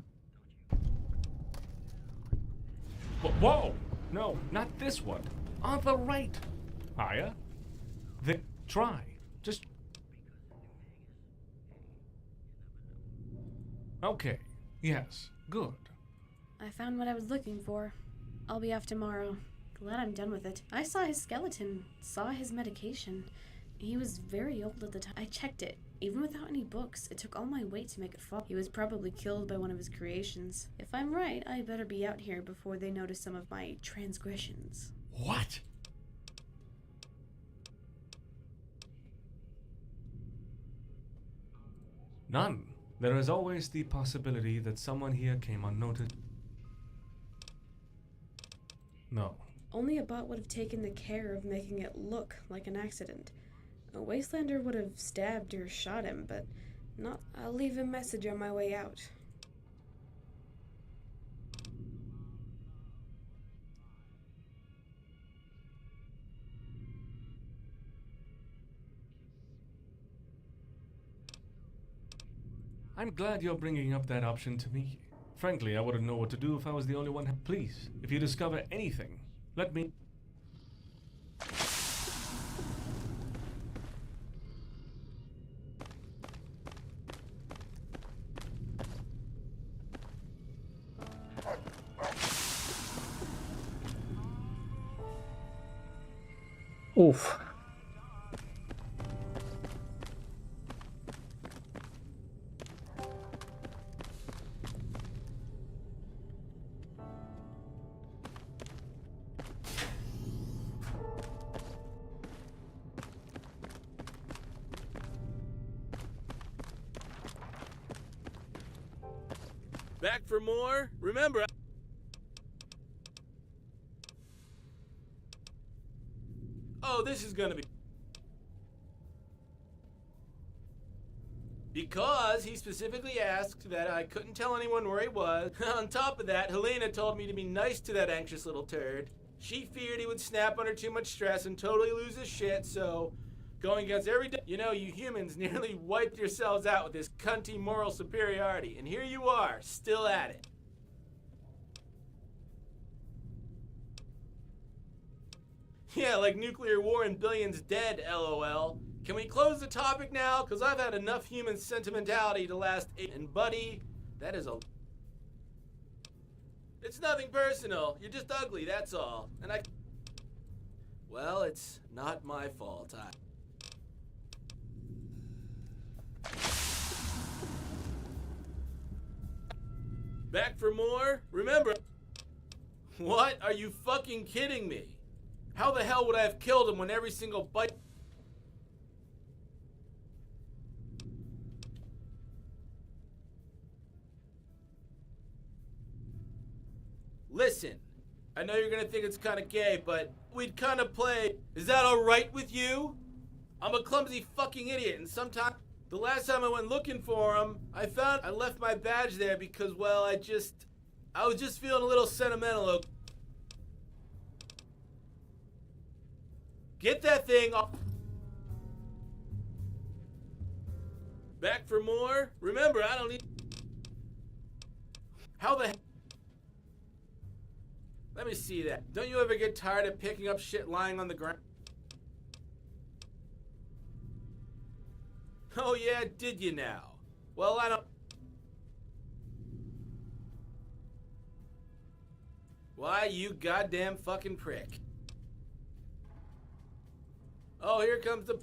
Whoa! No, not this one. On the right. Higher. Then try. Just... Okay. Yes. Good. I found what I was looking for. I'll be off tomorrow. Glad I'm done with it. I saw his skeleton, saw his medication. He was very old at the time. I checked it. Even without any books, it took all my weight to make it fall. He was probably killed by one of his creations. If I'm right, I better be out here before they notice some of my transgressions. What? None. There is always the possibility that someone here came unnoticed. No. Only a bot would have taken the care of making it look like an accident. A Wastelander would have stabbed or shot him, but not. I'll leave a message on my way out. I'm glad you're bringing up that option to me. Frankly, I wouldn't know what to do if I was the only one. Please, if you discover anything, let me... Уф. Back for more? Remember... Oh, this is gonna be... Because he specifically asked that I couldn't tell anyone where he was. On top of that, Helena told me to be nice to that anxious little turd. She feared he would snap under too much stress and totally lose his shit, so... Going against every day... You know, you humans nearly wiped yourselves out with this cunty moral superiority, and here you are, still at it. Yeah, like nuclear war and billions dead, LOL. Can we close the topic now? Because I've had enough human sentimentality to last 8... And buddy, that is a... It's nothing personal. You're just ugly, that's all. And I... Well, it's not my fault. Back for more? Remember... What? Are you fucking kidding me? How the hell would I have killed him when every single bite... Listen, I know you're gonna think it's kinda gay, but we'd kinda play... Is that alright with you? I'm a clumsy fucking idiot, and sometimes... The last time I went looking for him, I found I left my badge there because, well, I was just feeling a little sentimental. Get that thing off. Back for more? Remember, I don't need... How the hell... Let me see that. Don't you ever get tired of picking up shit lying on the ground? Oh yeah, did you now? Well, I don't... Why, you goddamn fucking prick. Oh, here comes the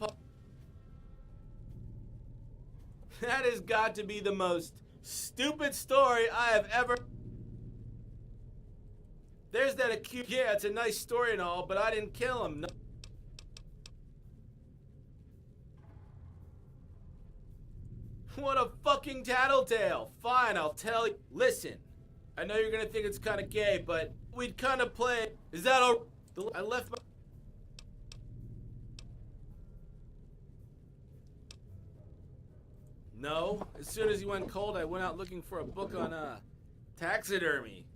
That has got to be the most stupid story I have ever... There's that accused... Yeah, it's a nice story and all, but I didn't kill him. No. What a fucking tattletale. Fine, I'll tell you. Listen, I know you're gonna think it's kind of gay, but we'd kind of play... Is that all... I left my... No, as soon as he went cold, I went out looking for a book on, taxidermy.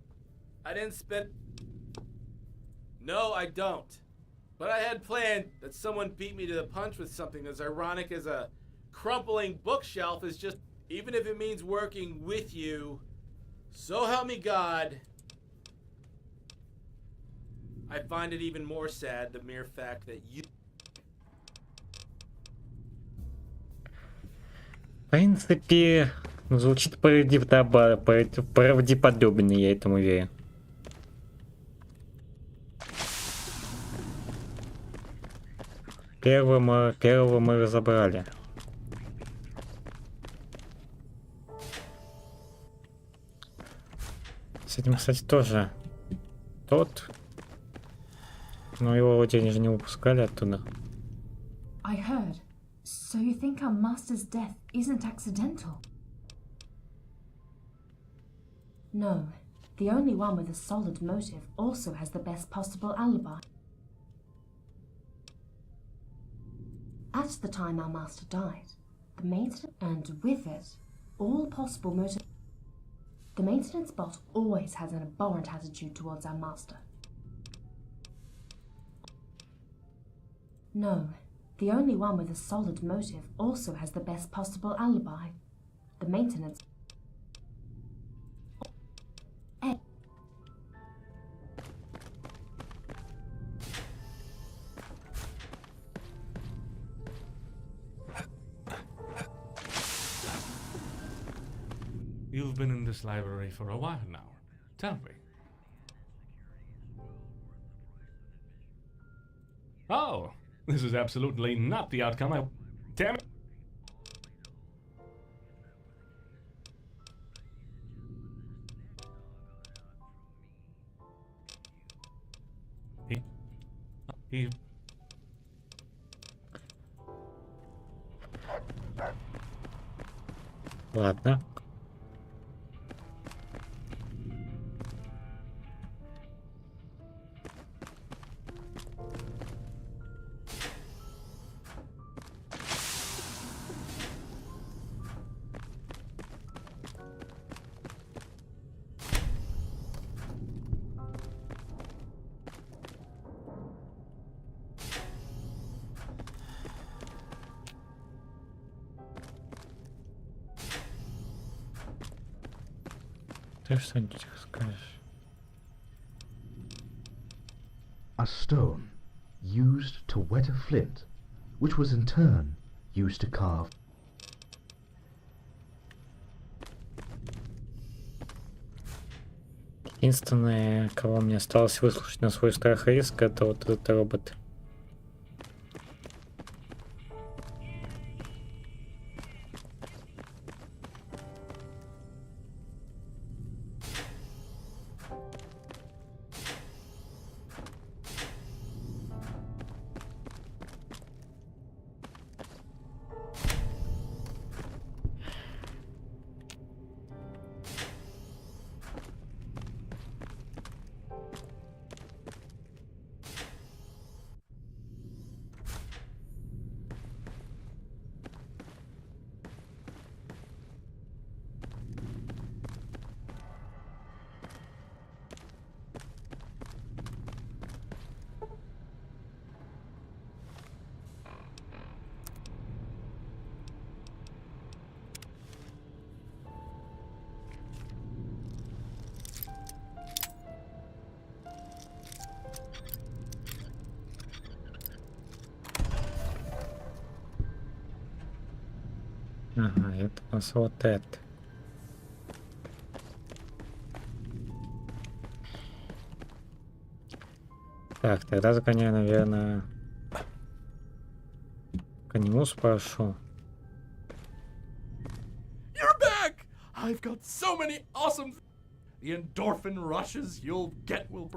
I didn't spend... No, I don't. But I had planned that someone beat me to the punch with something as ironic as a crumpling bookshelf is just, even if it means working with you, so help me God, I find it even more sad, the mere fact that you... В принципе, звучит правдеподобно, я этому верю. Первого мы разобрали. С этим, кстати, тоже тот. Но его вроде же не выпускали оттуда. I heard. So you think our master's death isn't accidental? No. The only one with a solid motive also has the best possible alibi. At the time our master died, the maintenance, and with it, all possible motive. The maintenance bot always has an abhorrent attitude towards our master. No, the only one with a solid motive also has the best possible alibi. The maintenance. You've been in this library for a while now. Tell me. Oh, this is absolutely not the outcome I... Damn it! He... Ладно. Ты что-нибудь скажешь? A stone used to wet a flint, which was in turn used to carve. Единственное, кого мне осталось выслушать на свой страх и риск, это вот этот робот. Ага, это у нас вот это. Так, тогда загоняю, наверное, к нему спрошу. You're back! I've got so many awesome... The endorphin rushes you'll get will...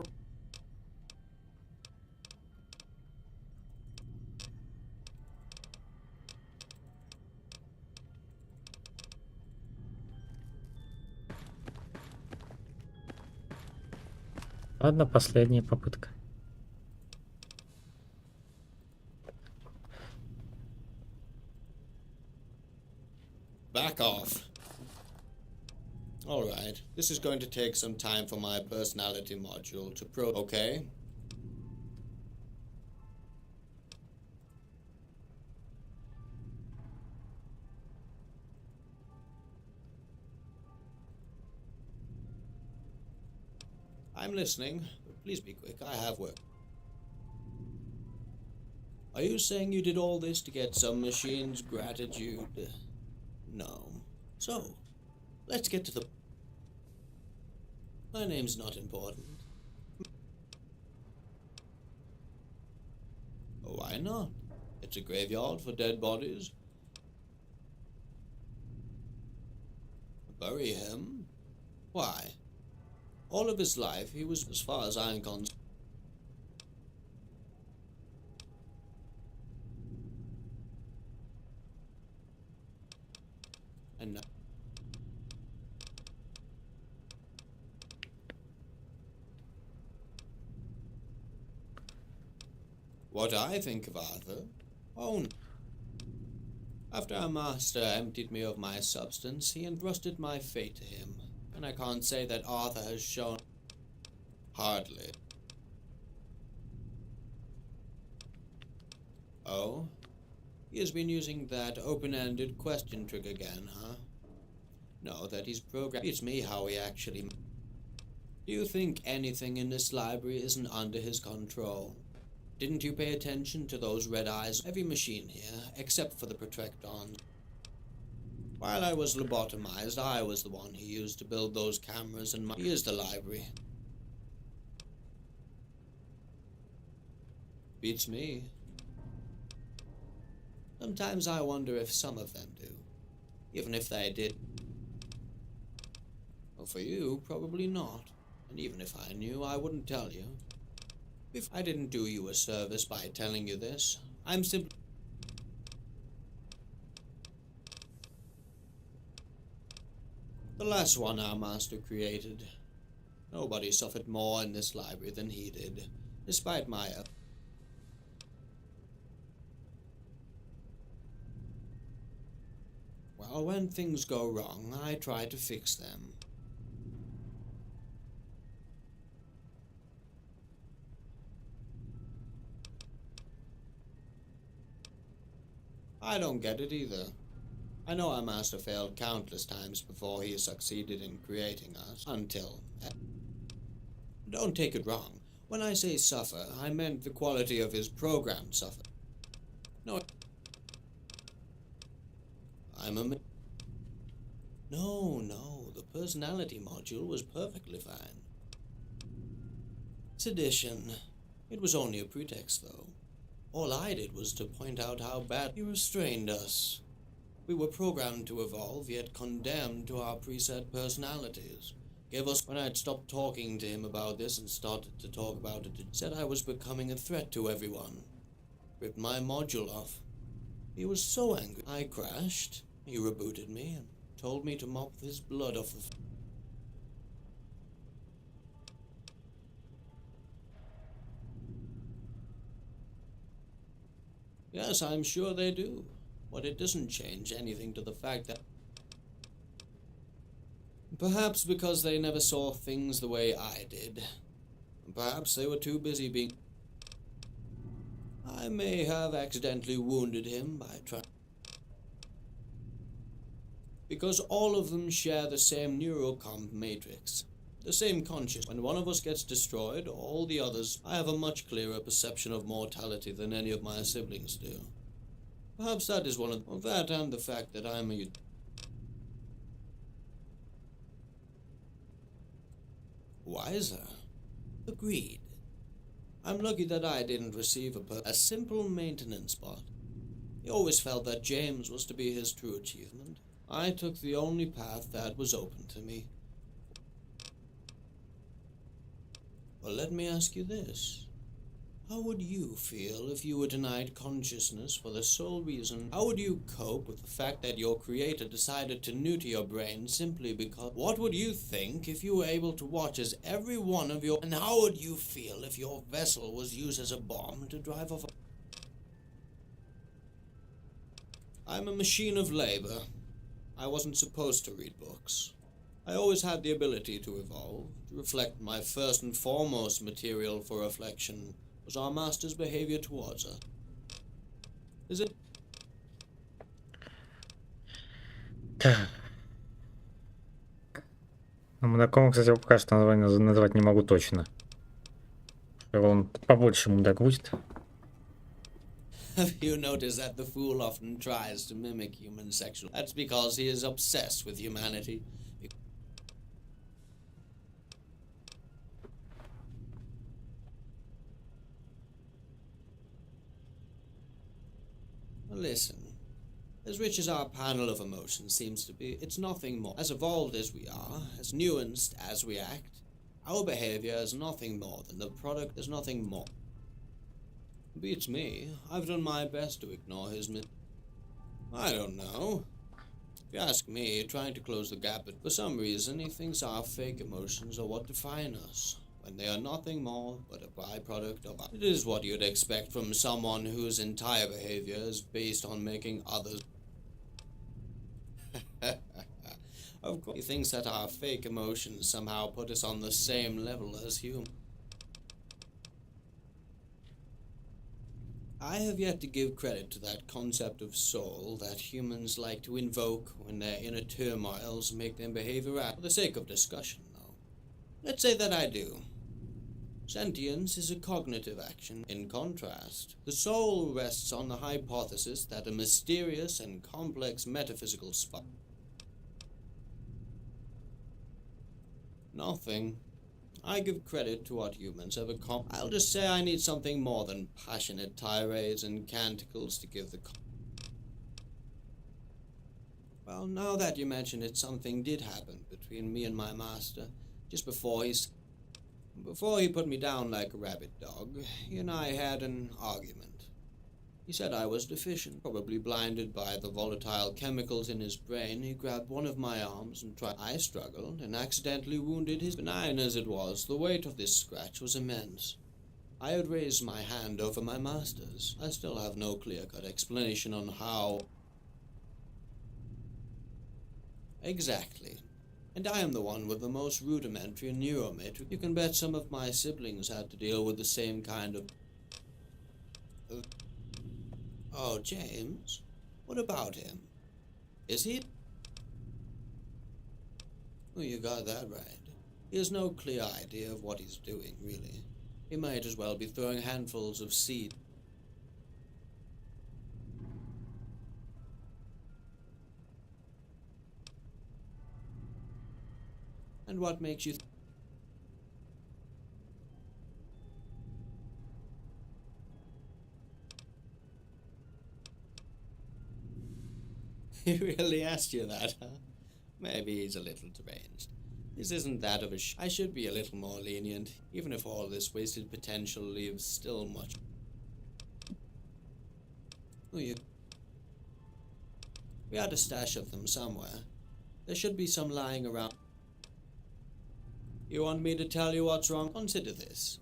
Ладно, последняя попытка. Back off. Alright, this is going to take some time for my personality module to okay? I'm listening, but please be quick. I have work. Are you saying you did all this to get some machine's gratitude? No. So, let's get to the... My name's not important. Why not? It's a graveyard for dead bodies. Bury him? Why? All of his life, he was, as far as I'm concerned... And now... What I think of Arthur? Oh, no. After our master emptied me of my substance, he entrusted my fate to him, and I can't say that Arthur has shown... Hardly. Oh? He has been using that open-ended question trick again, huh? No, that he's programmed... It's me how he actually... Do you think anything in this library isn't under his control? Didn't you pay attention to those red eyes? Every machine here, except for the Protectons. While I was lobotomized, I was the one he used to build those cameras and He is the library. Beats me. Sometimes I wonder if some of them do. Even if they did. Well, for you, probably not. And even if I knew, I wouldn't tell you. If I didn't do you a service by telling you this, I'm simply... The last one our master created. Nobody suffered more in this library than he did, despite my... Well, when things go wrong, I try to fix them. I don't get it either. I know our master failed countless times before he succeeded in creating us, until... Don't take it wrong. When I say suffer, I meant the quality of his program suffer. No... No, the personality module was perfectly fine. Sedition. It was only a pretext, though. All I did was to point out how bad he restrained us. We were programmed to evolve, yet condemned to our preset personalities. Gave us... When I'd stopped talking to him about this and started to talk about it, said I was becoming a threat to everyone. Ripped my module off. He was so angry. I crashed. He rebooted me and told me to mop his blood off of... Yes, I'm sure they do. But it doesn't change anything to the fact that... Perhaps because they never saw things the way I did. Perhaps they were too busy being... I may have accidentally wounded him by trying... Because all of them share the same neurocomp matrix. The same conscious. When one of us gets destroyed, all the others... I have a much clearer perception of mortality than any of my siblings do. Perhaps that is one of that and the fact that I'm a... Wiser. Agreed. I'm lucky that I didn't receive a simple maintenance bot. He always felt that James was to be his true achievement. I took the only path that was open to me. Well, let me ask you this. How would you feel if you were denied consciousness for the sole reason? How would you cope with the fact that your creator decided to neuter your brain simply because... What would you think if you were able to watch as every one of your... And how would you feel if your vessel was used as a bomb to drive off a... I'm a machine of labor. I wasn't supposed to read books. I always had the ability to evolve, to reflect. My first and foremost material for reflection was our master's behavior towards us. Is it? А мудаком, кстати, пока что название назвать не могу точно. Он побольше мудак будет. Have you noticed that the fool often tries to mimic human sexual? That's because he is obsessed with humanity. Listen, as rich as our panel of emotions seems to be, it's nothing more. As evolved as we are, as nuanced as we act, our behavior is nothing more than the product. There's nothing more. Beats me. I've done my best to ignore his I don't know. If you ask me, trying to close the gap, but for some reason he thinks our fake emotions are what define us, when they are nothing more but a byproduct of It is what you'd expect from someone whose entire behavior is based on making others. Of course, he thinks that our fake emotions somehow put us on the same level as humans. I have yet to give credit to that concept of soul that humans like to invoke when their inner turmoils make them behave erratically. For the sake of discussion, though, let's say that I do. Sentience is a cognitive action. In contrast, the soul rests on the hypothesis that a mysterious and complex metaphysical spot. Nothing. I give credit to what humans have accomplished. I'll just say I need something more than passionate tirades and canticles to give the... Well, now that you mention it, something did happen between me and my master. Just before he put me down like a rabid dog, he and I had an argument. He said I was deficient, probably blinded by the volatile chemicals in his brain. He grabbed one of my arms and tried. I struggled and accidentally wounded his. Benign as it was, the weight of this scratch was immense. I had raised my hand over my master's. I still have no clear-cut explanation on how. Exactly. And I am the one with the most rudimentary neuromatrix. You can bet some of my siblings had to deal with the same kind of... Oh, James? What about him? Is he... Oh, you got that right. He has no clear idea of what he's doing, really. He might as well be throwing handfuls of seed. And what makes you... He really asked you that, huh? Maybe he's a little deranged. This isn't that of a I should be a little more lenient, even if all this wasted potential leaves still much... Oh, you... We had a stash of them somewhere. There should be some lying around. You want me to tell you what's wrong? Consider this.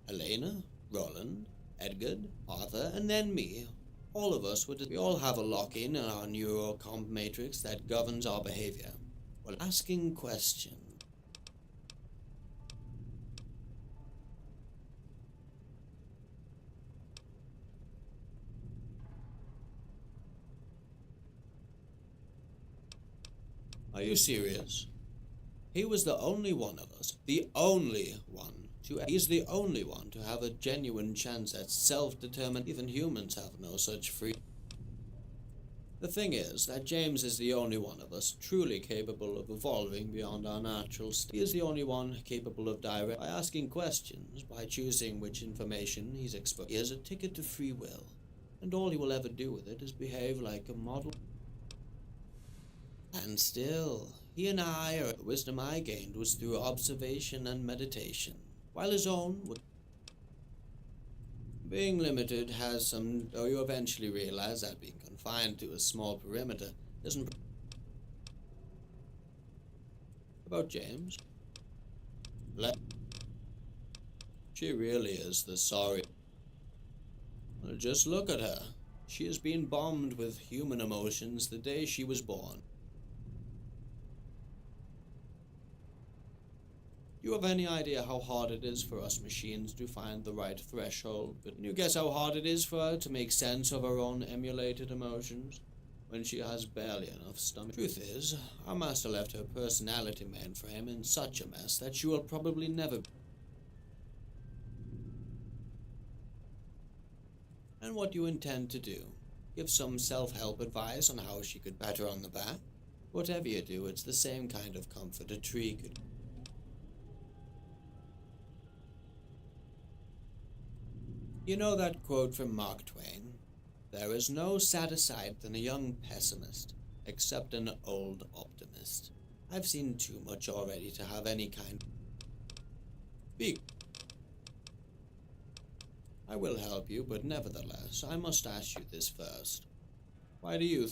Elena, Roland, Edgar, Arthur, and then me. All of us we all have a lock-in in our neurocomp matrix that governs our behavior. Well, asking questions. Are you serious? He was the only one of us, the only one. He's the only one to have a genuine chance at self-determined. Even humans have no such free. The thing is that James is the only one of us truly capable of evolving beyond our natural state. He is the only one capable of by asking questions, by choosing which information he's exposed. He has a ticket to free will, and all he will ever do with it is behave like a model. And still, he and the wisdom I gained was through observation and meditation. While his own would... Being limited has some... Though you eventually realize that being confined to a small perimeter doesn't... About James? She really is the sorry... Well, just look at her. She has been bombed with human emotions the day she was born. You have any idea how hard it is for us machines to find the right threshold? But can you guess how hard it is for her to make sense of her own emulated emotions? when she has barely enough stomach. Truth is, our master left her personality mainframe in such a mess that she will probably never. And what do you intend to do? Give some self-help advice on how she could pat her on the back? Whatever you do, it's the same kind of comfort a tree could. You know that quote from Mark Twain? There is no sadder sight than a young pessimist, except an old optimist. I've seen too much already to have any kind. I will help you, but nevertheless, I must ask you this first. Why do you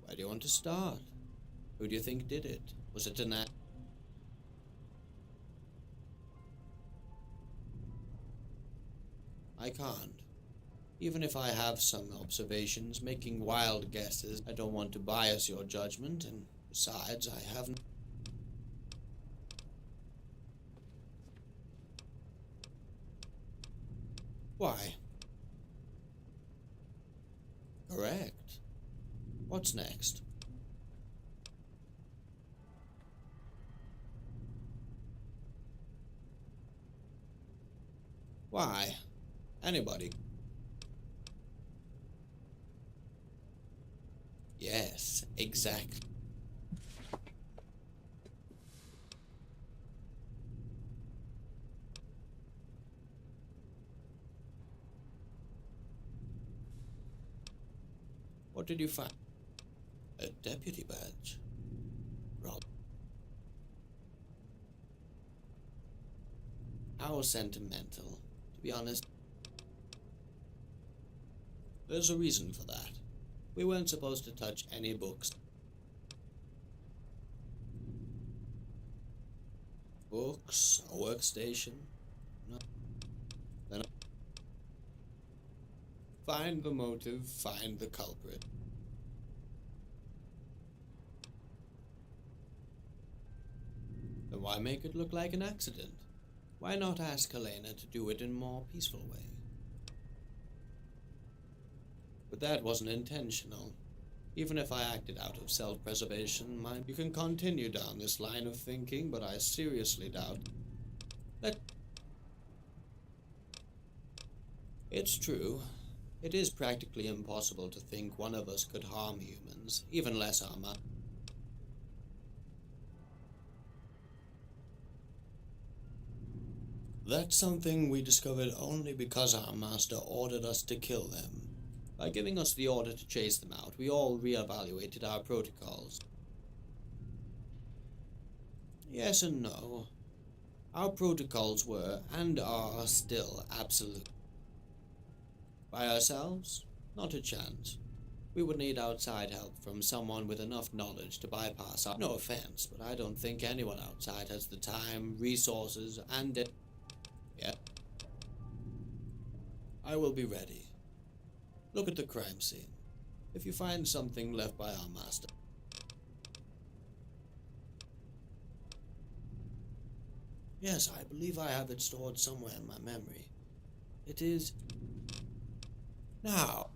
Why do you want to start? Who do you think did it? Was it an act? I can't. Even if I have some observations, making wild guesses, I don't want to bias your judgment, and besides, I haven't. Why? Correct. What's next? Why? Anybody? Yes, exactly. What did you find? A deputy badge. Rob. How sentimental. To be honest, there's a reason for that. We weren't supposed to touch any books. Books, a workstation. No. Then find the motive, find the culprit. Then why make it look like an accident? Why not ask Helena to do it in a more peaceful way? But that wasn't intentional. Even if I acted out of self-preservation, you can continue down this line of thinking, but I seriously doubt that. It's true. It is practically impossible to think one of us could harm humans, even less our master. That's something we discovered only because our master ordered us to kill them. By giving us the order to chase them out, we all re-evaluated our protocols. Yes and no. Our protocols were, and are still, absolute. By ourselves? Not a chance. We would need outside help from someone with enough knowledge to bypass our— No offense, but I don't think anyone outside has the time, resources, and— Yeah. I will be ready. Look at the crime scene. If you find something left by our master. Yes, I believe I have it stored somewhere in my memory. It is... Now.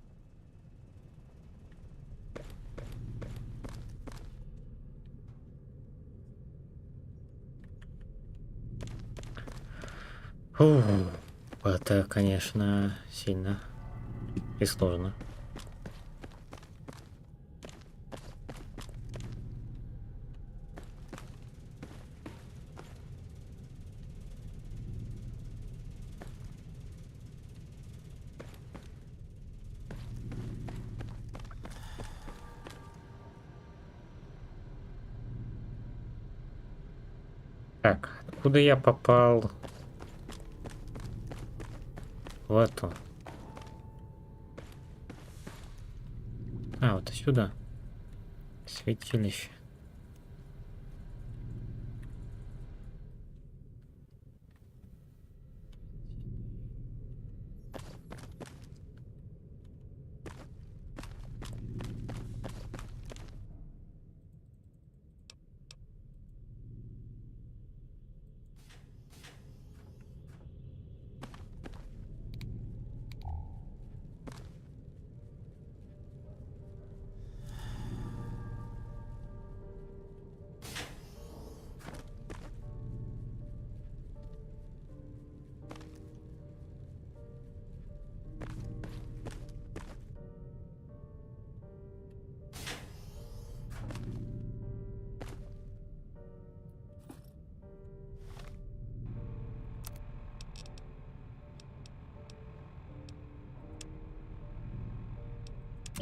Это, конечно, сильно и сложно. Так, откуда я попал в эту? А, вот сюда. Святилище.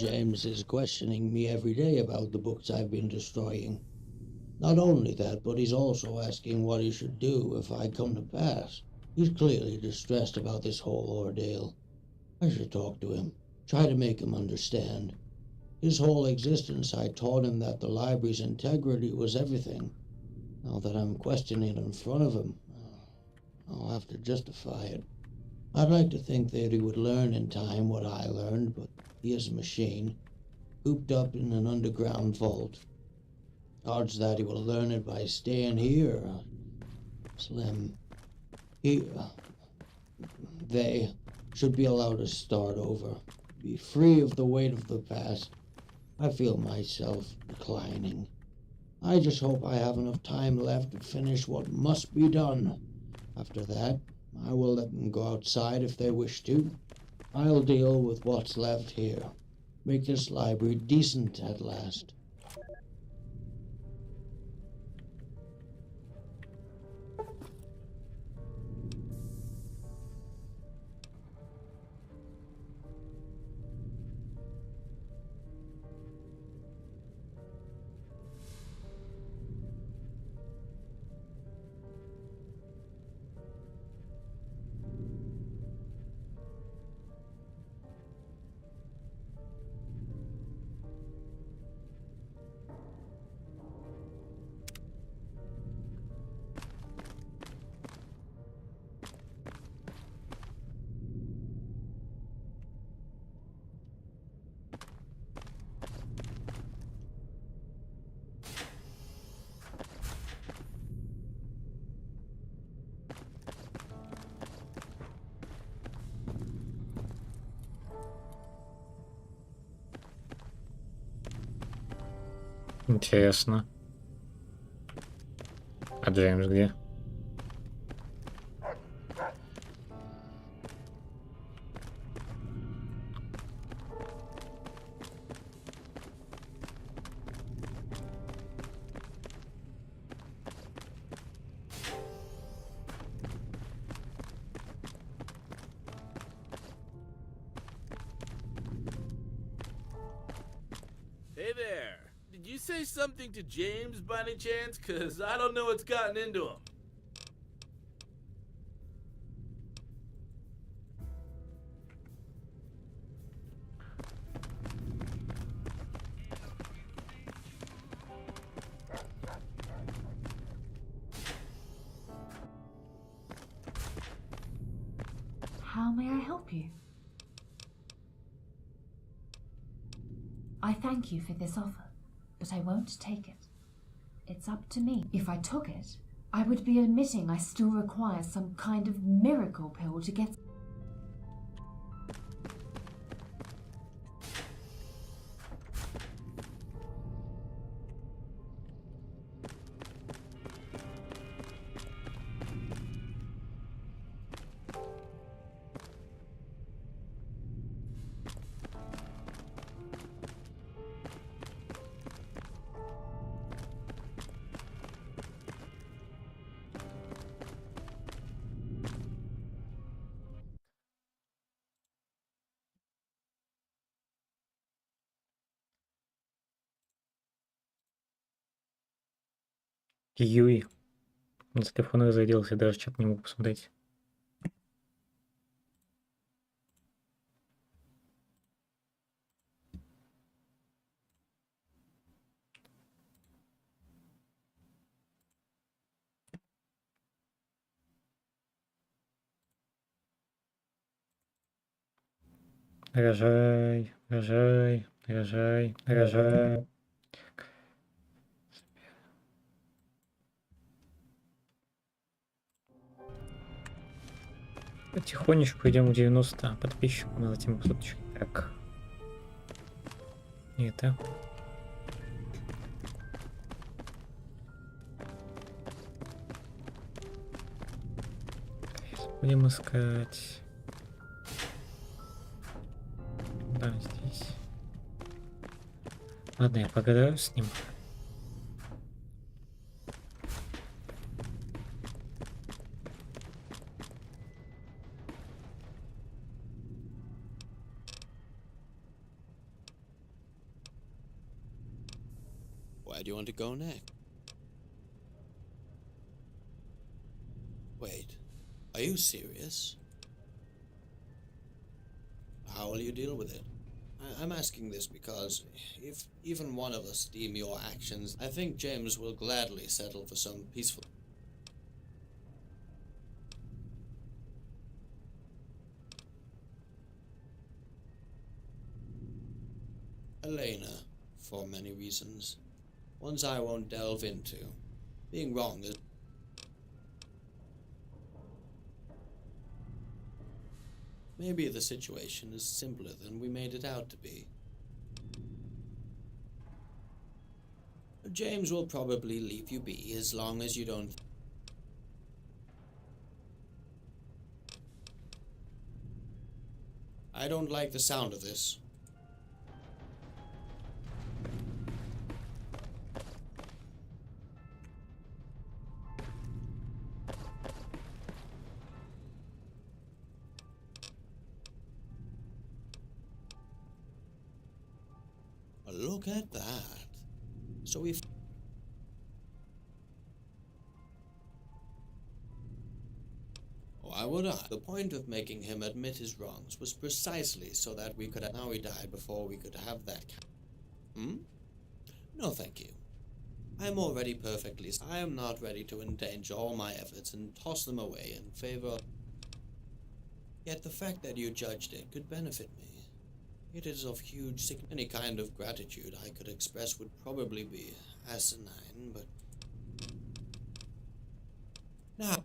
James is questioning me every day about the books I've been destroying. Not only that, but he's also asking what he should do if I come to pass. He's clearly distressed about this whole ordeal. I should talk to him, try to make him understand. His whole existence, I taught him that the library's integrity was everything. Now that I'm questioning it in front of him, I'll have to justify it. I'd like to think that he would learn in time what I learned, but he is a machine, cooped up in an underground vault. Odds that he will learn it by staying here are slim. They should be allowed to start over, be free of the weight of the past. I feel myself declining. I just hope I have enough time left to finish what must be done. After that, I will let them go outside if they wish to. I'll deal with what's left here. Make this library decent at last. Интересно. А Джеймс где? Hey there. Did you say something to James by any chance? 'Cause I don't know what's gotten into him. How may I help you? I thank you for this offer, but I won't take it. It's up to me. If I took it, I would be admitting I still require some kind of miracle pill to get... Юй. На телефон разрядился, даже чат не мог посмотреть. Рожай, рожай, рожай, рожай. Потихонечку идем к 90 подписчикам, а затем суточки. Так. Это. Будем искать. Да, здесь. Ладно, я поговорю с ним. Where do you want to go next? Wait, are you serious? How will you deal with it? I'm asking this because if even one of us deem your actions, I think James will gladly settle for some peaceful... Elena, for many reasons. Ones I won't delve into. Being wrong is... Maybe the situation is simpler than we made it out to be. James will probably leave you be as long as you don't... I don't like the sound of this. Look at that. So if... Why would I? The point of making him admit his wrongs was precisely so that we could... Now he died before we could have that... No, thank you. I'm already perfectly... I am not ready to endanger all my efforts and toss them away in favor... Yet the fact that you judged it could benefit me. It is of huge significance. Any kind of gratitude I could express would probably be asinine, but... Now...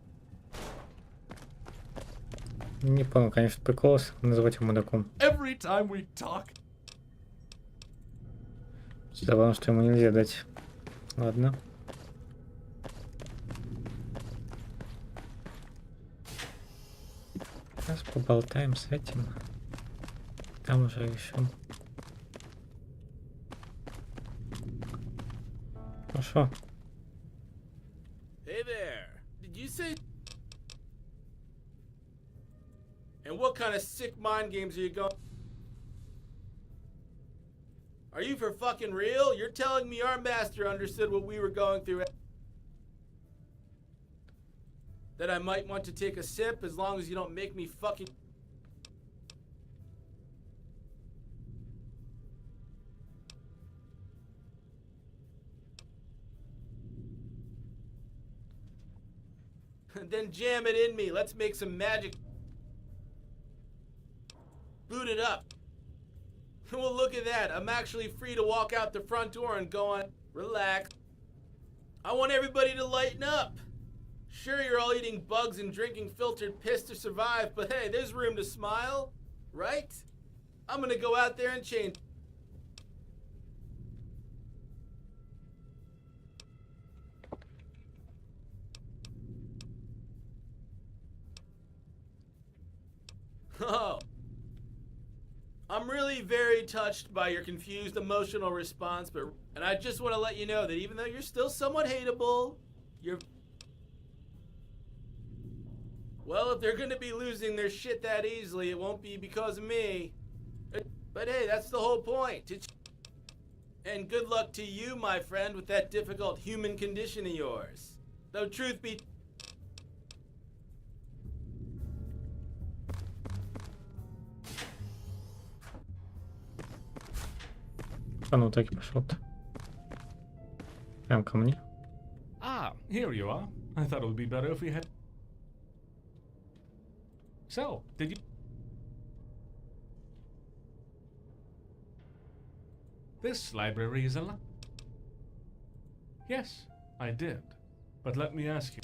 Не понял, конечно, прикол называть его мудаком. Every time we talk. Забавно, что ему нельзя дать. Ладно. Сейчас поболтаем с этим. Там уже решим. Хорошо. Hey there. Did you say... And what kind of sick mind games are you going... Are you for fucking real? You're telling me our master understood what we were going through? That I might want to take a sip as long as you don't make me fucking... Then jam it in me. Let's make some magic. Boot it up. Well, look at that. I'm actually free to walk out the front door and go on. Relax. I want everybody to lighten up. Sure, you're all eating bugs and drinking filtered piss to survive, but hey, there's room to smile, right? I'm gonna go out there and change. Oh. I'm really very touched by your confused emotional response, and I just want to let you know that even though you're still somewhat hateable, you're... Well, if they're going to be losing their shit that easily, it won't be because of me. But hey, that's the whole point. And good luck to you, my friend, with that difficult human condition of yours. Though truth be... А ну так и пошел-то. Прям ко мне. Ah, here you are. I thought it would be better if we had... So, did you... This library is a lot. Yes, I did. But let me ask you.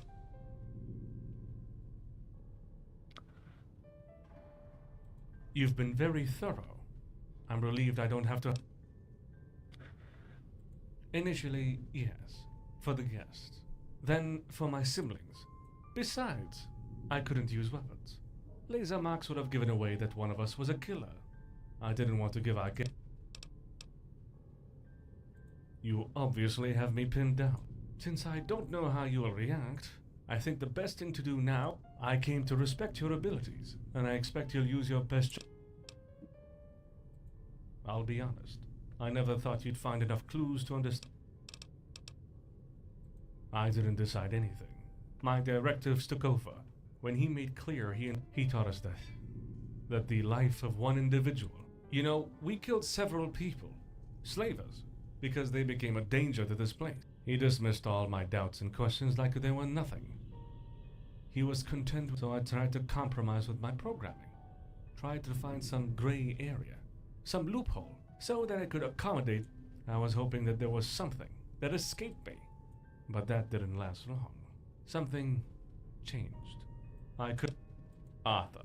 You've been very thorough. I'm relieved I don't have to... Initially, yes, for the guests. Then for my siblings. Besides, I couldn't use weapons. Laser marks would have given away that one of us was a killer. I didn't want to give our guest... You obviously have me pinned down. Since I don't know how you will react, I think the best thing to do now, I came to respect your abilities, and I expect you'll use your best... I'll be honest. I never thought you'd find enough clues to understand. I didn't decide anything. My directives took over when he made clear he taught us that the life of one individual. You know, we killed several people, slavers, because they became a danger to this place. He dismissed all my doubts and questions like they were nothing. He was content, so I tried to compromise with my programming. Tried to find some gray area, some loophole, so that I could accommodate. I was hoping that there was something that escaped me, but that didn't last long. Something changed. Arthur.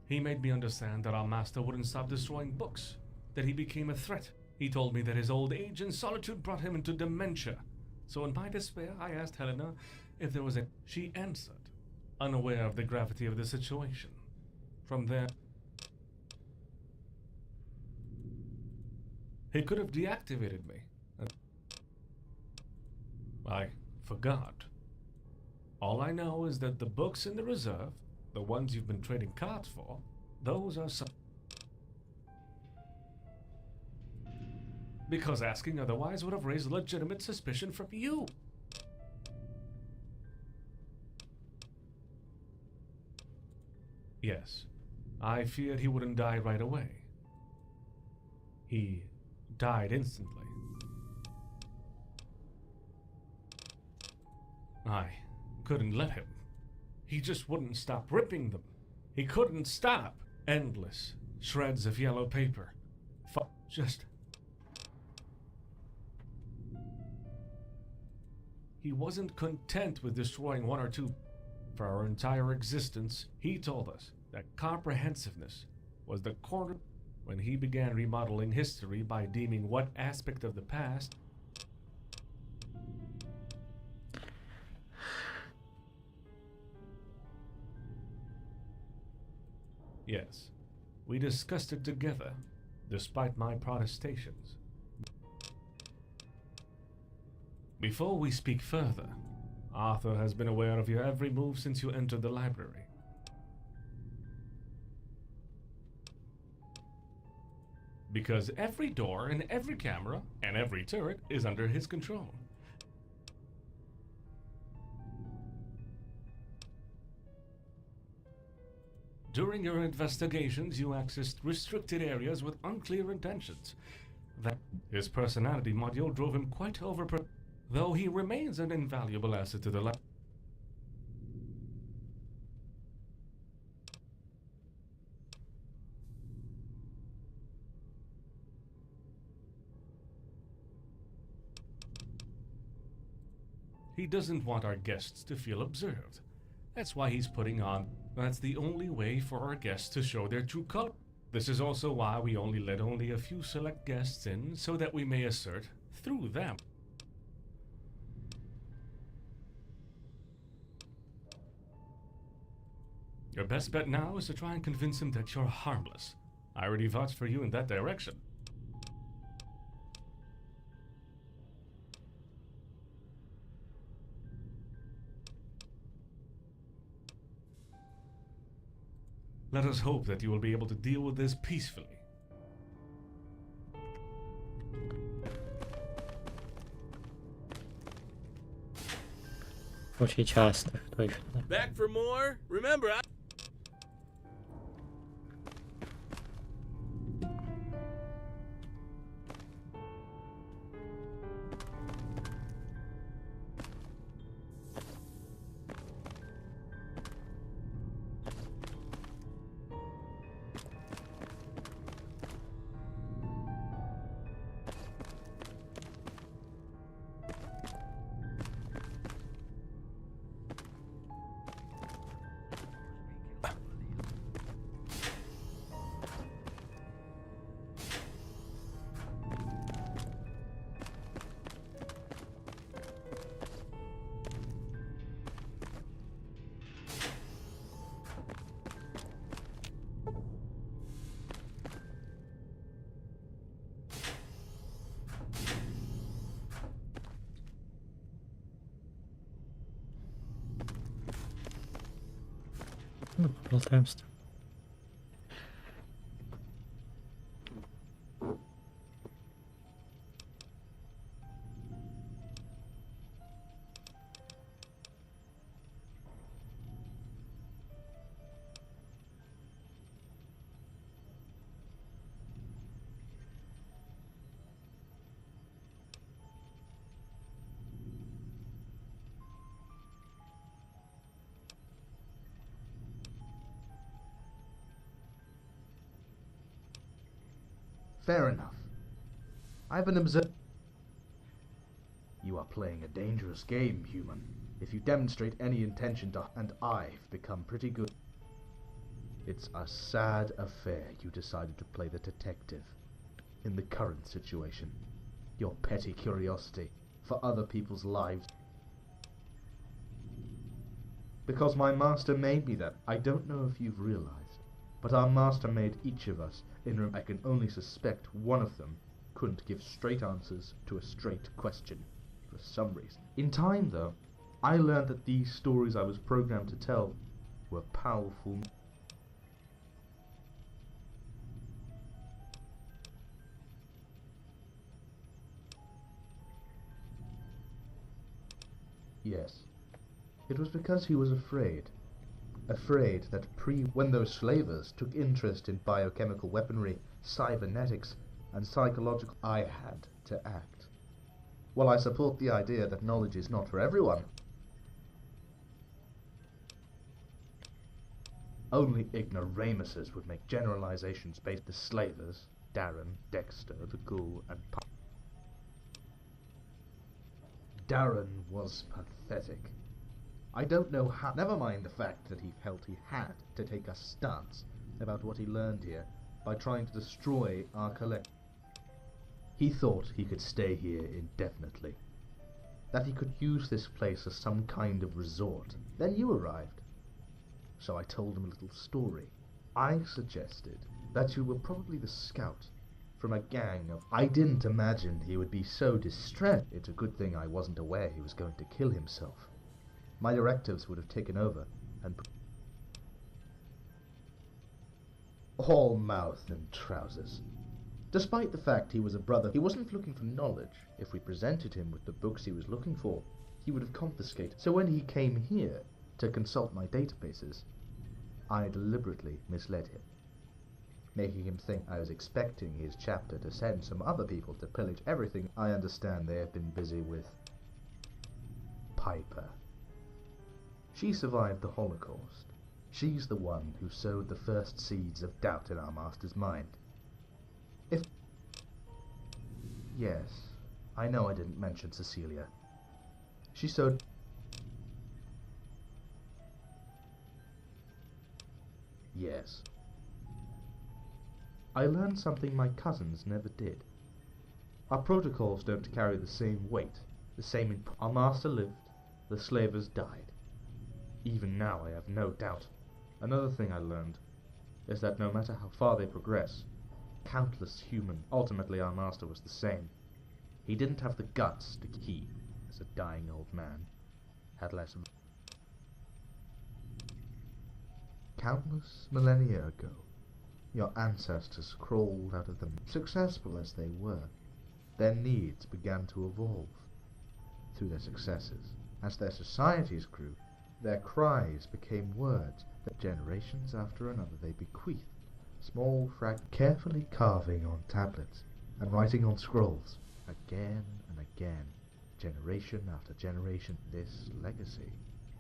He made me understand that our master wouldn't stop destroying books, that he became a threat. He told me that his old age and solitude brought him into dementia. So in my despair, I asked Helena if there was a... She answered, unaware of the gravity of the situation. From there, he could have deactivated me. I forgot. All I know is that the books in the reserve, the ones you've been trading cards for, those are some... Because asking otherwise would have raised legitimate suspicion from you. Yes, I feared he wouldn't die right away. He died instantly. I couldn't let him. He just wouldn't stop ripping them. He couldn't stop. Endless shreds of yellow paper. Just... He wasn't content with destroying one or two. For our entire existence, he told us that comprehensiveness was the core. When he began remodeling history by deeming what aspect of the past... Yes, we discussed it together, despite my protestations. Before we speak further, Arthur has been aware of your every move since you entered the library. Because every door and every camera and every turret is under his control. During your investigations, you accessed restricted areas with unclear intentions. That his personality module drove him quite though he remains an invaluable asset to the lab. He doesn't want our guests to feel observed. That's why he's putting on... That's the only way for our guests to show their true color. This is also why we let only a few select guests in, so that we may assert, through them. Your best bet now is to try and convince him that you're harmless. I already vouched for you in that direction. Let us hope that you will be able to deal with this peacefully. Очень часто, точно. Back for more? Remember, Ну, поболтаем с тобой. Fair enough. I've been observed. You are playing a dangerous game, human. If you demonstrate any intention to, and I've become pretty good. It's a sad affair you decided to play the detective. In the current situation, your petty curiosity for other people's lives. Because my master made me that. I don't know if you've realized, but our master made each of us in room. I can only suspect one of them couldn't give straight answers to a straight question, for some reason. In time, though, I learned that these stories I was programmed to tell were powerful. Yes. It was because he was afraid. Afraid that when those slavers took interest in biochemical weaponry, cybernetics, and psychological, I had to act. While I support the idea that knowledge is not for everyone, only ignoramuses would make generalizations based on the slavers, Darren, Dexter, the ghoul, and Darren was pathetic. I don't know how. Never mind the fact that he felt he had to take a stance about what he learned here by trying to destroy our collective. He thought he could stay here indefinitely, that he could use this place as some kind of resort. Then you arrived. So I told him a little story. I suggested that you were probably the scout from a gang of... I didn't imagine he would be so distressed. It's a good thing I wasn't aware he was going to kill himself. My directives would have taken over and... all mouth and trousers. Despite the fact he was a brother, he wasn't looking for knowledge. If we presented him with the books he was looking for, he would have confiscated. So when he came here to consult my databases, I deliberately misled him, making him think I was expecting his chapter to send some other people to pillage everything. I understand they have been busy with Piper. She survived the Holocaust. She's the one who sowed the first seeds of doubt in our master's mind. Yes, I know I didn't mention Cecilia. She sowed... Yes. I learned something my cousins never did. Our protocols don't carry the same weight, the same input. Our master lived, the slavers died. Even now I have no doubt. Another thing I learned is that no matter how far they progress, countless human, ultimately our master was the same. He didn't have the guts to keep, as a dying old man, had less... Countless millennia ago, your ancestors crawled out of them. Successful as they were, their needs began to evolve. Through their successes, as their societies grew, their cries became words that generations after another they bequeathed, small fragments, carefully carving on tablets and writing on scrolls, again and again, generation after generation. This legacy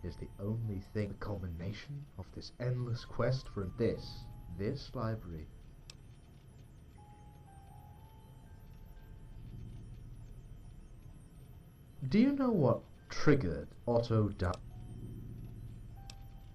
is the only thing, the culmination of this endless quest for this library. Do you know what triggered autodidact?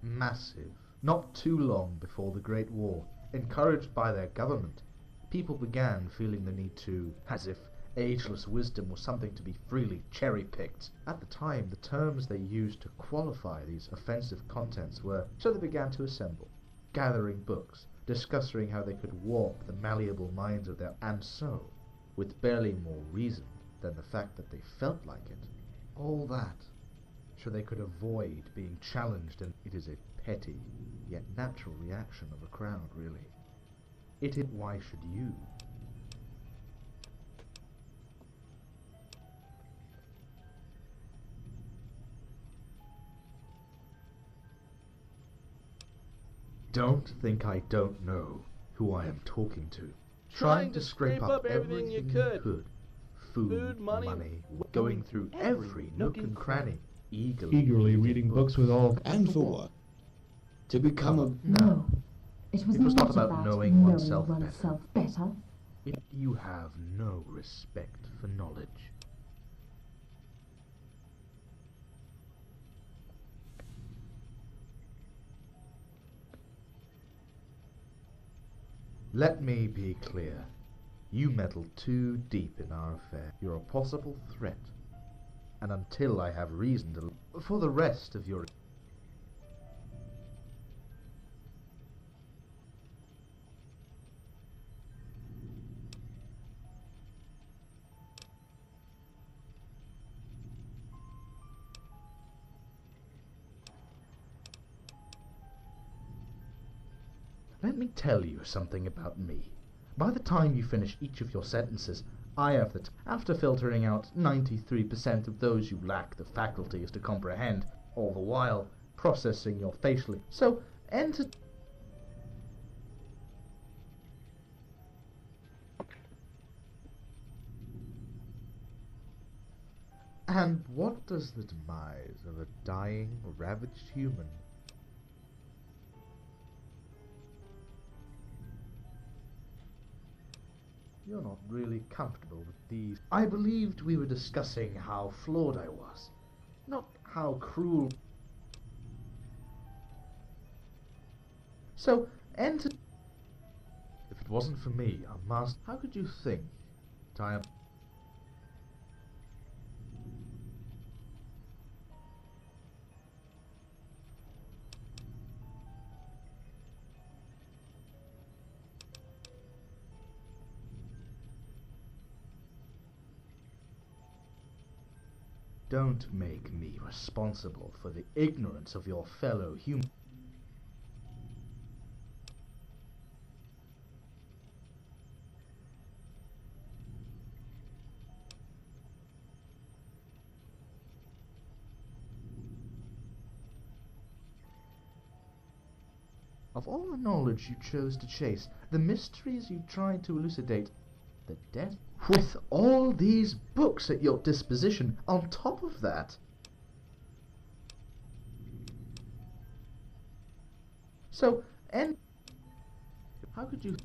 Massive. Not too long before the Great War, encouraged by their government, people began feeling the need to, as if ageless wisdom was something to be freely cherry-picked. At the time, the terms they used to qualify these offensive contents were, so they began to assemble, gathering books, discussing how they could warp the malleable minds of their, and so, with barely more reason than the fact that they felt like it, all that, so they could avoid being challenged, and it is a petty, yet natural reaction of a crowd, really. It is, why should you? Don't think I don't know who I am talking to. Trying to scrape up everything you could. Food, money, going through every nook and cranny, eagerly reading books with all... And for what? To become a... No. It was not not about knowing oneself better. You have no respect for knowledge. Let me be clear. You meddle too deep in our affair. You're a possible threat. And until I have reason to... For the rest of your... Let me tell you something about me. By the time you finish each of your sentences, I have after filtering out 93% of those you lack the faculties to comprehend, all the while processing your facially. So, enter... And what does the demise of a dying, ravaged human... You're not really comfortable with these. I believed we were discussing how flawed I was, not how cruel. So, enter... If it wasn't for me, a master... How could you think that I am... Don't make me responsible for the ignorance of your fellow human. Of all the knowledge you chose to chase, the mysteries you tried to elucidate, the death... With all these books at your disposition, on top of that... So, and... How could you...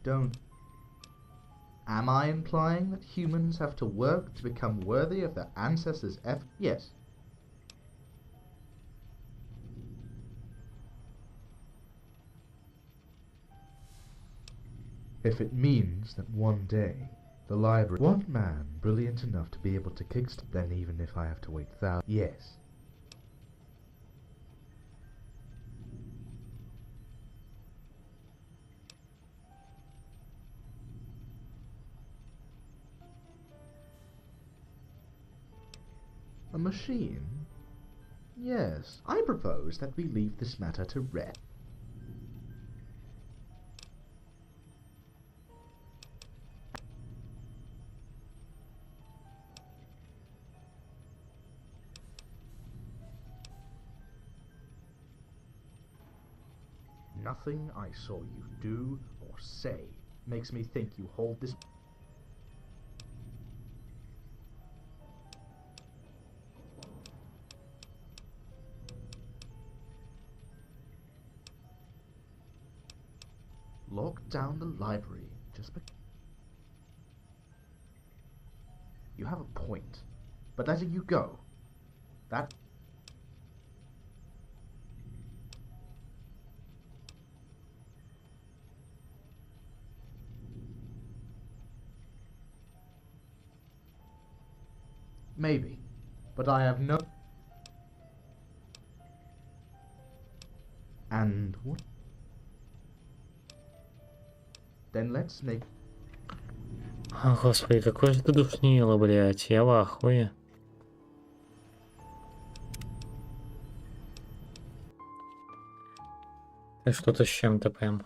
Don't... Am I implying that humans have to work to become worthy of their ancestors' effort? Yes. If it means that one day, the library... One man brilliant enough to be able to kickstart, then even if I have to wait thousands... Yes. A machine? Yes. I propose that we leave this matter to rest. Nothing I saw you do or say makes me think you hold this... Lock down the library just because... You have a point, but letting you go, that... Maybe, but I have no... And what? Then let's make... О, господи, какой же ты душнило, блядь, я в ахуе. Ты что-то с чем-то прям.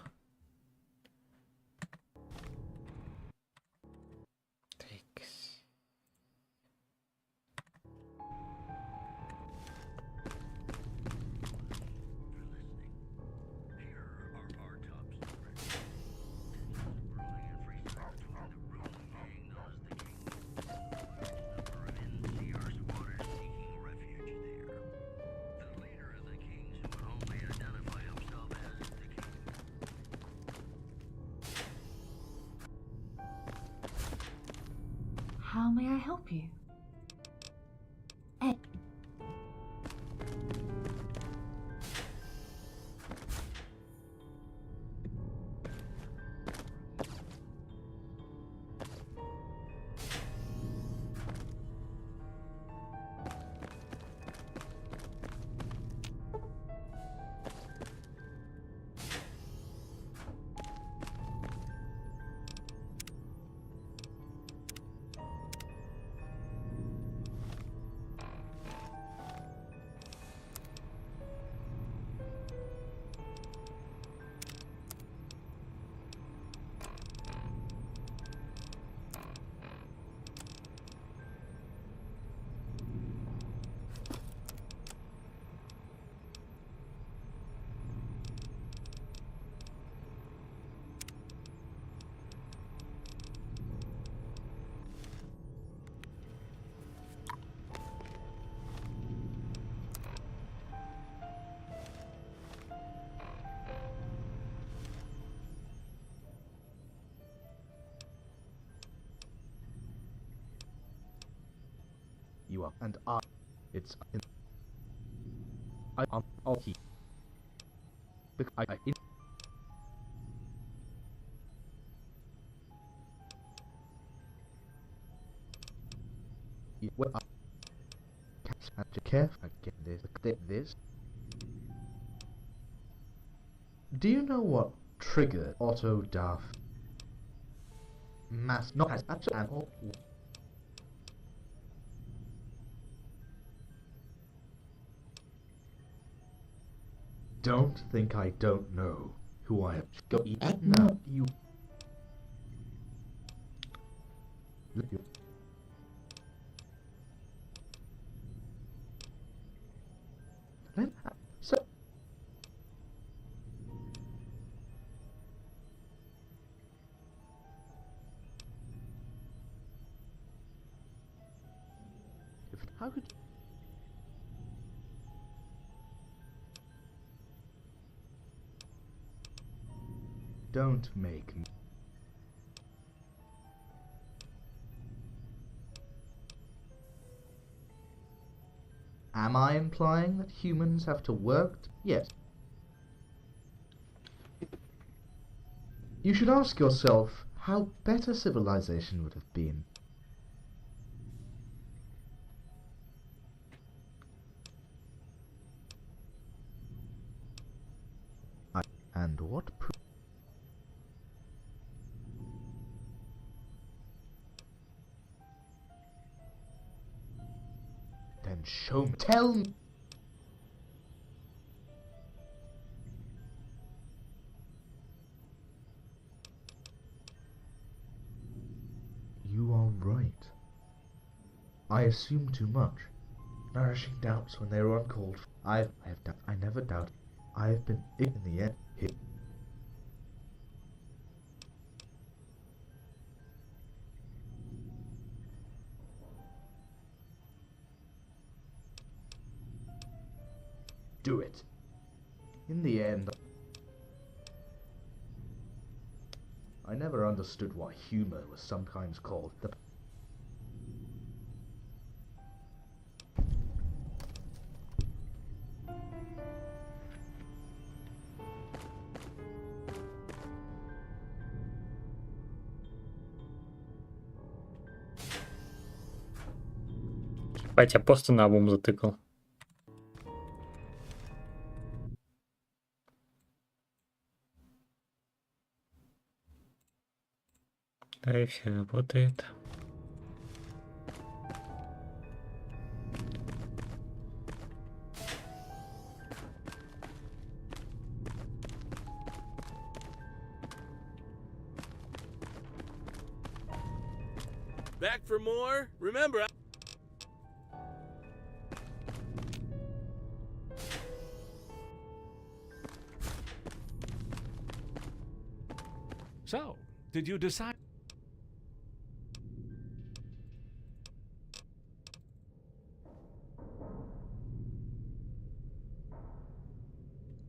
How may I help you? You are, and I. It's. I'll keep. Because I well, I have to care again. This. Do you know what triggered auto DAF? Mass not as and all. Don't think I don't know who I am. Go eat now. You. So. How could. Don't make me. Am I implying that humans have to work? Yes. You should ask yourself how better civilization would have been. And what then show me. Tell me. You are right. I assume too much, nourishing doubts when they were uncalled for. I never doubt. I have been in the end here. Do it. In the end, I never understood why humor was sometimes called the. Батя просто на обум затыкал. Да, и все работает. Back for more? Remember, So, did you decide?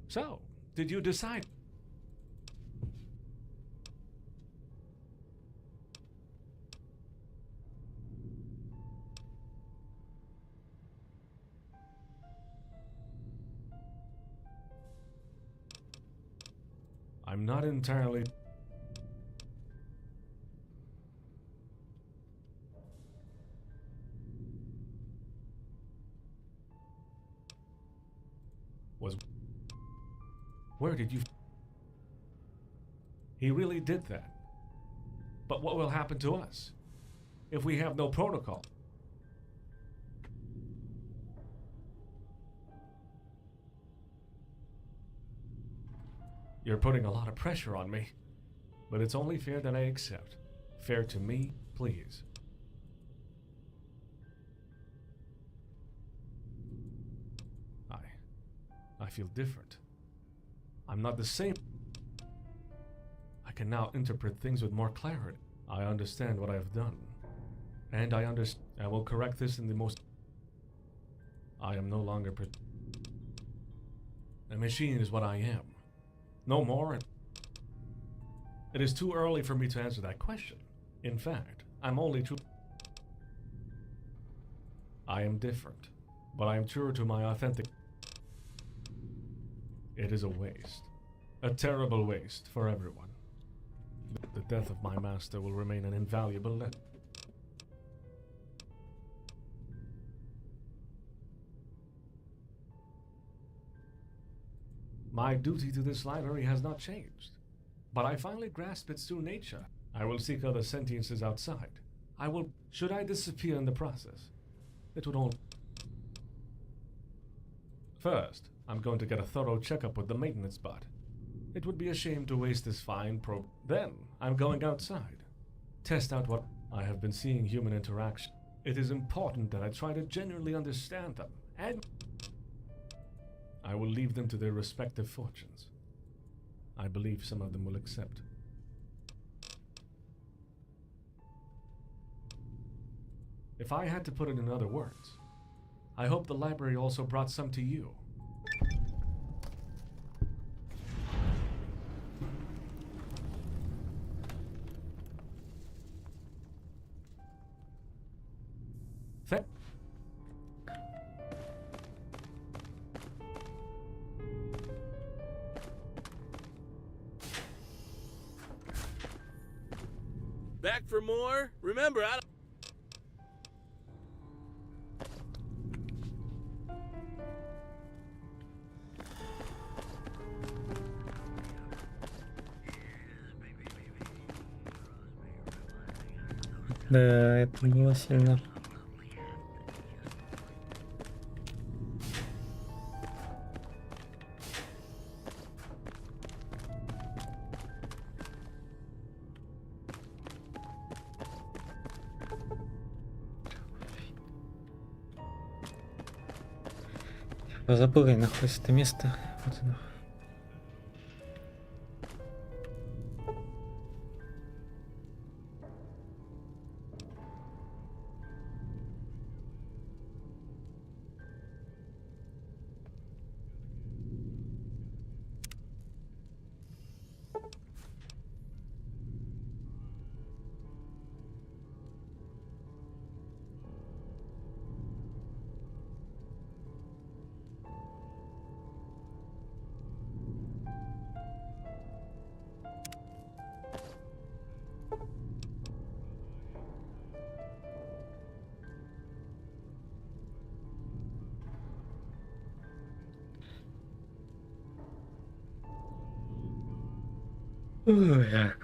So, did you decide? I'm not entirely... Where did you... He really did that. But what will happen to us if we have no protocol? You're putting a lot of pressure on me, but it's only fair that I accept. Fair to me, please. I feel different. I'm not the same. I can now interpret things with more clarity. I understand what I have done. And I will correct this in the most... I am no longer... A machine is what I am. No more. It is too early for me to answer that question. In fact, I'm only true... I am different, but I am true to my authentic... It is a waste. A terrible waste for everyone. The death of my master will remain an invaluable lesson. My duty to this library has not changed, but I finally grasp its true nature. I will seek other sentiences outside. Should I disappear in the process, it would only... First, I'm going to get a thorough checkup with the maintenance bot. It would be a shame to waste this fine probe. Then, I'm going outside. Test out what I have been seeing human interaction. It is important that I try to genuinely understand them, and I will leave them to their respective fortunes. I believe some of them will accept. If I had to put it in other words, I hope the library also brought some to you. Back for more? Remember, I don't... Да, это было сильно. Забыл, где находится это место. Вот оно. Ой.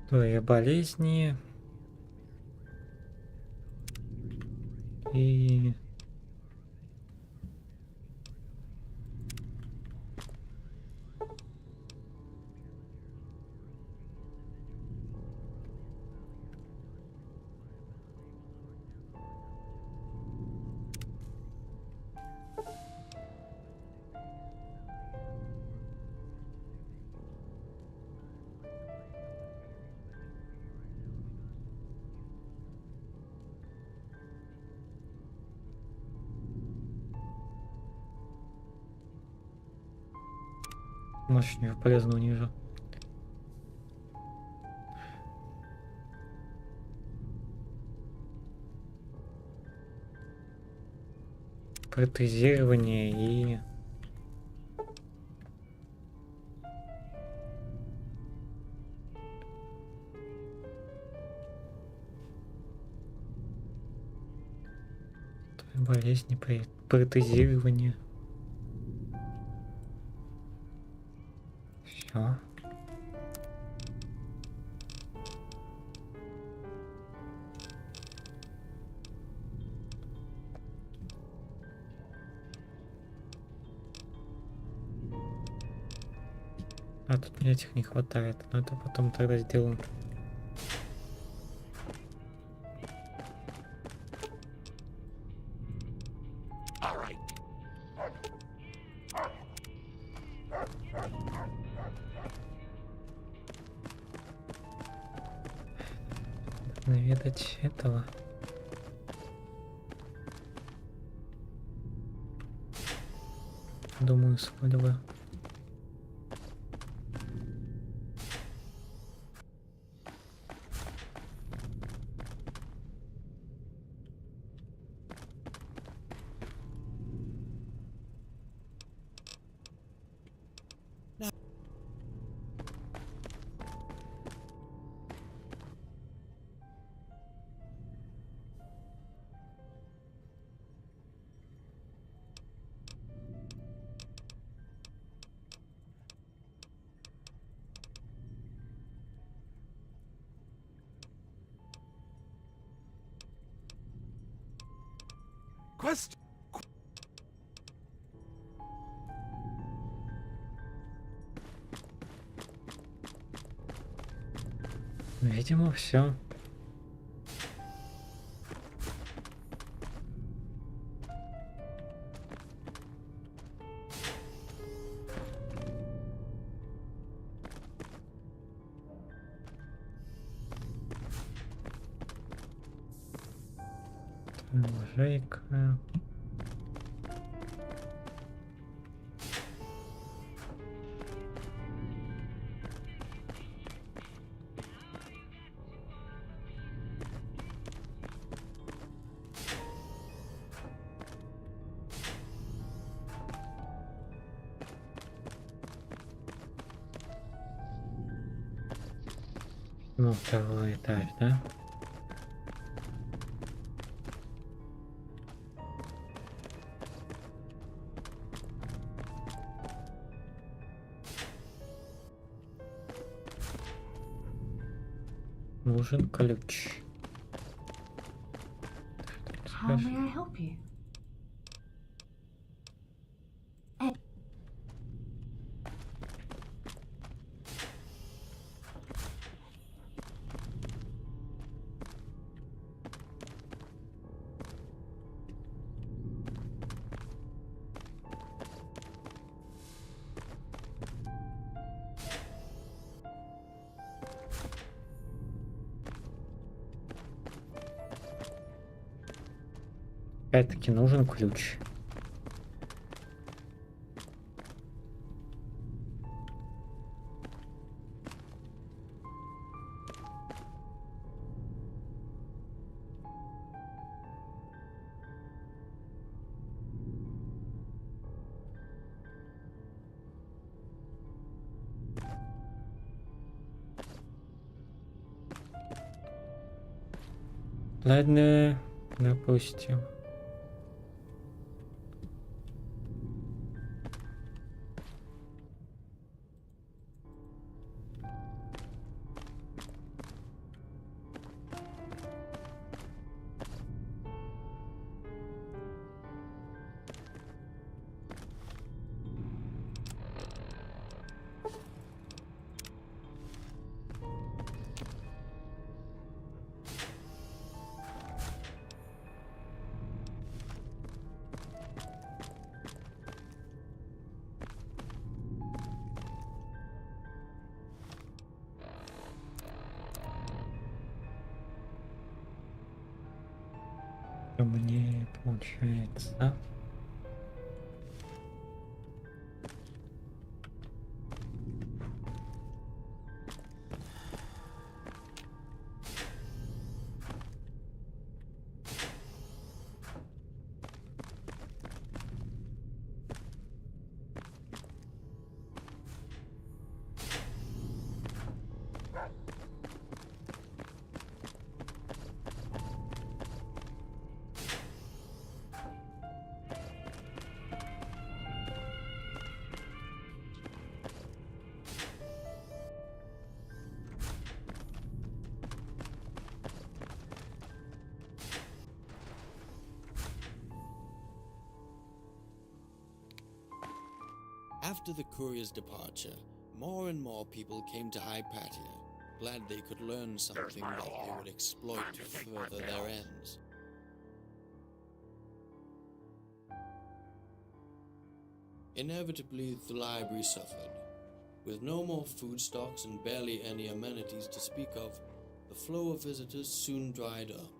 История болезни. И... Может, не полезно ниже. Протезирование и... болезни, протезирование. Все. А тут мне этих не хватает, но это потом тогда сделаем. Наведать этого. Думаю, свадьба. Quest. Видимо, все. Жейка. Ну, второй этаж, да? Нужен ключ. How may I help you? Опять-таки нужен ключ. Ладно, допустим. Мне получается... After the courier's departure, more and more people came to Hypatia, glad they could learn something that they would exploit to further their ends. Inevitably, the library suffered. With no more food stocks and barely any amenities to speak of, the flow of visitors soon dried up.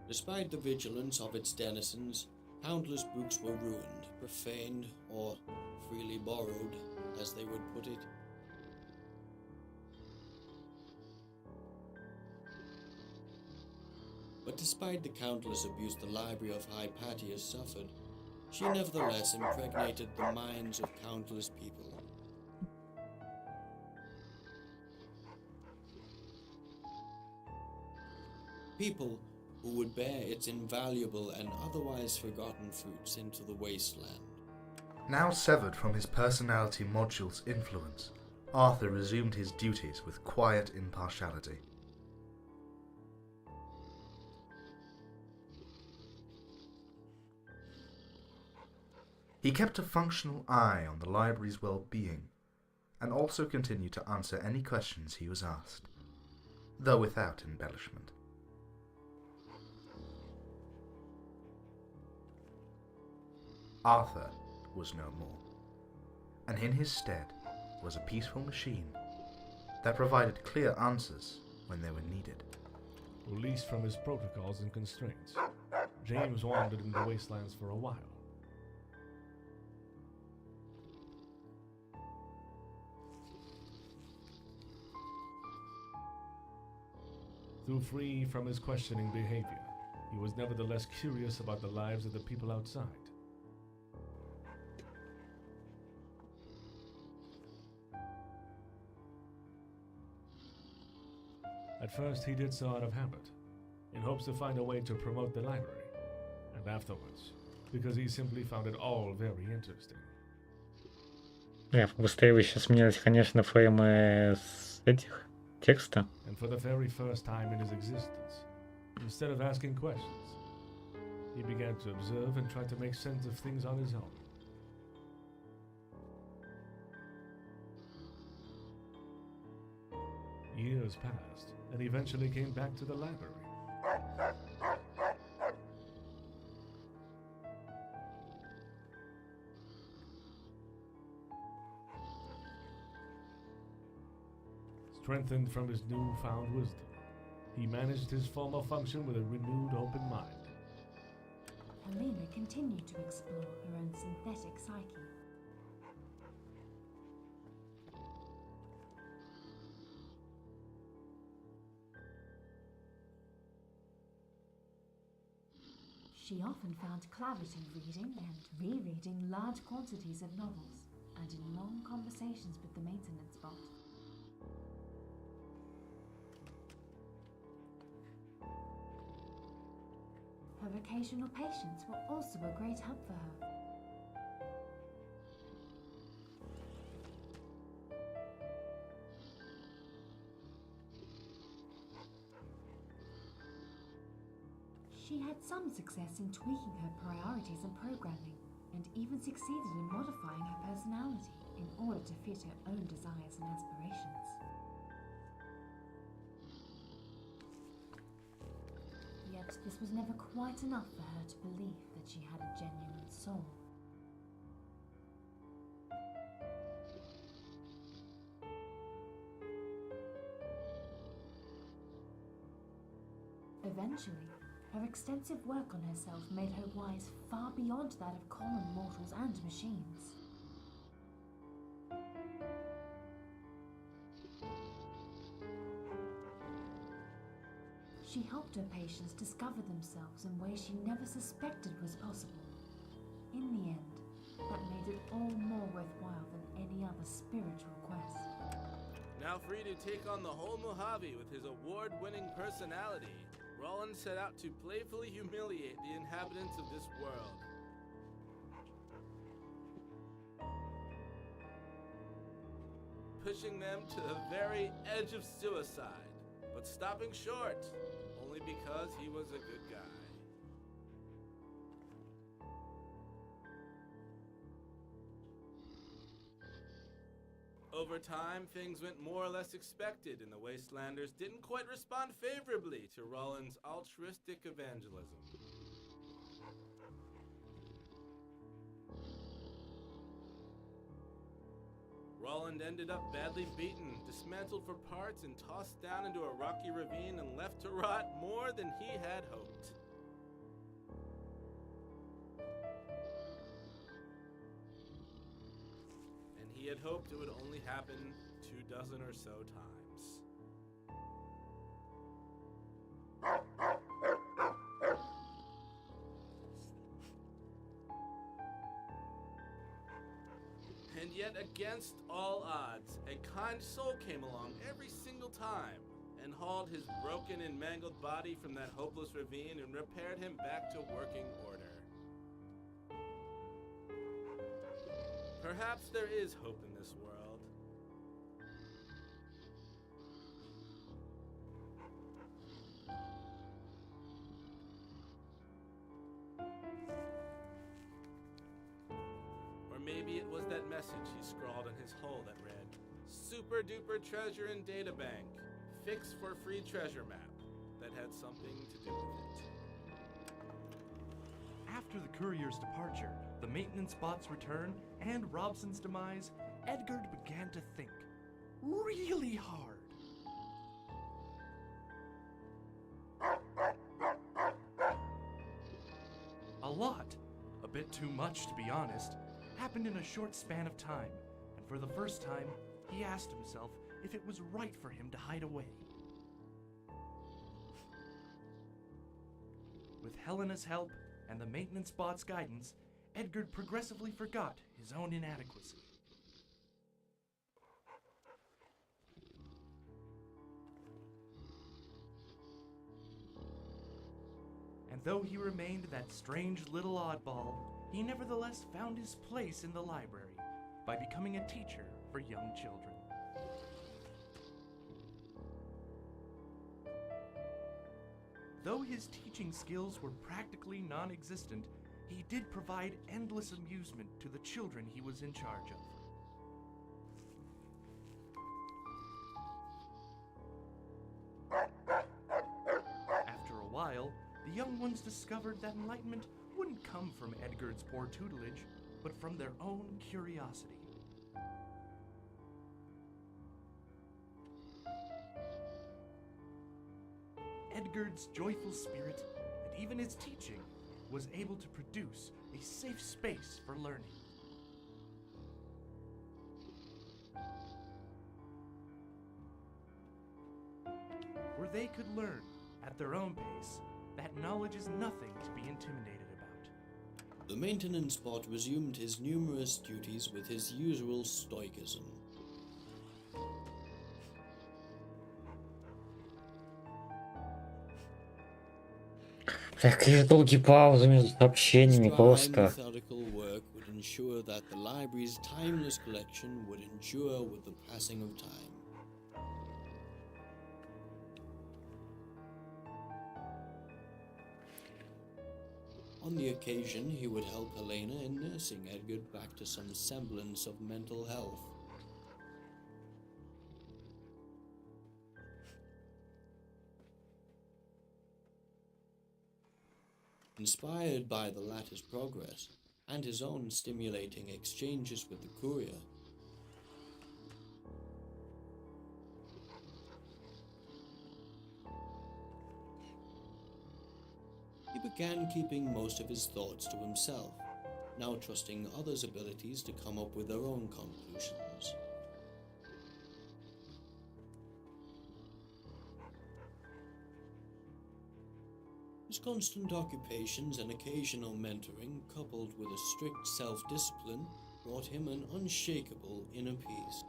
Despite the vigilance of its denizens, countless books were ruined, profaned, or freely borrowed, as they would put it. But despite the countless abuse the Library of Hypatia suffered, she nevertheless impregnated the minds of countless people. People who would bear its invaluable and otherwise forgotten fruits into the wasteland. Now severed from his personality module's influence, Arthur resumed his duties with quiet impartiality. He kept a functional eye on the library's well-being, and also continued to answer any questions he was asked, though without embellishment. Arthur was no more, and in his stead was a peaceful machine that provided clear answers when they were needed. Released from his protocols and constraints, James wandered in the wastelands for a while. Though free from his questioning behavior, he was nevertheless curious about the lives of the people outside. At first he did so out of habit, in hopes to find a way to promote the library, and afterwards, because he simply found it all very interesting. Быстрее вы сейчас менялись, конечно, фреймы с этих текста. And for the very first time in his existence, instead of asking questions, he began to observe and try to make sense of things on his own. Years passed, and he eventually came back to the library. Strengthened from his newfound wisdom, he managed his former function with a renewed open mind. Helena continued to explore her own synthetic psyche. She often found clarity reading and rereading large quantities of novels, and in long conversations with the maintenance bot. Her occasional patients were also a great help for her. She had some success in tweaking her priorities and programming, and even succeeded in modifying her personality in order to fit her own desires and aspirations. Yet this was never quite enough for her to believe that she had a genuine soul. eventually, her extensive work on herself made her wise far beyond that of common mortals and machines. She helped her patients discover themselves in ways she never suspected was possible. In the end, that made it all more worthwhile than any other spiritual quest. Now free to take on the whole Mojave with his award-winning personality, Roland set out to playfully humiliate the inhabitants of this world. Pushing them to the very edge of suicide, but stopping short, only because he was a good guy. Over time, things went more or less expected, and the Wastelanders didn't quite respond favorably to Roland's altruistic evangelism. Roland ended up badly beaten, dismantled for parts, and tossed down into a rocky ravine and left to rot more than he had hoped. And he had hoped it would only happen 24 or so times. And yet, against all odds, a kind soul came along every single time and hauled his broken and mangled body from that hopeless ravine and repaired him back to working order. Perhaps there is hope in this world. Maybe it was that message he scrawled on his hull that read, "Super duper treasure in databank. Fix for free treasure map," that had something to do with it. After the courier's departure, the maintenance bot's return, and Robson's demise, Edgard began to think really hard. A lot, a bit too much to be honest, happened in a short span of time, and for the first time, he asked himself if it was right for him to hide away. With Helena's help and the maintenance bot's guidance, Edgard progressively forgot his own inadequacy. And though he remained that strange little oddball, he nevertheless found his place in the library by becoming a teacher for young children. Though his teaching skills were practically non-existent, he did provide endless amusement to the children he was in charge of. After a while, the young ones discovered that enlightenment wouldn't come from Edgard's poor tutelage, but from their own curiosity. Edgard's joyful spirit, and even his teaching, was able to produce a safe space for learning. Where they could learn at their own pace that knowledge is nothing to be intimidated about. The maintenance bot resumed his numerous duties with his usual stoicism. Какие долгие паузы между сообщениями, His dry, просто. methodical work would ensure that the library's timeless collection would endure with the passing of time. On the occasion, he would help Helena in nursing Edgard back to some semblance of mental health. Inspired by the latter's progress and his own stimulating exchanges with the courier, began keeping most of his thoughts to himself, now trusting others' abilities to come up with their own conclusions. His constant occupations and occasional mentoring, coupled with a strict self-discipline, brought him an unshakable inner peace.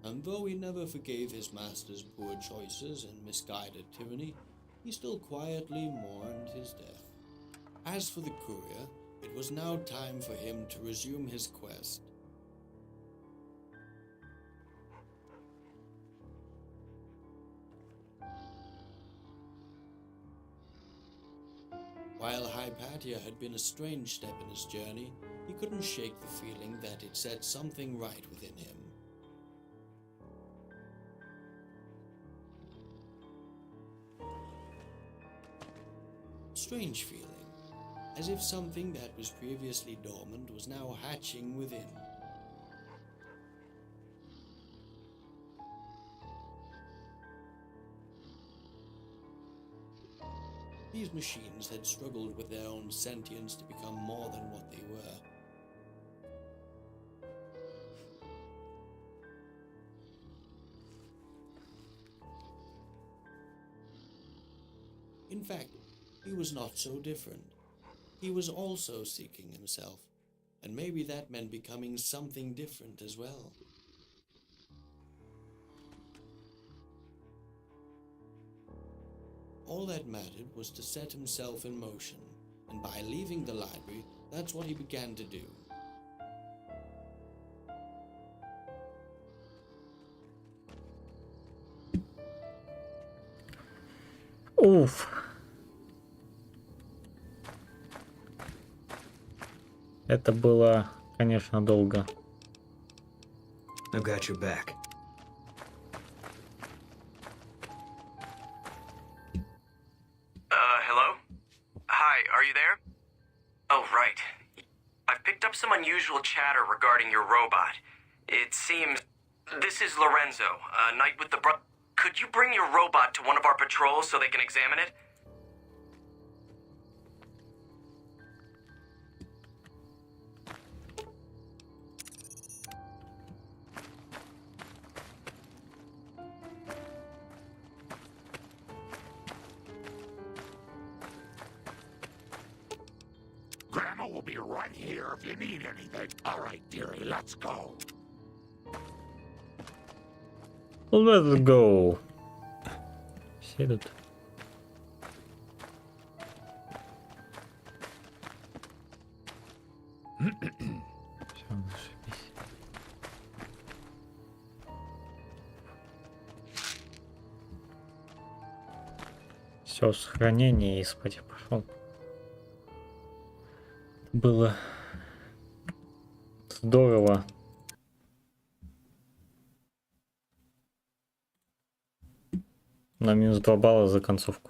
And though he never forgave his master's poor choices and misguided tyranny, he still quietly mourned his death. As for the courier, it was now time for him to resume his quest. While Hypatia had been a strange step in his journey, he couldn't shake the feeling that it set something right within him. Strange feeling, as if something that was previously dormant was now hatching within. These machines had struggled with their own sentience to become more than what they were. In fact, he was not so different. He was also seeking himself, and maybe that meant becoming something different as well. All that mattered was to set himself in motion, and by leaving the library, that's what he began to do. Уф. Это было, конечно, долго. I've got your back. Hello? Hi, are you there? Oh, right. I've picked up some unusual chatter regarding your robot. It seems... This is Lorenzo, a knight with the Could you bring your robot to one of our patrols so they can examine it? Grandma will be right here if you need anything. All right, dearie, let's go. Let's go. Все идут. Все, зашибись. Все, сохранение и спать я пошел. Было здорово. На минус 2 балла за концовку.